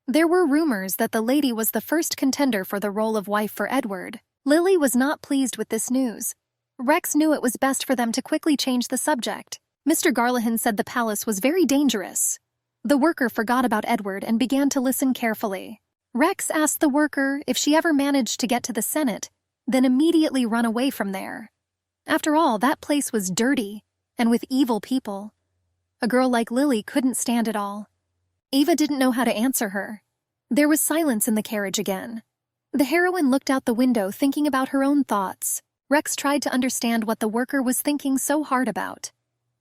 There were rumors that the lady was the first contender for the role of wife for Edward. Lily was not pleased with this news. Rex knew it was best for them to quickly change the subject. Mr. Garlahan said the palace was very dangerous. The worker forgot about Edward and began to listen carefully. Rex asked the worker if she ever managed to get to the Senate, then immediately run away from there. After all, that place was dirty, and with evil people. A girl like Lily couldn't stand it all. Eva didn't know how to answer her. There was silence in the carriage again. The heroine looked out the window thinking about her own thoughts. Rex tried to understand what the worker was thinking so hard about.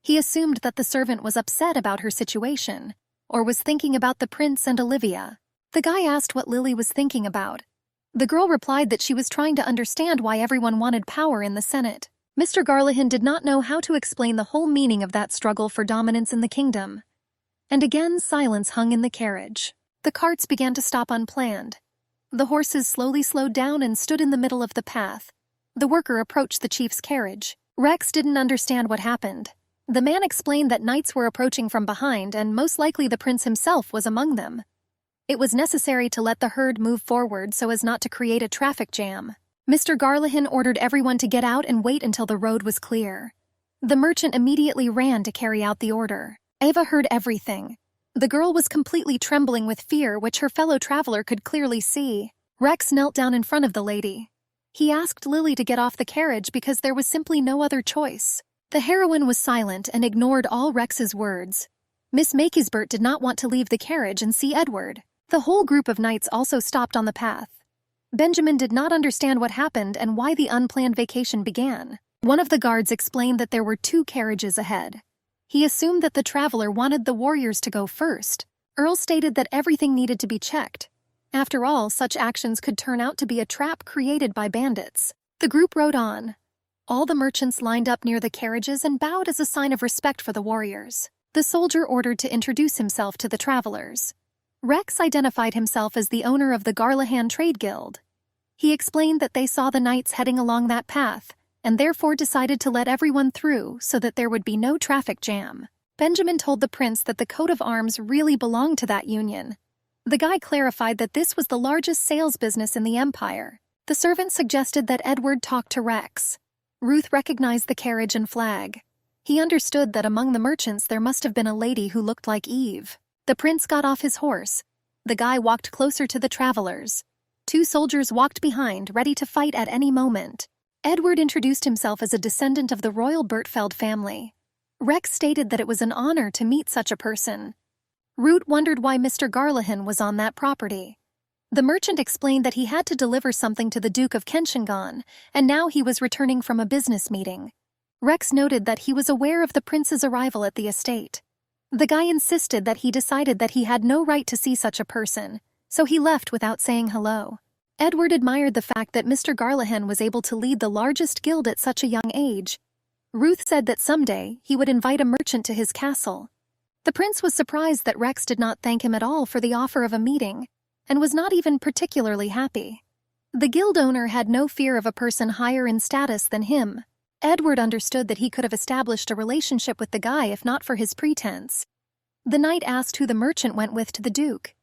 He assumed that the servant was upset about her situation, or was thinking about the prince and Olivia. The guy asked what Lily was thinking about. The girl replied that she was trying to understand why everyone wanted power in the Senate. Mr. Garlahan did not know how to explain the whole meaning of that struggle for dominance in the kingdom. And again silence hung in the carriage. The carts began to stop unplanned. The horses slowly slowed down and stood in the middle of the path. The worker approached the chief's carriage. Rex didn't understand what happened. The man explained that knights were approaching from behind and most likely the prince himself was among them. It was necessary to let the herd move forward so as not to create a traffic jam. Mr. Garlahan ordered everyone to get out and wait until the road was clear. The merchant immediately ran to carry out the order. Ava heard everything. The girl was completely trembling with fear, which her fellow traveler could clearly see. Rex knelt down in front of the lady. He asked Lily to get off the carriage because there was simply no other choice. The heroine was silent and ignored all Rex's words. Miss Makisbert did not want to leave the carriage and see Edward. The whole group of knights also stopped on the path. Benjamin did not understand what happened and why the unplanned vacation began. One of the guards explained that there were 2 carriages ahead. He assumed that the traveler wanted the warriors to go first. Earl stated that everything needed to be checked. After all, such actions could turn out to be a trap created by bandits. The group rode on. All the merchants lined up near the carriages and bowed as a sign of respect for the warriors. The soldier ordered to introduce himself to the travelers. Rex identified himself as the owner of the Garlahan Trade Guild. He explained that they saw the knights heading along that path, and therefore decided to let everyone through so that there would be no traffic jam. Benjamin told the prince that the coat of arms really belonged to that union. The guy clarified that this was the largest sales business in the empire. The servant suggested that Edward talk to Rex. Ruth recognized the carriage and flag. He understood that among the merchants there must have been a lady who looked like Eve. The prince got off his horse. The guy walked closer to the travelers. 2 soldiers walked behind, ready to fight at any moment. Edward introduced himself as a descendant of the royal Bertfeld family. Rex stated that it was an honor to meet such a person. Root wondered why Mr. Garlahan was on that property. The merchant explained that he had to deliver something to the Duke of Kenshingan, and now he was returning from a business meeting. Rex noted that he was aware of the prince's arrival at the estate. The guy insisted that he decided that he had no right to see such a person, so he left without saying hello. Edward admired the fact that Mr. Garlahan was able to lead the largest guild at such a young age. Ruth said that someday he would invite a merchant to his castle. The prince was surprised that Rex did not thank him at all for the offer of a meeting, and was not even particularly happy. The guild owner had no fear of a person higher in status than him. Edward understood that he could have established a relationship with the guy if not for his pretense. The knight asked who the merchant went with to the Duke.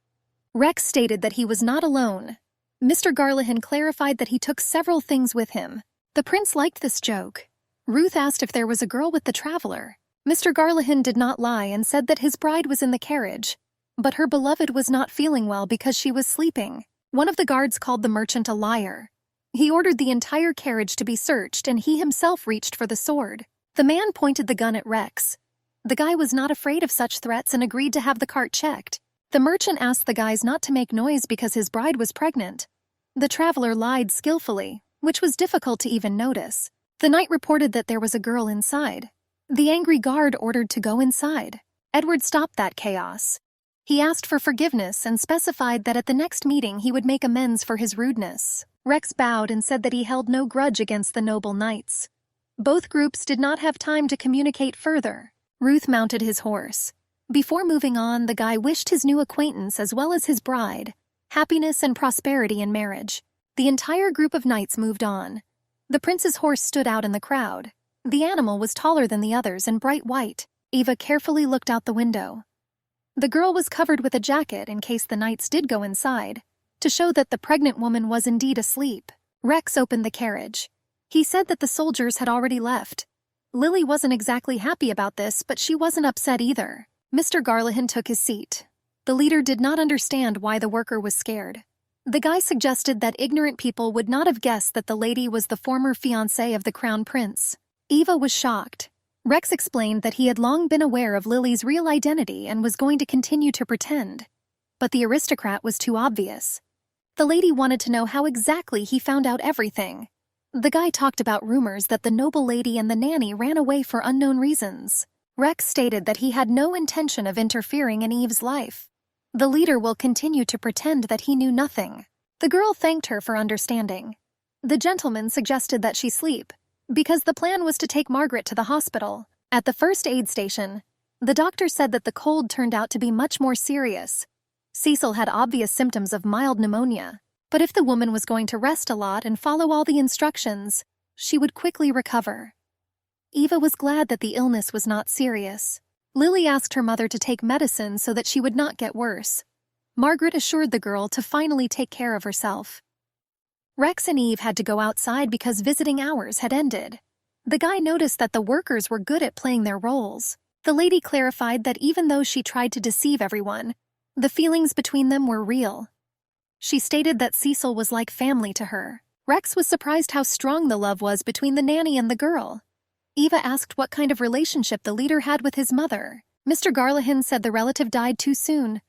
Rex stated that he was not alone. Mr. Garlahan clarified that he took several things with him. The prince liked this joke. Ruth asked if there was a girl with the traveler. Mr. Garlahan did not lie and said that his bride was in the carriage, but her beloved was not feeling well because she was sleeping. One of the guards called the merchant a liar. He ordered the entire carriage to be searched and he himself reached for the sword. The man pointed the gun at Rex. The guy was not afraid of such threats and agreed to have the cart checked. The merchant asked the guys not to make noise because his bride was pregnant. The traveler lied skillfully, which was difficult to even notice. The knight reported that there was a girl inside. The angry guard ordered to go inside. Edward stopped that chaos. He asked for forgiveness and specified that at the next meeting he would make amends for his rudeness. Rex bowed and said that he held no grudge against the noble knights. Both groups did not have time to communicate further. Ruth mounted his horse. Before moving on, the guy wished his new acquaintance as well as his bride happiness and prosperity in marriage. The entire group of knights moved on. The prince's horse stood out in the crowd. The animal was taller than the others and bright white. Eva carefully looked out the window. The girl was covered with a jacket in case the knights did go inside, to show that the pregnant woman was indeed asleep. Rex opened the carriage. He said that the soldiers had already left. Lily wasn't exactly happy about this, but she wasn't upset either. Mr. Garlahan took his seat. The leader did not understand why the worker was scared. The guy suggested that ignorant people would not have guessed that the lady was the former fiancée of the crown prince. Eva was shocked. Rex explained that he had long been aware of Lily's real identity and was going to continue to pretend. But the aristocrat was too obvious. The lady wanted to know how exactly he found out everything. The guy talked about rumors that the noble lady and the nanny ran away for unknown reasons. Rex stated that he had no intention of interfering in Eve's life. The leader will continue to pretend that he knew nothing. The girl thanked her for understanding. The gentleman suggested that she sleep, because the plan was to take Margaret to the hospital. At the first aid station, the doctor said that the cold turned out to be much more serious. Cecil had obvious symptoms of mild pneumonia, but if the woman was going to rest a lot and follow all the instructions, she would quickly recover. Eva was glad that the illness was not serious. Lily asked her mother to take medicine so that she would not get worse. Margaret assured the girl to finally take care of herself. Rex and Eve had to go outside because visiting hours had ended. The guy noticed that the workers were good at playing their roles. The lady clarified that even though she tried to deceive everyone, the feelings between them were real. She stated that Cecil was like family to her. Rex was surprised how strong the love was between the nanny and the girl. Eva asked what kind of relationship the leader had with his mother. Mr. Garlahan said the relative died too soon.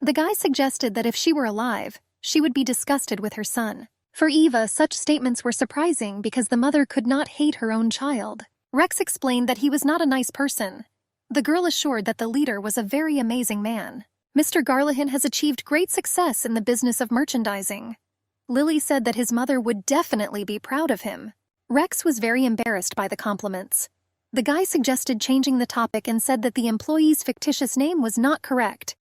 The guy suggested that if she were alive, she would be disgusted with her son. For Eva, such statements were surprising because the mother could not hate her own child. Rex explained that he was not a nice person. The girl assured that the leader was a very amazing man. Mr. Garlahan has achieved great success in the business of merchandising. Lily said that his mother would definitely be proud of him. Rex was very embarrassed by the compliments. The guy suggested changing the topic and said that the employee's fictitious name was not correct.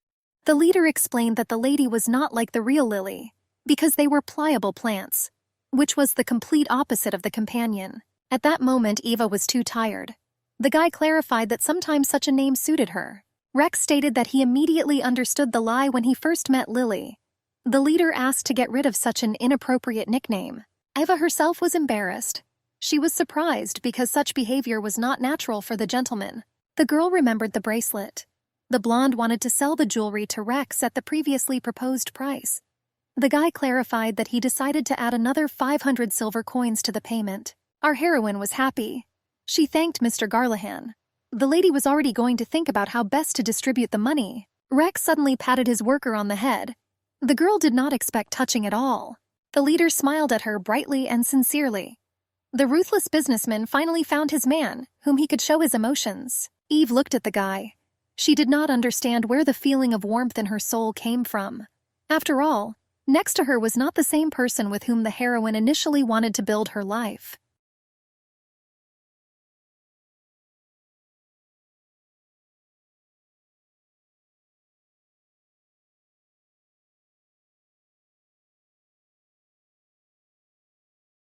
The leader explained that the lady was not like the real Lily, because they were pliable plants, which was the complete opposite of the companion. At that moment, Eva was too tired. The guy clarified that sometimes such a name suited her. Rex stated that he immediately understood the lie when he first met Lily. The leader asked to get rid of such an inappropriate nickname. Eva herself was embarrassed. She was surprised because such behavior was not natural for the gentleman. The girl remembered the bracelet. The blonde wanted to sell the jewelry to Rex at the previously proposed price. The guy clarified that he decided to add another 500 silver coins to the payment. Our heroine was happy. She thanked Mr. Garlahan. The lady was already going to think about how best to distribute the money. Rex suddenly patted his worker on the head. The girl did not expect touching at all. The leader smiled at her brightly and sincerely. The ruthless businessman finally found his man, whom he could show his emotions. Eve looked at the guy. She did not understand where the feeling of warmth in her soul came from. After all, next to her was not the same person with whom the heroine initially wanted to build her life.